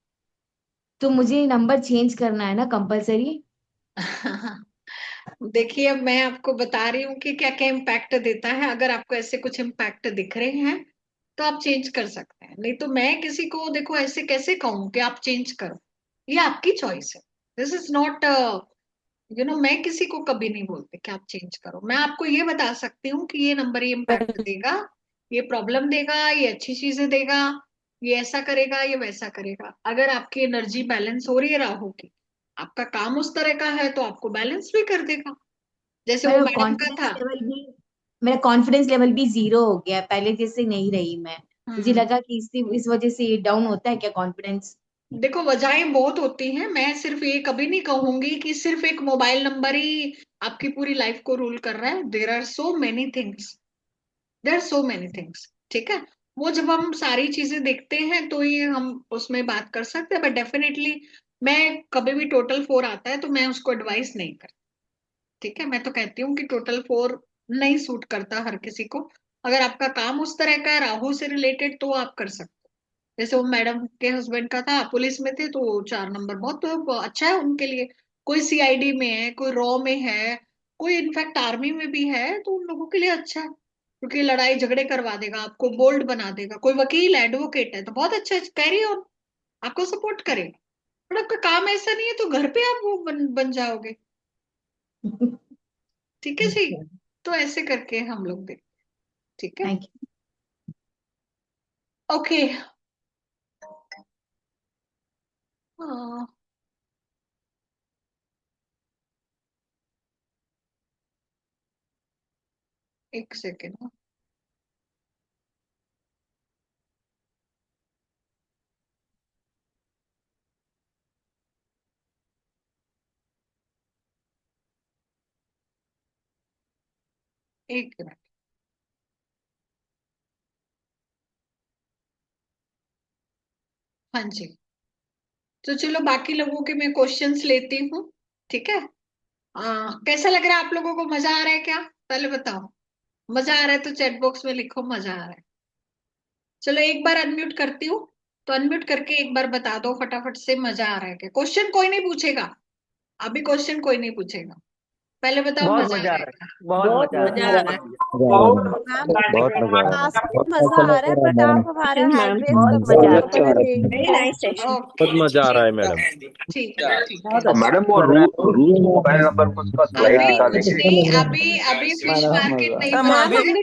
तो मुझे नंबर चेंज करना है ना कंपलसरी? देखिए, अब मैं आपको बता रही हूँ कि क्या क्या इम्पैक्ट देता है। अगर आपको ऐसे कुछ इम्पैक्ट दिख रहे हैं तो आप चेंज कर सकते हैं, नहीं तो मैं किसी को देखो ऐसे कैसे कहूँ कि आप चेंज करो, ये आपकी चॉइस है। दिस इज नॉट, मैं किसी को कभी नहीं बोलती कि आप चेंज करो। मैं आपको ये बता सकती हूँ कि ये नंबर ये इम्पैक्ट देगा, ये प्रॉब्लम देगा, ये अच्छी चीजें देगा, ये ऐसा करेगा, ये वैसा करेगा। अगर आपकी एनर्जी बैलेंस हो रही है राहु की, आपका काम उस तरह का है, तो आपको बैलेंस भी कर देगा, जैसे वो मेरा मैडम का कॉन्फिडेंस था। लेवल भी मेरा कॉन्फिडेंस लेवल भी 0 हो गया है, पहले जैसे नहीं रही मैं। मुझे हम्म लगा कि इस वजह से ये डाउन होता है क्या कॉन्फिडेंस? देखो, वजहें बहुत होती हैं, मैं सिर्फ ये कभी नहीं कहूंगी कि सिर्फ एक मोबाइल नंबर ही आपकी पूरी लाइफ को रूल कर रहा है। There are so many things, there are so many things, ठीक है? वो जब हम सारी चीजें देखते हैं तो ही हम उसमें बात कर सकते हैं, बट डेफिनेटली मैं कभी भी टोटल 4 आता है तो मैं उसको एडवाइस नहीं करती, ठीक है। मैं तो कहती हूँ कि टोटल 4 नहीं सूट करता हर किसी को। अगर आपका काम उस तरह का है, राहु से रिलेटेड, तो आप कर सकते हो। जैसे वो मैडम के हस्बैंड का था, पुलिस में थे, तो 4 नंबर बहुत अच्छा है उनके लिए। कोई सीआईडी में है, कोई रॉ में है, कोई इनफैक्ट आर्मी में भी है, तो उन लोगों के लिए अच्छा है, क्योंकि लड़ाई झगड़े करवा देगा, आपको बोल्ड बना देगा। कोई वकील है, एडवोकेट है, तो बहुत अच्छा है, कैरी ऑन, आपको सपोर्ट करेगा। पर आपका काम ऐसा नहीं है तो घर पे आप वो बन जाओगे। ठीक है जी। तो ऐसे करके हम लोग देखते हैं, ठीक है। Thank you. ओके। हाँ, एक सेकेंड। एक मिनट। हाँ जी। तो चलो बाकी लोगों के मैं क्वेश्चंस लेती हूँ, ठीक है। कैसा लग रहा है आप लोगों को? मजा आ रहा है क्या? पहले बताओ। मजा आ रहा है तो चैट बॉक्स में लिखो मजा आ रहा है। चलो एक बार अनम्यूट करती हूँ, तो अनम्यूट करके एक बार बता दो फटाफट से, मजा आ रहा है क्या? क्वेश्चन कोई नहीं पूछेगा, अभी क्वेश्चन कोई नहीं पूछेगा। पहले बताओ बहुत मजा आ मजा आ रहा है रहा क्या? है, बहुत बहुत मजा आ मजा रहा आ है। रहा है। बहुत मजा आ रहा है क्लास में मैम। मजा आ रहा है, बट आप हमारा हैंड रेस बहुत कब मजा आ तक रहा है। करेंगे? Very nice session. बहुत मजा आ रहा है मैडम। ठीक है, ठीक है। बहुत अच्छा मैडम वो लग रहा है। रूस मोबाइल नंबर को उसका स्लाइड अभी निकाल कुछ लीजिए। नहीं, अभी फिश मार्केट नहीं बना मैम है। हमने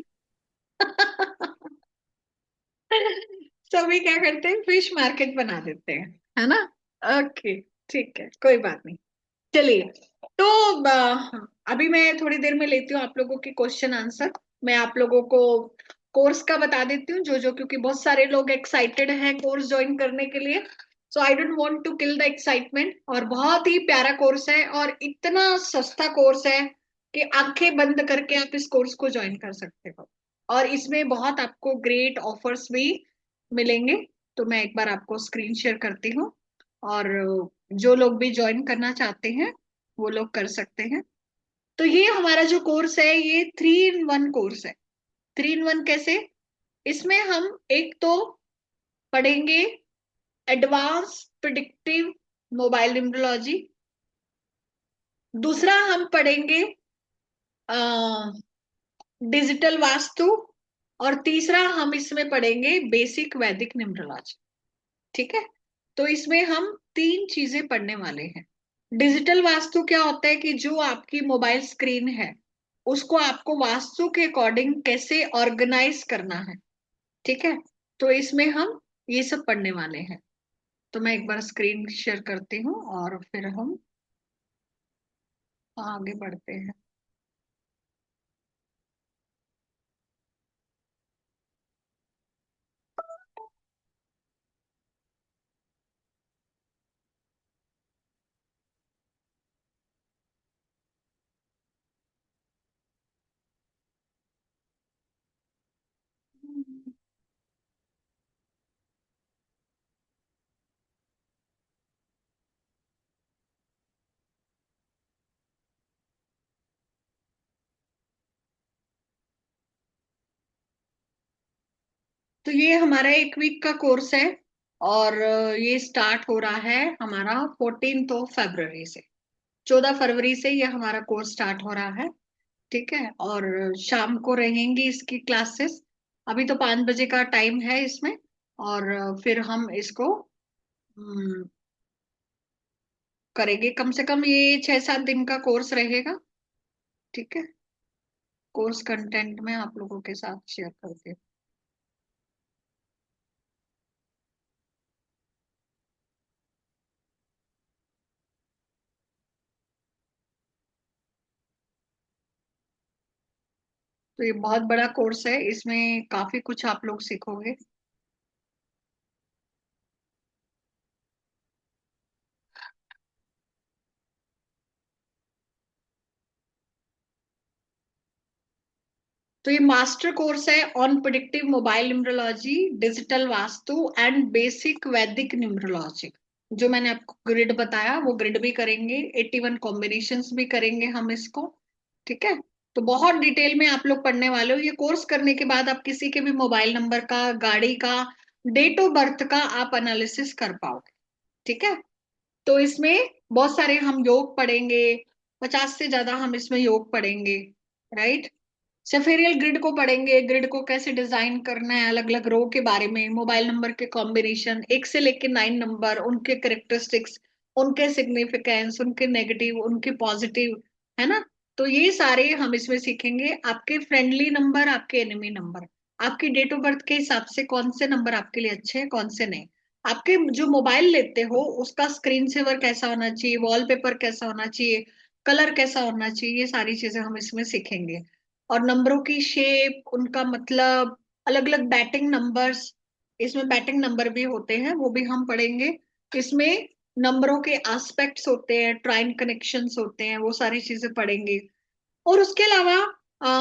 सभी क्या करते हैं, फिश मार्केट बना देते हैं, है ना। ओके, ठीक है, कोई बात नहीं। चलिए, तो अभी मैं थोड़ी देर में लेती हूँ आप लोगों के क्वेश्चन आंसर। मैं आप लोगों को कोर्स का बता देती हूँ, जो क्योंकि बहुत सारे लोग एक्साइटेड हैं कोर्स ज्वाइन करने के लिए। So I don't want to kill the excitement. और बहुत ही प्यारा कोर्स है, और इतना सस्ता कोर्स है कि आंखें बंद करके आप इस कोर्स को ज्वाइन कर सकते हो। और इसमें बहुत आपको ग्रेट ऑफर्स भी मिलेंगे। तो मैं एक बार आपको स्क्रीन शेयर करती हूँ, और जो लोग भी ज्वाइन करना चाहते हैं वो लोग कर सकते हैं। तो ये हमारा जो कोर्स है, ये 3 in 1 कोर्स है। 3 in 1 कैसे? इसमें हम एक तो पढ़ेंगे एडवांस प्रिडिक्टिव मोबाइल न्यूमरोलॉजी, दूसरा हम पढ़ेंगे डिजिटल वास्तु, और तीसरा हम इसमें पढ़ेंगे बेसिक वैदिक न्यूमरोलॉजी, ठीक है। तो इसमें हम 3 चीजें पढ़ने वाले हैं। डिजिटल वास्तु क्या होता है कि जो आपकी मोबाइल स्क्रीन है उसको आपको वास्तु के अकॉर्डिंग कैसे ऑर्गेनाइज करना है, ठीक है। तो इसमें हम ये सब पढ़ने वाले हैं। तो मैं एक बार स्क्रीन शेयर करती हूँ और फिर हम आगे बढ़ते हैं। तो ये हमारा 1 वीक का कोर्स है, और ये स्टार्ट हो रहा है हमारा 14 फरवरी से। 14 फरवरी से ये हमारा कोर्स स्टार्ट हो रहा है, ठीक है। और शाम को रहेंगी इसकी क्लासेस। अभी तो 5 बजे का टाइम है इसमें, और फिर हम इसको करेंगे। कम से कम ये 6-7 दिन का कोर्स रहेगा, ठीक है। कोर्स कंटेंट में आप लोगों के साथ शेयर करती हूँ। तो ये बहुत बड़ा कोर्स है, इसमें काफी कुछ आप लोग सीखोगे। तो ये मास्टर कोर्स है on predictive mobile numerology, digital vastu and basic वैदिक न्यूमरोलॉजी। जो मैंने आपको ग्रिड बताया वो ग्रिड भी करेंगे, 81 कॉम्बिनेशंस भी करेंगे हम इसको। ठीक है, तो बहुत डिटेल में आप लोग पढ़ने वाले हो। ये कोर्स करने के बाद आप किसी के भी मोबाइल नंबर का, गाड़ी का, डेट ऑफ बर्थ का आप एनालिसिस कर पाओगे। ठीक है, तो इसमें बहुत सारे हम योग पढ़ेंगे, 50 से ज्यादा हम इसमें योग पढ़ेंगे। राइट, सेफेरियल ग्रिड को पढ़ेंगे, ग्रिड को कैसे डिजाइन करना है, अलग अलग रो के बारे में, मोबाइल नंबर के कॉम्बिनेशन 1 से लेके 9 नंबर, उनके करेक्टरिस्टिक्स, उनके सिग्निफिकेंस, उनके नेगेटिव, उनके पॉजिटिव, है ना। तो ये सारे हम इसमें सीखेंगे। आपके फ्रेंडली नंबर, आपके एनिमी नंबर, आपकी डेट ऑफ बर्थ के हिसाब से कौन से नंबर आपके लिए अच्छे हैं, कौन से नहीं। आपके जो मोबाइल लेते हो उसका स्क्रीन सेवर कैसा होना चाहिए, वॉलपेपर कैसा होना चाहिए, कलर कैसा होना चाहिए, ये सारी चीजें हम इसमें सीखेंगे। और नंबरों की शेप, उनका मतलब, अलग अलग बैटिंग नंबर्स, इसमें बैटिंग नंबर भी होते हैं, वो भी हम पढ़ेंगे। इसमें नंबरों के एस्पेक्ट्स होते हैं, ट्राइन कनेक्शंस होते हैं, वो सारी चीजें पढ़ेंगे। और उसके अलावा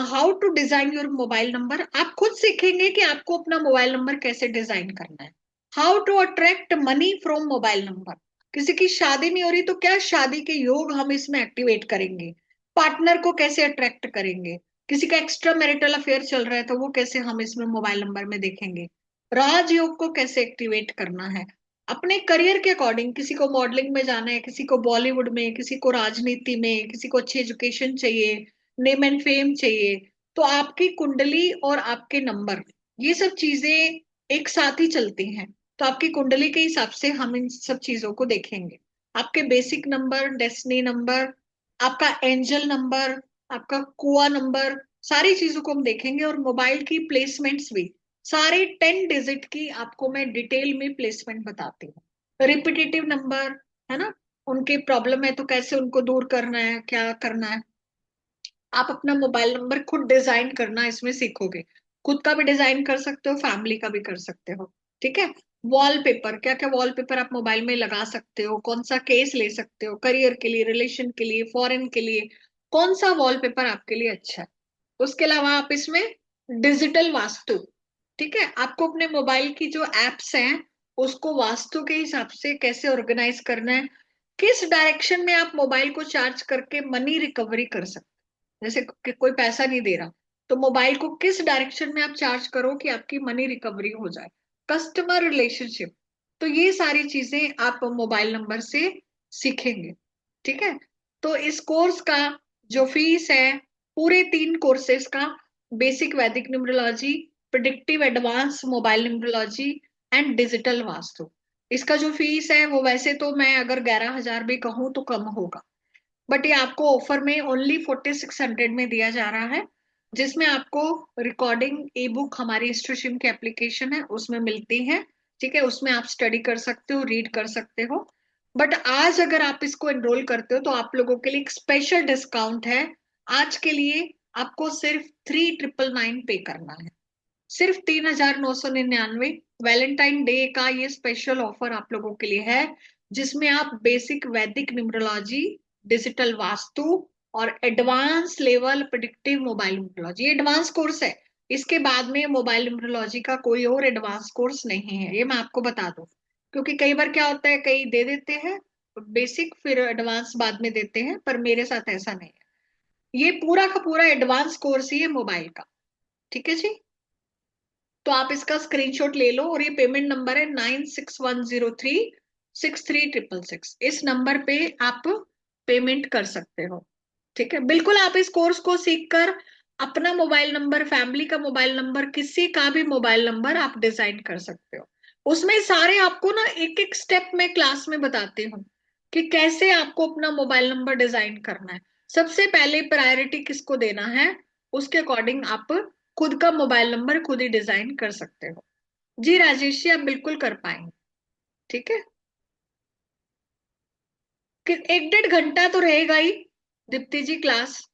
how to design your mobile number, आप खुद सीखेंगे कि आपको अपना मोबाइल नंबर कैसे डिजाइन करना है। How to attract money from mobile number, किसी की शादी नहीं हो रही तो क्या शादी के योग हम इसमें एक्टिवेट करेंगे, पार्टनर को कैसे अट्रैक्ट करेंगे, किसी का एक्स्ट्रा मैरिटल अफेयर चल रहा है तो वो कैसे हम इसमें मोबाइल नंबर में देखेंगे, राजयोग को कैसे एक्टिवेट करना है, अपने करियर के अकॉर्डिंग, किसी को मॉडलिंग में जाना है, किसी को बॉलीवुड में, किसी को राजनीति में, किसी को अच्छी एजुकेशन चाहिए, नेम एंड फेम चाहिए, तो आपकी कुंडली और आपके नंबर, ये सब चीजें एक साथ ही चलती हैं। तो आपकी कुंडली के हिसाब से हम इन सब चीजों को देखेंगे। आपके बेसिक नंबर, डेस्टिनी नंबर, आपका एंजल नंबर, आपका कुआ नंबर, सारी चीजों को हम देखेंगे। और मोबाइल की प्लेसमेंट्स भी, सारे 10 डिजिट की आपको मैं डिटेल में प्लेसमेंट बताती हूँ। रिपीटेटिव नंबर, है ना, उनके प्रॉब्लम है तो कैसे उनको दूर करना है, क्या करना है। आप अपना मोबाइल नंबर खुद डिजाइन करना इसमें सीखोगे, खुद का भी डिजाइन कर सकते हो, फैमिली का भी कर सकते हो। ठीक है, वॉलपेपर, क्या क्या वॉलपेपर आप मोबाइल में लगा सकते हो, कौन सा केस ले सकते हो, करियर के लिए, रिलेशन के लिए, फॉरेन के लिए, कौन सा वॉलपेपर आपके लिए अच्छा है। उसके अलावा आप इसमें डिजिटल वास्तु, ठीक है, आपको अपने मोबाइल की जो एप्स हैं उसको वास्तु के हिसाब से कैसे ऑर्गेनाइज करना है, किस डायरेक्शन में आप मोबाइल को चार्ज करके मनी रिकवरी कर सकते हैं। जैसे कि कोई पैसा नहीं दे रहा तो मोबाइल को किस डायरेक्शन में आप चार्ज करो कि आपकी मनी रिकवरी हो जाए, कस्टमर रिलेशनशिप, तो ये सारी चीजें आप मोबाइल नंबर से सीखेंगे। ठीक है, तो इस कोर्स का जो फीस है, पूरे 3 कोर्सेज का, बेसिक वैदिक numerology, predictive advance mobile numerology and digital vastu, इसका जो फीस है वो वैसे तो मैं अगर 11,000 भी कहूँ तो कम होगा, बट ये आपको ऑफर में ओनली 4600 में दिया जा रहा है, जिसमें आपको रिकॉर्डिंग ई बुक हमारी स्ट्रीम की एप्लीकेशन है उसमें मिलती है। ठीक है, उसमें आप स्टडी कर सकते हो, रीड कर सकते हो। बट आज अगर आप इसको एनरोल करते हो तो आप लोगों के लिए एक स्पेशल डिस्काउंट है। आज के लिए आपको सिर्फ 3999 पे करना है, सिर्फ 3999। वैलेंटाइन डे का ये स्पेशल ऑफर आप लोगों के लिए है, जिसमें आप बेसिक वैदिक न्यूमरोलॉजी, डिजिटल वास्तु और advance level predictive mobile numerology, advance course है। इसके बाद में मोबाइल न्यूमरोलॉजी का कोई और एडवांस कोर्स नहीं है, ये मैं आपको बता दूं। क्योंकि कई बार क्या होता है, कई दे देते हैं बेसिक फिर एडवांस बाद में देते हैं, पर मेरे साथ ऐसा नहीं है। ये पूरा का पूरा एडवांस कोर्स ही है मोबाइल का। ठीक है जी, तो आप इसका स्क्रीनशॉट ले लो। और ये पेमेंट नंबर है 9610363666। इस नंबर पे आप पेमेंट कर सकते हो। ठीक है, बिल्कुल आप इस कोर्स को सीखकर अपना मोबाइल नंबर, फैमिली का मोबाइल नंबर, किसी का भी मोबाइल नंबर आप डिजाइन कर सकते हो। उसमें सारे आपको ना एक एक स्टेप में क्लास में बताती हूँ कि कैसे आपको अपना मोबाइल नंबर डिजाइन करना है। सबसे पहले प्रायोरिटी किसको देना है, उसके अकॉर्डिंग आप खुद का मोबाइल नंबर खुद ही डिजाइन कर सकते हो। जी राजेश जी, आप बिल्कुल कर पाएंगे। ठीक है, कि 1-1.5 घंटा तो रहेगा ही दीप्ति जी क्लास।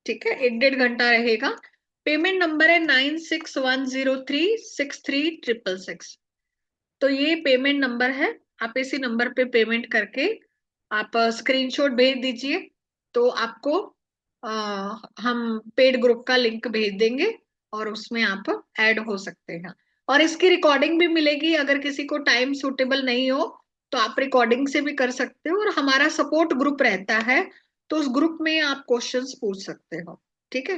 ठीक है, 1-1.5 घंटा रहेगा। पेमेंट नंबर है 9610363666। तो ये पेमेंट नंबर है, आप इसी नंबर पे पेमेंट करके आप स्क्रीनशॉट भेज दीजिए, तो आपको हम पेड ग्रुप का लिंक भेज देंगे और उसमें आप ऐड हो सकते हैं। और इसकी रिकॉर्डिंग भी मिलेगी, अगर किसी को टाइम सूटेबल नहीं हो तो आप रिकॉर्डिंग से भी कर सकते हो, और हमारा सपोर्ट ग्रुप रहता है, तो उस ग्रुप में आप क्वेश्चंस पूछ सकते हो। ठीक है,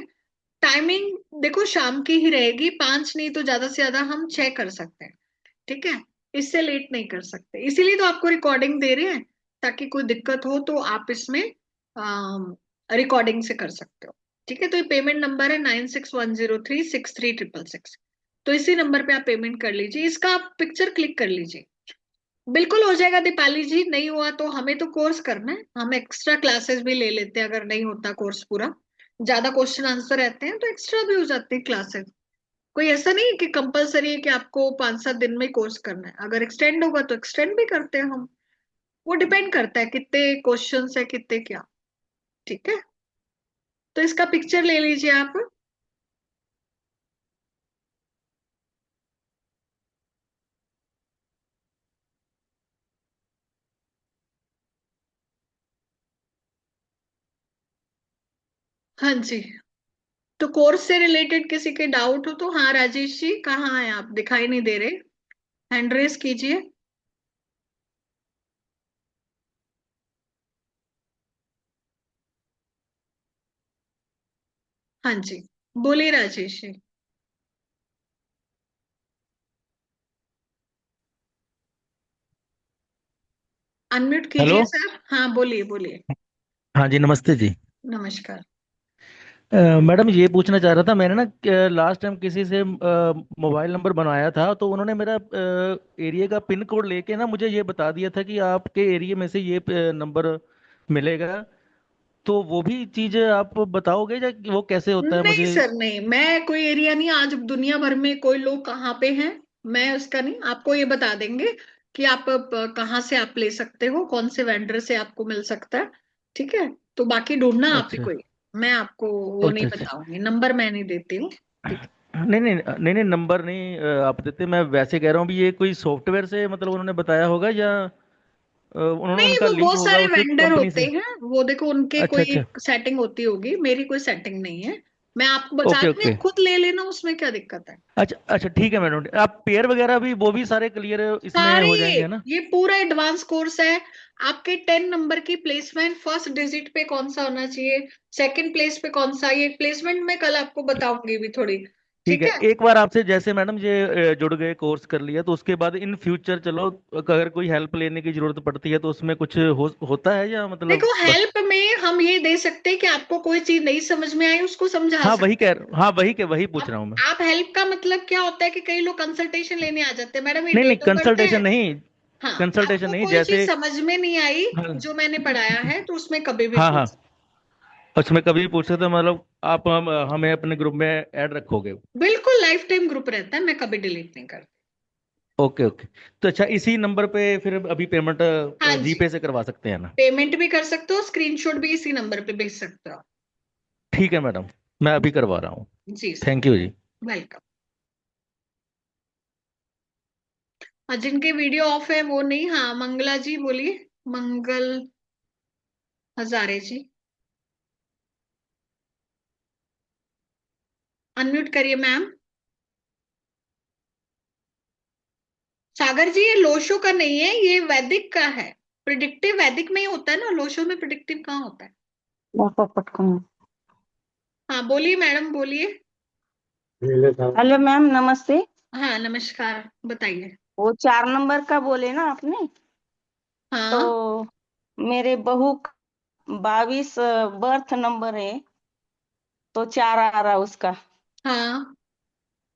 टाइमिंग देखो शाम की ही रहेगी, 5 नहीं तो ज्यादा से ज्यादा हम 6 कर सकते हैं। ठीक है, इससे लेट नहीं कर सकते, इसीलिए तो आपको रिकॉर्डिंग दे रहे हैं, ताकि कोई दिक्कत हो तो आप इसमें रिकॉर्डिंग से कर सकते हो। ठीक है, तो ये पेमेंट नंबर है 9610363666। तो इसी नंबर पे आप पेमेंट कर लीजिए, इसका आप पिक्चर क्लिक कर लीजिए। बिल्कुल हो जाएगा दीपाली जी, नहीं हुआ तो हमें तो कोर्स करना है, हम एक्स्ट्रा क्लासेस भी ले लेते हैं, अगर नहीं होता कोर्स पूरा, ज्यादा क्वेश्चन आंसर रहते हैं तो एक्स्ट्रा भी हो जाती है क्लासेस। कोई ऐसा नहीं है कि कंपलसरी है कि आपको 5-7 दिन में कोर्स करना है, अगर एक्सटेंड होगा तो एक्सटेंड भी करते हैं हम, वो डिपेंड करता है कितने क्वेश्चंस है कितने क्या। ठीक है, तो इसका पिक्चर ले लीजिए आप। हाँ जी, तो कोर्स से रिलेटेड किसी के डाउट हो तो, हाँ राजेश जी कहाँ हैं आप, दिखाई नहीं दे रहे, हैंड रेस कीजिए। हाँ जी, बोलिए राजेश जी। Unmute hello. कीजिए सर, हाँ बोलिए बोलिए। हाँ जी, नमस्ते जी। नमस्कार। मैडम ये पूछना चाह रहा था, मैंने ना लास्ट टाइम किसी से मोबाइल नंबर बनवाया था, तो उन्होंने मेरा एरिया का पिन कोड लेके ना मुझे ये बता दिया था कि आपके एरिया में से ये नंबर मिलेगा। तो वो भी चीज़ आप बताओगे या कि वो कैसे होता है नहीं मुझे? सर नहीं, मैं कोई एरिया नहीं, आज दुनिया भर में कोई लोग कहाँ पे हैं, मैं उसका नहीं, आपको ये बता देंगे कि आप कहाँ से आप ले सकते हो, कौन से वेंडर से आपको मिल सकता है। ठीक है, तो बाकी ढूंढना आप ही अच्छा कोई, मैं आपको वो नहीं अच्छा अच्छा। बताऊंगी, नंबर मैं नहीं देती हूँ। ठीक है, नहीं नहीं नहीं नहीं, नंबर नहीं आप देते, मैं वैसे कह रहा हूँ भी ये कोई सॉफ्टवेयर से मतलब उन्होंने बताया होगा या उन्होंने नहीं उनका वो लिंक बहुत होगा सारे उस वेंडर कंपनी होते से? हैं, वो देखो उनके अच्छा कोई अच्छा। सेटिंग होती होगी, मेरी कोई सेटिंग नहीं है, मैं आपको बता ओके दूंगी, ओके। आप खुद ले लेना, उसमें क्या दिक्कत है। अच्छा अच्छा ठीक है मैडम, आप पेयर वगैरह भी वो भी सारे क्लियर इसमें सारे हो जाएंगे ना? ये पूरा एडवांस कोर्स है। आपके 10 नंबर की प्लेसमेंट फर्स्ट डिजिट पे कौन सा होना चाहिए, सेकंड प्लेस पे कौन सा, ये प्लेसमेंट में कल आपको बताऊंगी भी थोड़ी। ठीक ठीक है, है, एक बार आपसे जैसे मैडम ये जुड़ गए, कोर्स कर लिया, तो उसके बाद इन फ्यूचर चलो अगर कोई हेल्प लेने की जरूरत पड़ती है तो उसमें कुछ होता है या मतलब देखो बस? हेल्प में हम ये दे सकते हैं कि आपको कोई चीज नहीं समझ में आई उसको समझा हाँ वही सकते हैं। हाँ वही पूछ अब रहा हूँ मैं। आप हेल्प का मतलब क्या होता है कि कई लोग कंसल्टेशन लेने आ जाते हैं, मैडम ये नहीं नहीं, डेट ऑफ बर्थ है। कंसल्टेशन नहीं। हाँ, कंसल्टेशन आपको नहीं, कोई चीज जैसे समझ में नहीं आई हाँ जो मैंने पढ़ाया है तो उसमें कभी भी हाँ हाँ, पूछ। उसमें कभी भी पूछ सकते हो, मतलब आप हमें अपने ग्रुप में ऐड रखोगे? बिल्कुल लाइफ टाइम ग्रुप रहता है, मैं कभी डिलीट नहीं करती। Okay okay. तो अच्छा, इसी नंबर पे फिर अभी पेमेंट हाँ जी, जीपे से करवा सकते हैं ना? पेमेंट भी कर सकते हो, स्क्रीनशॉट भी इसी नंबर पे भेज सकते हो। ठीक है मैडम, मैं अभी करवा रहा हूँ। जी सर, थैंक यू जी। वेलकम। और जिनके वीडियो ऑफ है वो नहीं, हाँ मंगला जी बोलिए, मंगल हजारे जी, अनम्यूट करिए मैम। सागर जी ये लोशो का नहीं है, ये वैदिक का है, प्रिडिक्टिव वैदिक में ही होता है ना, लोशो में प्रिडिक्टिव कहाँ होता है। हाँ बोलिए मैडम बोलिए। हेलो मैम, नमस्ते। हाँ नमस्कार, बताइए। वो 4 नंबर का बोले ना आपने, हाँ तो मेरे बहू 22 बर्थ नंबर है, तो 4 आ रहा उसका। हाँ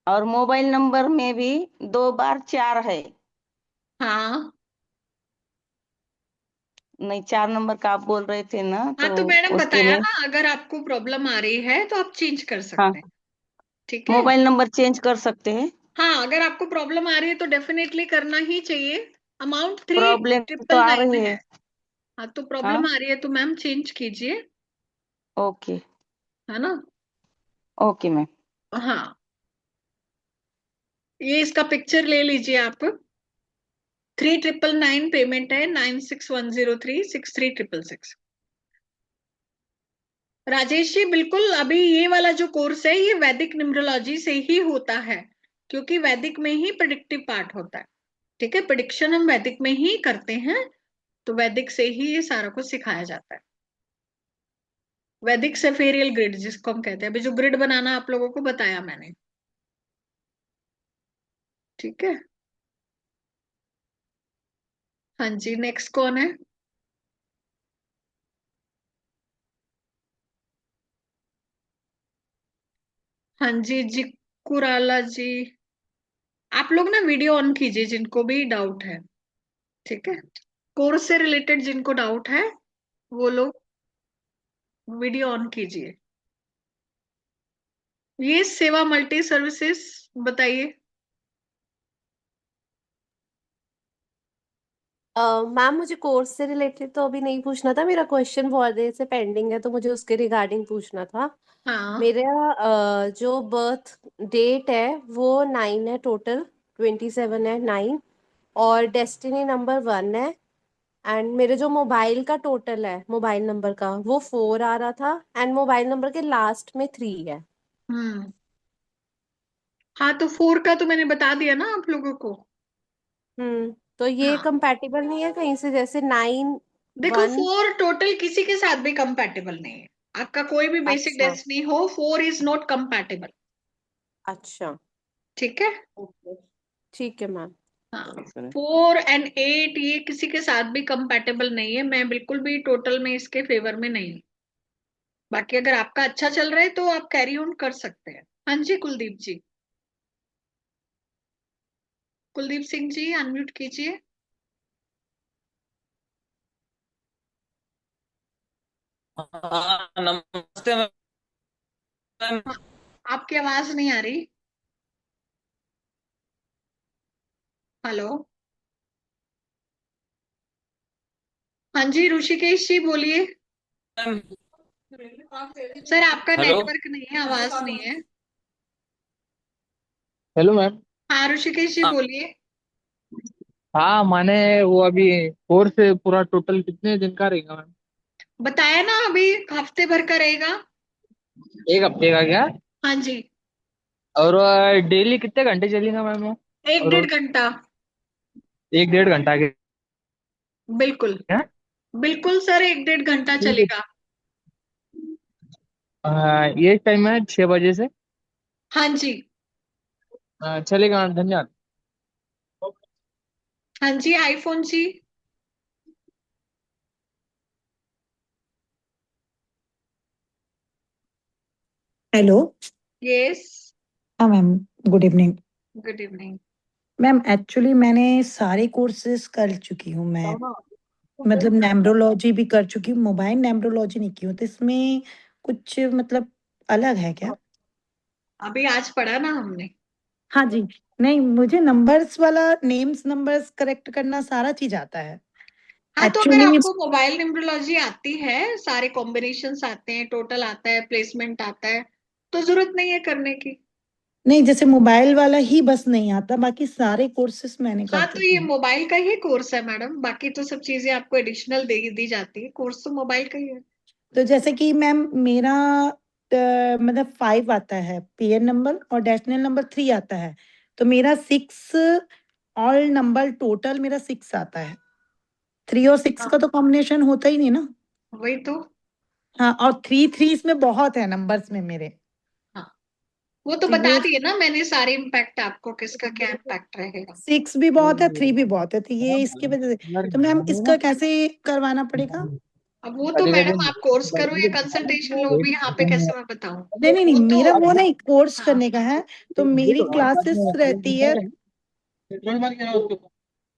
और मोबाइल नंबर में भी 2 बार 4 है। हाँ नहीं, 4 नंबर का आप बोल रहे थे ना, हाँ, तो तो मैडम उसके बताया लिए। ना, अगर आपको प्रॉब्लम आ रही है तो आप चेंज कर हाँ, सकते हैं। ठीक है, मोबाइल नंबर चेंज कर सकते हैं। हाँ अगर आपको प्रॉब्लम आ रही है तो डेफिनेटली करना ही चाहिए। अमाउंट थ्री प्रॉब्लम तो ट्रिपल आ नाइन रही है। है। हाँ तो प्रॉब्लम हाँ, आ रही है तो मैम चेंज कीजिए, ओके है ना। Okay ma'am. हाँ, ये इसका पिक्चर ले लीजिए आप। 3999 पेमेंट है, 9610363666। राजेश जी बिल्कुल, अभी ये वाला जो कोर्स है ये वैदिक न्यूमरोलॉजी से ही होता है, क्योंकि वैदिक में ही प्रिडिक्टिव पार्ट होता है। ठीक है, प्रिडिक्शन हम वैदिक में ही करते हैं, तो वैदिक से ही ये सारा कुछ सिखाया जाता है। वैदिक सेफेरियल ग्रिड जिसको हम कहते हैं, अभी जो ग्रिड बनाना आप लोगों को बताया मैंने, ठीक है। हाँ जी, नेक्स्ट कौन है? हाँ जी, जिकुराला जी, आप लोग ना वीडियो ऑन कीजिए जिनको भी डाउट है, ठीक है। कोर्स से रिलेटेड जिनको डाउट है वो लोग वीडियो ऑन कीजिए। ये सेवा मल्टी सर्विसेज बताइए। मैम मुझे कोर्स से रिलेटेड तो अभी नहीं पूछना था, मेरा क्वेश्चन बहुत देर से पेंडिंग है तो मुझे उसके रिगार्डिंग पूछना था। हाँ। मेरा जो बर्थ डेट है वो 9 है, टोटल 27 है 9, और डेस्टिनी नंबर 1 है। एंड मेरे जो मोबाइल का टोटल है, मोबाइल नंबर का, वो 4 आ रहा था, एंड मोबाइल नंबर के लास्ट में 3 है। हाँ, तो 4 का तो मैंने बता दिया ना आप लोगों को। तो ये हाँ, कंपैटिबल नहीं है कहीं से, जैसे 9 देखो 1। 4 टोटल किसी के साथ भी कंपैटिबल नहीं है, आपका कोई भी बेसिक अच्छा डेस्टिनी हो, 4 इज नॉट कंपैटिबल, अच्छा, ठीक है। ओके, ठीक है मैम। हाँ, 4 एंड 8 ये किसी के साथ भी कंपैटिबल नहीं है, मैं बिल्कुल भी टोटल में इसके फेवर में नहीं हूँ। बाकी अगर आपका अच्छा चल रहा है तो आप कैरी ऑन कर सकते हैं। हाँ जी, कुलदीप जी, कुलदीप सिंह जी अनम्यूट कीजिए। हाँ, नमस्ते मैम। हाँ, आपकी आवाज नहीं आ रही। हेलो। हाँ जी, ऋषिकेश जी बोलिए। सर आपका हेलो। नेटवर्क नहीं है, आवाज नहीं है। Hello ma'am. हाँ ऋषिकेश जी बोलिए। हाँ माने वो अभी कोर्स पूरा टोटल कितने दिन का रहेगा मैम? बताया ना अभी, हफ्ते भर का रहेगा। एक हफ्ते का क्या? हाँ जी, और डेली कितने घंटे चलेगा मैम वो? एक और डेढ़ घंटा। 1-1.5 घंटा के? बिल्कुल क्या? बिल्कुल सर, एक डेढ़ घंटा चलेगा। ये टाइम है 6 बजे से? हाँ जी। चलेगा मैम, धन्यवाद। हाँ जी, आईफोन जी। हेलो। यस। हाँ ma'am, good evening. Good evening. Ma'am actually मैंने सारे कोर्सेज कर चुकी हूँ मैं, मतलब नेम्ब्रोलॉजी भी कर चुकी हूँ, मोबाइल नेम्ब्रोलॉजी नहीं की हूँ, तो इसमें कुछ मतलब अलग है क्या? अभी आज पढ़ा ना हमने। हाँ जी। नहीं, मुझे नंबर्स वाला, नेम्स नंबर्स करेक्ट करना सारा चीज आता है हाँ, तो अगर एक्चुअली। आपको मोबाइल न्यूमरोलॉजी आती है, सारे कॉम्बिनेशंस आते हैं, टोटल आता है, प्लेसमेंट आता है, तो जरूरत नहीं है करने की। नहीं, जैसे मोबाइल वाला ही बस नहीं आता, बाकी सारे कोर्सेस मैंने कर हाँ, तो चुकी ये हूँ। मोबाइल का ही कोर्स है मैडम, बाकी तो सब चीजें आपको एडिशनल दी जाती है, कोर्स तो मोबाइल का ही है। तो जैसे कि मैम मेरा मतलब 5 आता है पीएन नंबर और डेसिमल नंबर 3 आता है, तो मेरा 6, ऑल नंबर टोटल मेरा 6 आता है। 3 और 6 का तो कॉम्बिनेशन होता ही नहीं ना। वही तो। हाँ, और 3 इसमें बहुत है नंबर्स में मेरे। हाँ, वो तो तो बता ये दिए ना मैंने सारे इम्पैक्ट आपको, किसका क्या इम्पैक्ट रहेगा। 6 भी बहुत है, 3 भी बहुत है, तो ये इसकी वजह से। तो मैम इसका कैसे करवाना पड़ेगा? अब वो तो मैडम आप कोर्स करो या कंसल्टेशन लो, भी यहाँ पे कैसे मैं बताऊं। नहीं नहीं नहीं, वो मेरा तो वो नहीं, कोर्स हाँ, करने का है, तो मेरी क्लासेस रहती है,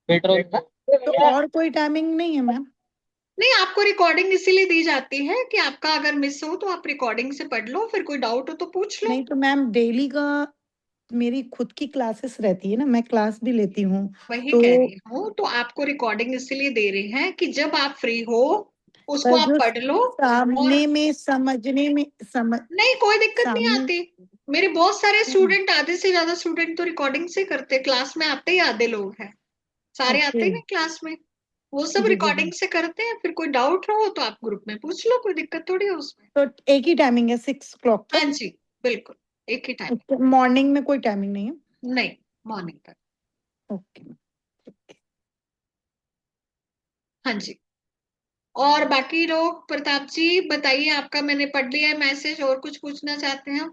पेट्रोल का? तो और कोई टाइमिंग नहीं है मैम? नहीं, आपको रिकॉर्डिंग इसीलिए दी जाती है कि आपका अगर मिस हो तो आप रिकॉर्डिंग से पढ़ लो, फिर कोई डाउट हो तो पूछ लो। नहीं तो मैम डेली का मेरी खुद की क्लासेस रहती है ना, मैं क्लास भी लेती हूँ। वही तो कह रही हूँ, तो आपको रिकॉर्डिंग इसीलिए दे रहे हैं कि जब आप फ्री हो उसको पर आप जो पढ़ लो। और सामने में समझने में नहीं, कोई दिक्कत नहीं सामने। आती। मेरे बहुत सारे स्टूडेंट, आधे से ज्यादा स्टूडेंट तो रिकॉर्डिंग से करते हैं, क्लास में आते ही आधे लोग हैं, सारे आते ओके। ही नहीं क्लास में। वो सब जी जी जी। रिकॉर्डिंग से करते हैं, फिर कोई डाउट हो तो आप ग्रुप में पूछ लो, कोई दिक्कत थोड़ी है उसमें। तो एक ही टाइमिंग है 6 o'clock हाँ तक? जी, बिल्कुल एक ही टाइम। मॉर्निंग में कोई टाइमिंग नहीं है? नहीं, मॉर्निंग तक। ओके। हाँ जी। और बाकी लोग, प्रताप जी बताइए, आपका मैंने पढ़ लिया है मैसेज, और कुछ पूछना चाहते हैं?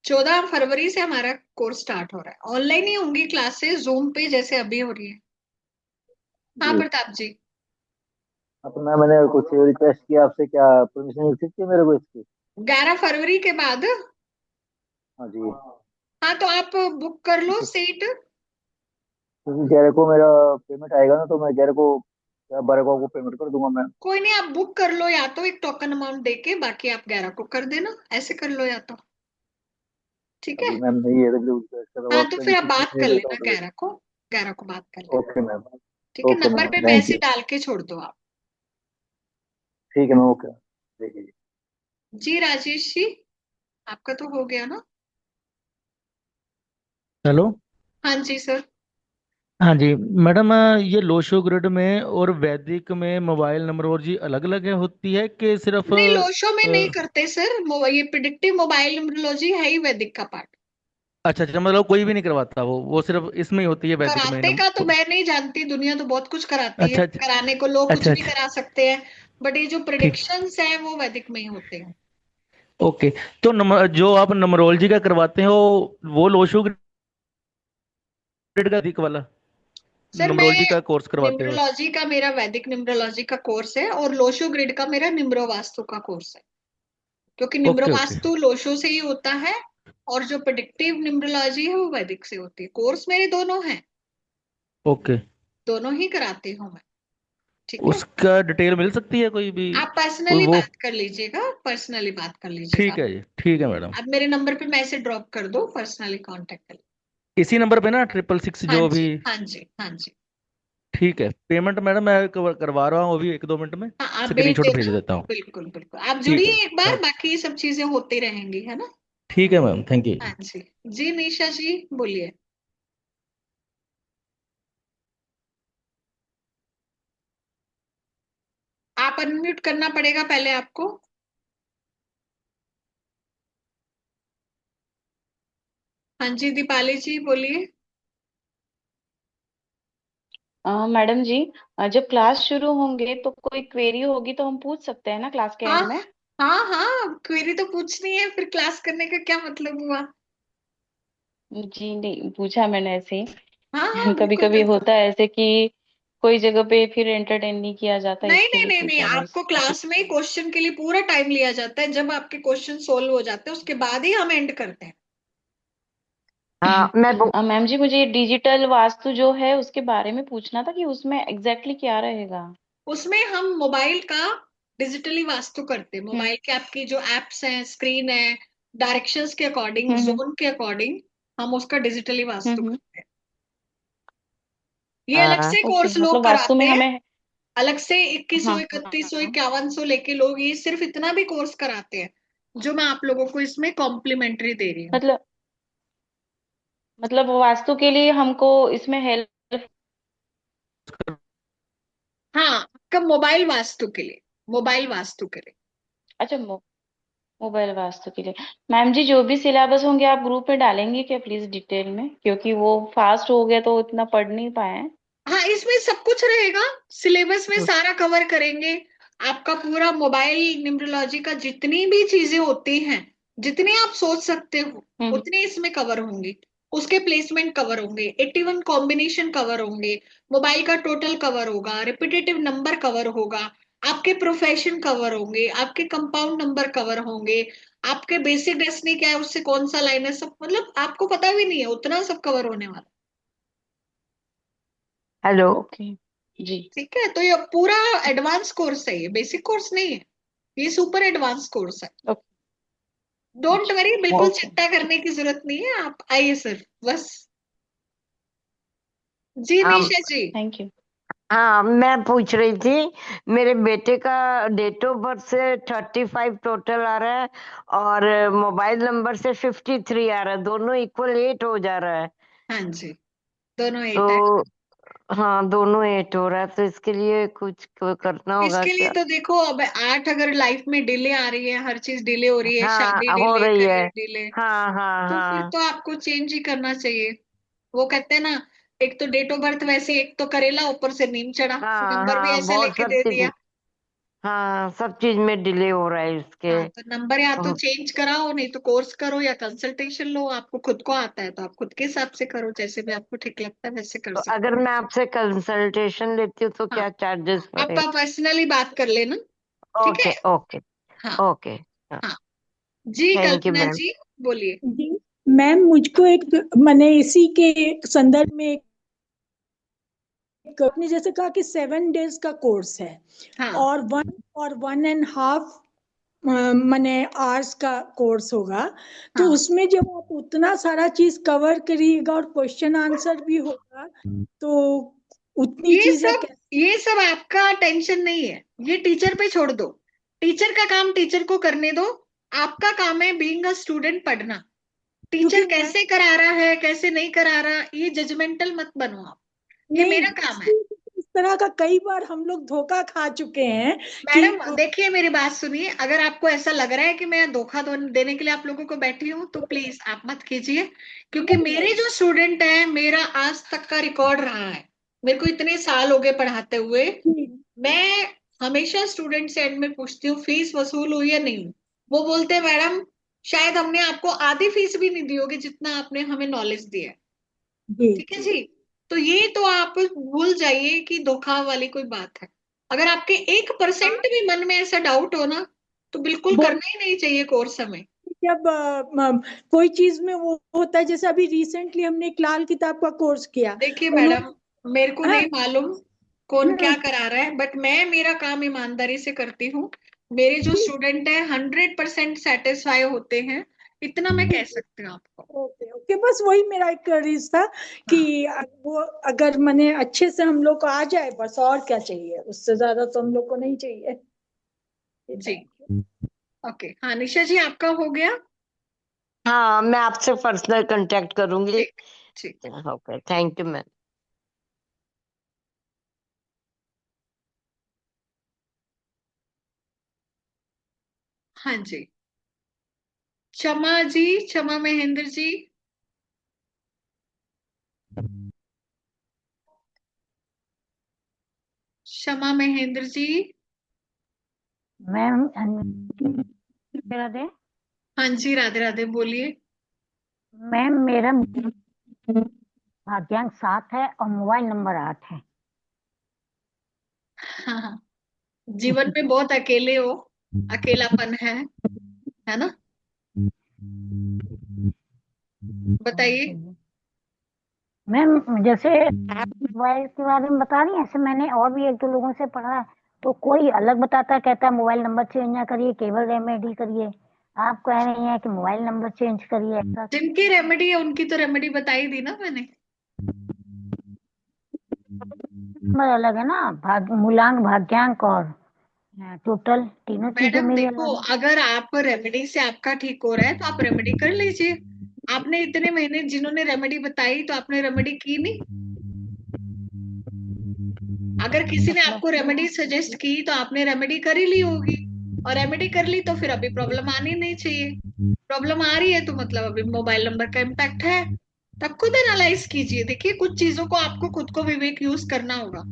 14 फरवरी से हमारा कोर्स स्टार्ट हो रहा है। ऑनलाइन ही होंगी क्लासेस, जूम पे जैसे अभी हो रही है। हाँ जी। प्रताप जी। अपना मैंने कुछ रिक्वेस्ट किया आपसे, क्या परमिशन मिल सकती है मेरे को इसकी? 11 फरवरी के बाद। हाँ जी। हाँ तो आप बुक कर लो सीट। क्योंकि 11 को मेरा पेमेंट आएगा ना, तो मैं 11 को या 12 को पेमेंट कर दूंगा मैं। कोई नहीं, आप बुक कर लो, या तो एक टोकन अमाउंट देके, बाकी आप 11 को कर देना, ऐसे कर लो या तो। ठीक है। अभी मैम नहीं है तो रिक्वेस्ट कर रहा हूँ हाँ तो आपसे, फिर आप किसी बात से कर देता लेना हूँ तो। 11 को, 11 को बात कर लेना। Okay ma'am. ठीक है, ओके नंबर मैम, पे थैंक मैसेज यू। डाल के छोड़ दो आप। ठीक है मैम, ओके। देखिए। जी राजेश जी, आपका तो हो गया ना? हेलो। हाँ जी सर। हाँ जी मैडम, ये लोशो ग्रिड में और वैदिक में मोबाइल नंबरोलॉजी अलग अलग है होती है कि सिर्फ नहीं, लोशो में नहीं करते सर, ये प्रिडिक्टिव मोबाइल न्यूमरोलॉजी है ही वैदिक का पार्ट। अच्छा अच्छा, मतलब कोई भी नहीं करवाता, वो सिर्फ इसमें ही होती है वैदिक में कराटे का तो मैं नहीं जानती, दुनिया तो बहुत कुछ कराती है, अच्छा अच्छा। कराने को लोग कुछ अच्छा भी अच्छा। करा सकते हैं, बट ये जो ठीक। प्रिडिक्शंस है वो वैदिक में ही होते हैं। ओके। तो जो आप नंबरोलॉजी का करवाते हो वो लोशो ग्रिड का वैदिक वाला सर मैं, नंबरोलॉजी का कोर्स करवाते हो? निम्रोलॉजी का मेरा वैदिक निम्रोलॉजी का कोर्स है, और लोशो ग्रिड का मेरा निम्रो वास्तु का कोर्स है, क्योंकि निम्रो ओके ओके। वास्तु लोशो से ही होता है, और जो प्रिडिक्टिव निम्रोलॉजी है वो वैदिक से होती है। कोर्स मेरे दोनों हैं, ओके। दोनों ही कराती हूँ मैं। ठीक है। उसका डिटेल मिल सकती है कोई भी? आप कोई पर्सनली वो? बात कर लीजिएगा, पर्सनली बात कर लीजिएगा। ठीक है जी, ठीक है मैडम। आप मेरे नंबर पे मैसेज ड्रॉप कर दो, पर्सनली कांटेक्ट कर। इसी नंबर पे ना 666 हाँ जो भी? जी हाँ जी हाँ जी। ठीक है, पेमेंट मैडम मैं करवा रहा हूँ अभी 1-2 मिनट में। हाँ आप भेज स्क्रीनशॉट भेज देना। देता हूँ। बिल्कुल बिल्कुल, आप ठीक है, जुड़िए एक बार, थैंक। बाकी सब चीजें होती रहेंगी, है ना? ठीक है मैम, थैंक यू। हाँ जी। जी निशा जी बोलिए। आप अनम्यूट करना पड़ेगा पहले आपको। हाँ जी दीपाली जी बोलिए। मैडम जी, जब क्लास शुरू होंगे तो कोई क्वेरी होगी तो हम पूछ सकते हैं ना क्लास के हाँ एंड में? हाँ हाँ, क्वेरी तो पूछनी है, फिर क्लास करने का क्या मतलब हुआ? जी नहीं, पूछा मैंने ऐसे हाँ ही हाँ कभी बिल्कुल कभी बिल्कुल। होता है ऐसे कि कोई जगह पे फिर एंटरटेन नहीं किया जाता, नहीं इसके नहीं लिए नहीं नहीं, पूछा बस। आपको क्लास में क्वेश्चन के लिए पूरा टाइम लिया जाता है, जब आपके क्वेश्चन सोल्व हो जाते हैं उसके बाद ही हम एंड करते हैं। हाँ मैं मैम जी, मुझे डिजिटल वास्तु जो है उसके बारे में पूछना था कि उसमें एग्जैक्टली क्या रहेगा? उसमें हम मोबाइल का डिजिटली वास्तु करते हैं, हम्म मोबाइल के आपकी जो एप्स हैं, स्क्रीन है, डायरेक्शंस के अकॉर्डिंग, हम्म जोन के अकॉर्डिंग हम उसका डिजिटली वास्तु हम्म। करते हैं। ये अलग से ओके, कोर्स लोग मतलब वास्तु कराते में हैं, हमें। अलग से 2100 हाँ 3100 हाँ। 5100 लेके लोग ये सिर्फ इतना भी कोर्स कराते हैं, जो मैं आप लोगों को इसमें कॉम्प्लीमेंट्री दे रही हूँ। मतलब वास्तु के लिए हमको इसमें हेल्प। हाँ, आपका मोबाइल वास्तु के लिए, मोबाइल वास्तु के लिए। अच्छा, मोबाइल वास्तु के लिए। मैम जी, जो भी सिलेबस होंगे आप ग्रुप में डालेंगे क्या प्लीज डिटेल में, क्योंकि वो फास्ट हो गया तो इतना पढ़ नहीं पाए हैं। हाँ इसमें सब कुछ रहेगा, सिलेबस में सारा कवर करेंगे। आपका पूरा मोबाइल न्यूमरोलॉजी का जितनी भी चीजें होती हैं, जितनी आप सोच सकते हो उतनी इसमें कवर होंगी। उसके प्लेसमेंट कवर होंगे, 81 कॉम्बिनेशन कवर होंगे, मोबाइल का टोटल कवर होगा, रिपीटेटिव नंबर कवर होगा, आपके प्रोफेशन कवर होंगे, आपके कंपाउंड नंबर कवर होंगे, आपके बेसिक डेस्टिनी क्या है, उससे कौन सा लाइन है, सब मतलब आपको पता भी नहीं है, उतना सब कवर होने वाला। हेलो। ओके जी। ठीक है, तो ये पूरा एडवांस कोर्स है, ये बेसिक कोर्स नहीं है, ये सुपर एडवांस कोर्स है। डोंट वरी, बिल्कुल ओके। चिंता करने की जरूरत नहीं है, आप आइए सिर्फ बस। जी निशा जी। Thank you. हाँ मैं पूछ रही थी, मेरे बेटे का डेट ऑफ बर्थ से 35 टोटल आ रहा है, और मोबाइल नंबर से 53 आ रहा है, दोनों इक्वल 8 हो जा रहा है। हाँ जी, दोनों 8 है। तो हाँ दोनों 8 हो रहा है, तो इसके लिए कुछ करना होगा इसके लिए क्या? तो देखो, अब 8 अगर लाइफ में डिले आ रही है, हर चीज डिले हो रही है, शादी हाँ हो डिले, रही है। करियर डिले, हाँ हाँ तो फिर हाँ तो आपको चेंज ही करना चाहिए। वो कहते हैं ना, एक तो डेट ऑफ बर्थ वैसे, एक तो करेला, ऊपर से नीम चढ़ा, हाँ नंबर भी हाँ ऐसे बहुत लेके सब दे चीज। दिया। हाँ सब चीज में डिले हो रहा है इसके। हाँ, तो नंबर या तो तो, चेंज कराओ, नहीं तो कोर्स करो या कंसल्टेशन लो। आपको खुद को आता है तो आप खुद के हिसाब से करो, जैसे भी आपको ठीक लगता है वैसे कर तो सकते अगर मैं आपसे कंसल्टेशन लेती हूँ तो हो। हाँ, क्या चार्जेस आप पड़े? पर्सनली बात कर लेना। ठीक है। ओके ओके हाँ। ओके। हाँ हाँ जी, थैंक यू कल्पना मैम। जी बोलिए। जी मैम, मुझको एक मैंने इसी के संदर्भ में आपने जैसे कहा कि 7 डेज का कोर्स है हाँ और 1.5 मैंने आवर्स का कोर्स होगा, तो हाँ, उसमें जब आप उतना सारा चीज कवर करिएगा और क्वेश्चन आंसर भी होगा, तो उतनी ये चीजें सब ये सब आपका टेंशन नहीं है, ये टीचर पे छोड़ दो। टीचर का काम टीचर को करने दो। आपका काम है बीइंग अ स्टूडेंट पढ़ना। टीचर क्योंकि कैसे करा रहा है, कैसे नहीं करा रहा, ये जजमेंटल मत बनो आप। ये नहीं, मेरा काम है। इस तरह का कई बार हम लोग धोखा खा चुके हैं कि मैडम देखिए, मेरी बात सुनिए, अगर आपको ऐसा लग रहा है कि मैं धोखा देने के लिए आप लोगों को बैठी हूँ, तो प्लीज आप मत कीजिए। क्योंकि मेरे जो स्टूडेंट है, मेरा आज तक का रिकॉर्ड रहा है, मेरे को इतने साल हो गए पढ़ाते हुए। मैं हमेशा स्टूडेंट से एंड में पूछती हूँ फीस वसूल हुई या नहीं। वो बोलते हैं मैडम, शायद हमने आपको आधी फीस भी नहीं दी होगी जितना आपने हमें नॉलेज दिया है। ठीक है जी। तो ये तो आप भूल जाइए कि धोखा वाली कोई बात है। अगर आपके 1% भी मन में ऐसा डाउट हो ना, तो बिल्कुल वो करना ही नहीं चाहिए कोर्स हमें। जब कोई चीज में वो होता है, जैसे अभी रिसेंटली हमने एक लाल किताब का कोर्स किया, देखिए उन्होंने मैडम, मेरे को हाँ, नहीं मालूम कौन क्या करा रहा है, बट मैं मेरा काम ईमानदारी से करती हूँ। मेरे जो स्टूडेंट है 100% सेटिस्फाई होते हैं, इतना मैं कह सकती हूँ आपको। ओके ओके, बस वही मेरा एक रीज था कि वो अगर मैंने अच्छे से हम लोग को आ जाए, बस और क्या चाहिए, उससे ज्यादा तो हम लोग को नहीं चाहिए। जी ओके। हाँ निशा जी, आपका हो गया। हाँ मैं आपसे पर्सनल कांटेक्ट करूंगी। ठीक ठीक। Okay thank you ma'am. हाँ जी, क्षमा जी, क्षमा महेंद्र जी। क्षमा महेंद्र जी। मैम राधे। हाँ जी, राधे राधे, बोलिए। मैम मेरा भाग्यांक 7 है और मोबाइल नंबर 8 है। हाँ हाँ, जीवन में बहुत अकेले हो, अकेलापन है ना? बताइए। मैम जैसे आप मोबाइल के बारे में बता रही हैं, ऐसे मैंने और भी एक दो लोगों से पढ़ा है, तो कोई अलग बताता है, कहता है मोबाइल नंबर चेंज ना करिए, केवल रेमेडी करिए। आप कह रही हैं कि मोबाइल नंबर चेंज करिए, ऐसा जिनकी रेमेडी है उनकी तो रेमेडी बताई दी ना मैंने। नंबर अलग है ना, मूलांक भाग्यांक और टोटल तीनों चीजें मैडम मेरी देखो, अलग है। अगर आप रेमेडी से आपका ठीक हो रहा है तो आप रेमेडी कर लीजिए। आपने इतने महीने जिन्होंने रेमेडी बताई, तो आपने रेमेडी की नहीं? अगर किसी ने आपको रेमेडी सजेस्ट की तो आपने रेमेडी कर ही ली होगी। और रेमेडी कर ली तो फिर अभी प्रॉब्लम आनी नहीं चाहिए। प्रॉब्लम आ रही है तो मतलब अभी मोबाइल नंबर का इम्पैक्ट है। तब खुद एनालाइज कीजिए। देखिए, कुछ चीजों को आपको खुद को विवेक यूज करना होगा।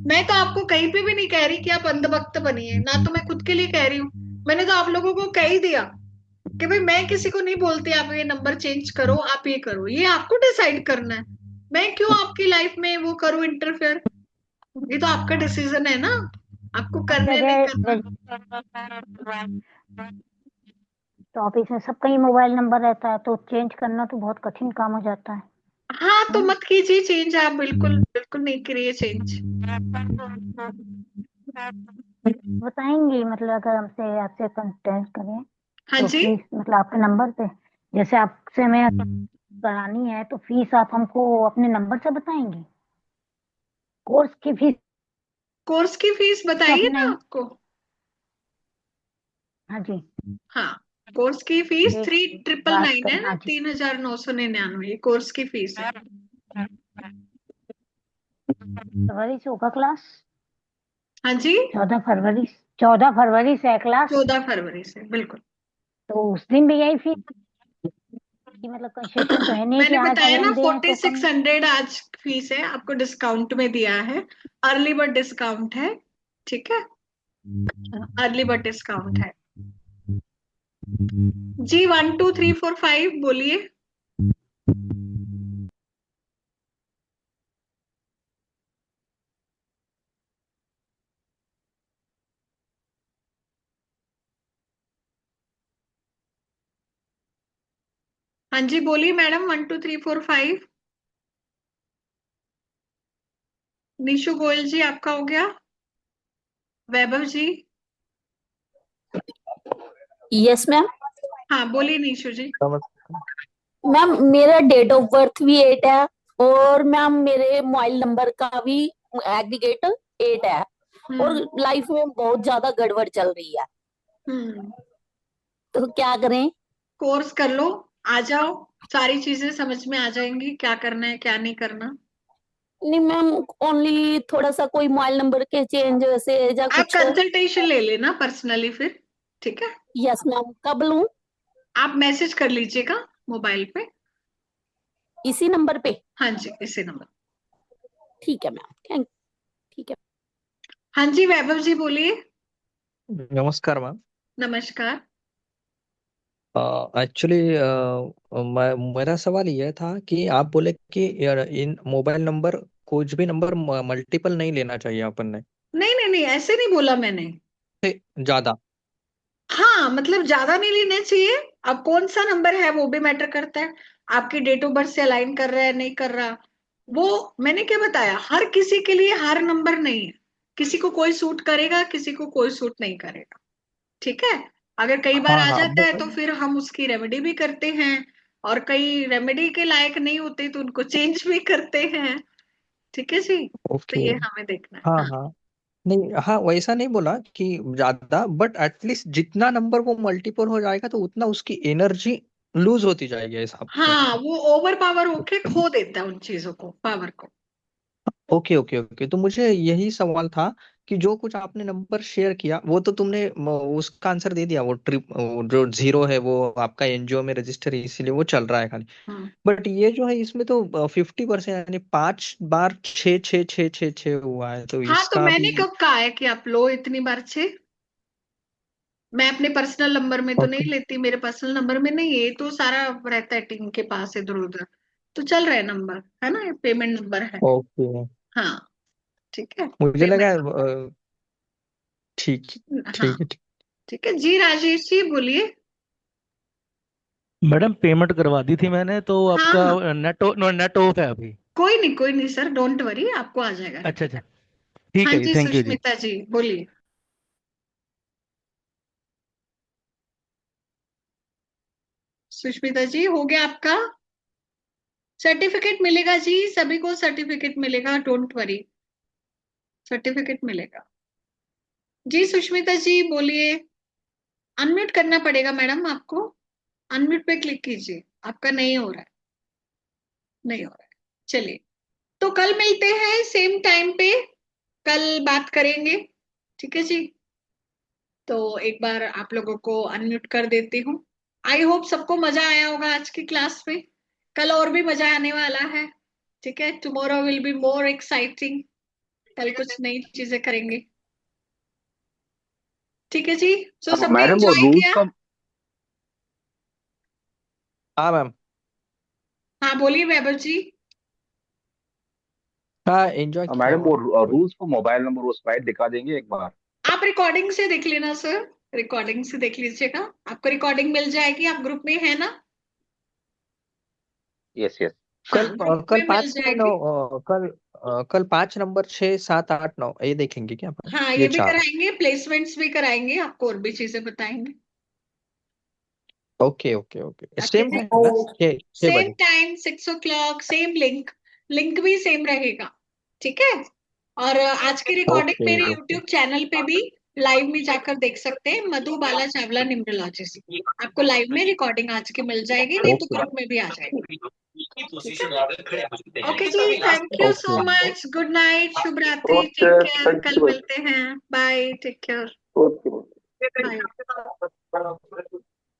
मैं तो आपको कहीं पे भी नहीं कह रही कि आप अंधभक्त बनिए, ना तो मैं खुद के लिए कह रही हूँ। मैंने तो आप लोगों को कह ही दिया कि भाई मैं किसी को नहीं बोलती आप ये नंबर चेंज करो, आप ये करो, ये आपको डिसाइड करना है। मैं क्यों आपकी लाइफ में वो करूँ इंटरफेयर? ये तो आपका डिसीजन है ना, आपको करना है नहीं करना। तो ऑफिस में सबका ही मोबाइल नंबर रहता है, तो चेंज करना तो बहुत कठिन काम हो जाता है। हाँ तो मत कीजिए चेंज, आप बिल्कुल बिल्कुल नहीं करिए चेंज। बताएंगी मतलब अगर हमसे आपसे कांटेक्ट करें हाँ तो जी, फीस मतलब आपके नंबर पे, जैसे आपसे मैं करानी है तो फीस आप हमको अपने नंबर से बताएंगी? कोर्स की फीस कोर्स की फीस बताइए अपने। ना आपको। हाँ जी। हाँ, कोर्स की फीस एक 3999 बात है कर, ना, हाँ जी। 3999 ये कोर्स की फीस है। फरवरी से होगा क्लास? हाँ जी, 14 फरवरी से है क्लास। 14 फरवरी से, बिल्कुल। तो उस दिन भी यही फीस कि मतलब कंसेशन तो है नहीं कि मैंने आज बताया ना हम दें तो कम। 4600 आज फीस है, आपको डिस्काउंट में दिया है, अर्ली बर्ड डिस्काउंट है, ठीक है, अर्ली बर्ड डिस्काउंट है जी। 1 2 3 4 5 बोलिए। हाँ जी बोलिए मैडम, 1 2 3 4 5। निशु गोयल जी आपका हो गया। वैभव जी। Yes ma'am. हाँ बोलिए निशु जी। मैम मेरा डेट ऑफ बर्थ भी 8 है और मैम मेरे मोबाइल नंबर का भी एग्रीगेट 8 है और लाइफ में बहुत ज्यादा गड़बड़ चल रही है, तो क्या करें? कोर्स कर लो, आ जाओ, सारी चीजें समझ में आ जाएंगी, क्या करना है क्या नहीं करना। नहीं मैम, ओनली थोड़ा सा कोई मोबाइल नंबर के चेंज वैसे या आप कुछ। कंसल्टेशन ले लेना पर्सनली फिर, ठीक है। यस मैम, कब लूं? आप मैसेज कर लीजिएगा मोबाइल पे, इसी नंबर पे? हाँ जी इसी नंबर। ठीक है मैम, ठीक है। हाँ जी वैभव जी बोलिए। नमस्कार मैम। नमस्कार। एक्चुअली मेरा सवाल यह था कि आप बोले कि यार इन मोबाइल नंबर कुछ भी नंबर मल्टीपल नहीं लेना चाहिए अपन ने नहीं नहीं नहीं, ऐसे नहीं बोला मैंने। से ज्यादा। हाँ मतलब ज्यादा नहीं लेने चाहिए। अब कौन सा नंबर है वो भी मैटर करता है, आपकी डेट ऑफ बर्थ से अलाइन कर रहा है नहीं कर रहा। वो मैंने क्या बताया, हर किसी के लिए हर नंबर नहीं है, किसी को कोई सूट करेगा किसी को कोई सूट नहीं करेगा, ठीक है। अगर कई बार हाँ आ हाँ जाता है तो फिर हम उसकी रेमेडी भी करते हैं, और कई रेमेडी के लायक नहीं होते तो उनको चेंज भी करते हैं, ठीक है जी। तो ओके। ये हमें देखना है। हाँ हाँ हाँ। नहीं, हाँ वैसा नहीं बोला कि ज्यादा, बट एटलीस्ट जितना नंबर वो मल्टीपल हो जाएगा तो उतना उसकी एनर्जी लूज होती जाएगी, ऐसा आप बोल हाँ, रहे वो ओवर पावर होके खो देता है उन चीजों को, पावर को। हो। ओके ओके ओके, तो मुझे यही सवाल था कि जो कुछ आपने नंबर शेयर किया वो तो तुमने उसका आंसर दे दिया, वो ट्रिप जो 0 है वो आपका एनजीओ में रजिस्टर है इसीलिए वो चल रहा है खाली। हाँ बट ये जो है इसमें तो 50% यानी 5 बार 6 6 6 6 6 हुआ है, तो हाँ, तो इसका मैंने भी। कब कहा है कि आप लो इतनी बार 6? मैं अपने पर्सनल नंबर में तो नहीं ओके लेती, मेरे पर्सनल नंबर में नहीं है, ये तो सारा रहता है टीम के पास इधर उधर, तो चल रहा है नंबर, है ना, पेमेंट नंबर है। ओके। हाँ ठीक है, मुझे लगा पेमेंट नंबर। ठीक हाँ ठीक है ठीक। ठीक है जी। राजेश जी बोलिए। मैडम पेमेंट करवा दी थी मैंने, तो हाँ आपका हाँ, नेट ऑफ है अभी। कोई नहीं सर, डोंट वरी, आपको आ जाएगा अच्छा रेमेडी। अच्छा, ठीक हाँ है जी, जी थैंक यू जी। सुष्मिता जी बोलिए। सुष्मिता जी हो गया आपका? सर्टिफिकेट मिलेगा जी, सभी को सर्टिफिकेट मिलेगा, डोंट वरी, सर्टिफिकेट मिलेगा जी। सुष्मिता जी बोलिए। अनम्यूट करना पड़ेगा मैडम आपको, अनम्यूट पे क्लिक कीजिए, आपका नहीं हो रहा है, नहीं हो रहा है। चलिए, तो कल मिलते हैं सेम टाइम पे, कल बात करेंगे, ठीक है जी। तो एक बार आप लोगों को अनम्यूट कर देती हूँ। आई होप सबको मजा आया होगा आज की क्लास में, कल और भी मजा आने वाला है, ठीक है। Tomorrow will be more exciting, कल कुछ नई चीजें करेंगे, ठीक है जी। तो सबने मैडम वो एंजॉय रूल्स किया? का। हाँ मैम। हाँ बोलिए वैभव जी। हाँ एंजॉय किया मैडम वो मैम। रूल्स को मोबाइल नंबर वो स्लाइड दिखा देंगे एक बार? आप रिकॉर्डिंग से देख लेना सर, रिकॉर्डिंग से देख लीजिएगा, आपको रिकॉर्डिंग मिल जाएगी, आप ग्रुप में है ना? Yes yes. हाँ कल ग्रुप कल में मिल 5 6 9 जाएगी। कल 5 नंबर 6 7 8 9 ये देखेंगे क्या अपन, हाँ ये ये भी 4? कराएंगे, प्लेसमेंट्स भी कराएंगे, आपको और भी चीजें बताएंगे। Okay okay okay, okay same जी, टाइम ना, 6 सेम बजे। Time 6 o'clock, same link, link भी सेम रहेगा, ठीक है। और आज की रिकॉर्डिंग ओके मेरे ओके यूट्यूब चैनल पे भी लाइव में जाकर देख सकते हैं, मधु बाला चावला न्यूमरोलॉजिस्ट, आपको लाइव में रिकॉर्डिंग आज की मिल जाएगी, नहीं तो ओके ग्रुप में भी आ जाएगी। ठीक है? ओके जी, thank you so much, good night, शुभ रात्रि, ओके, टेक केयर, थैंक कल यू। मिलते हैं, bye, take care, okay. Bye.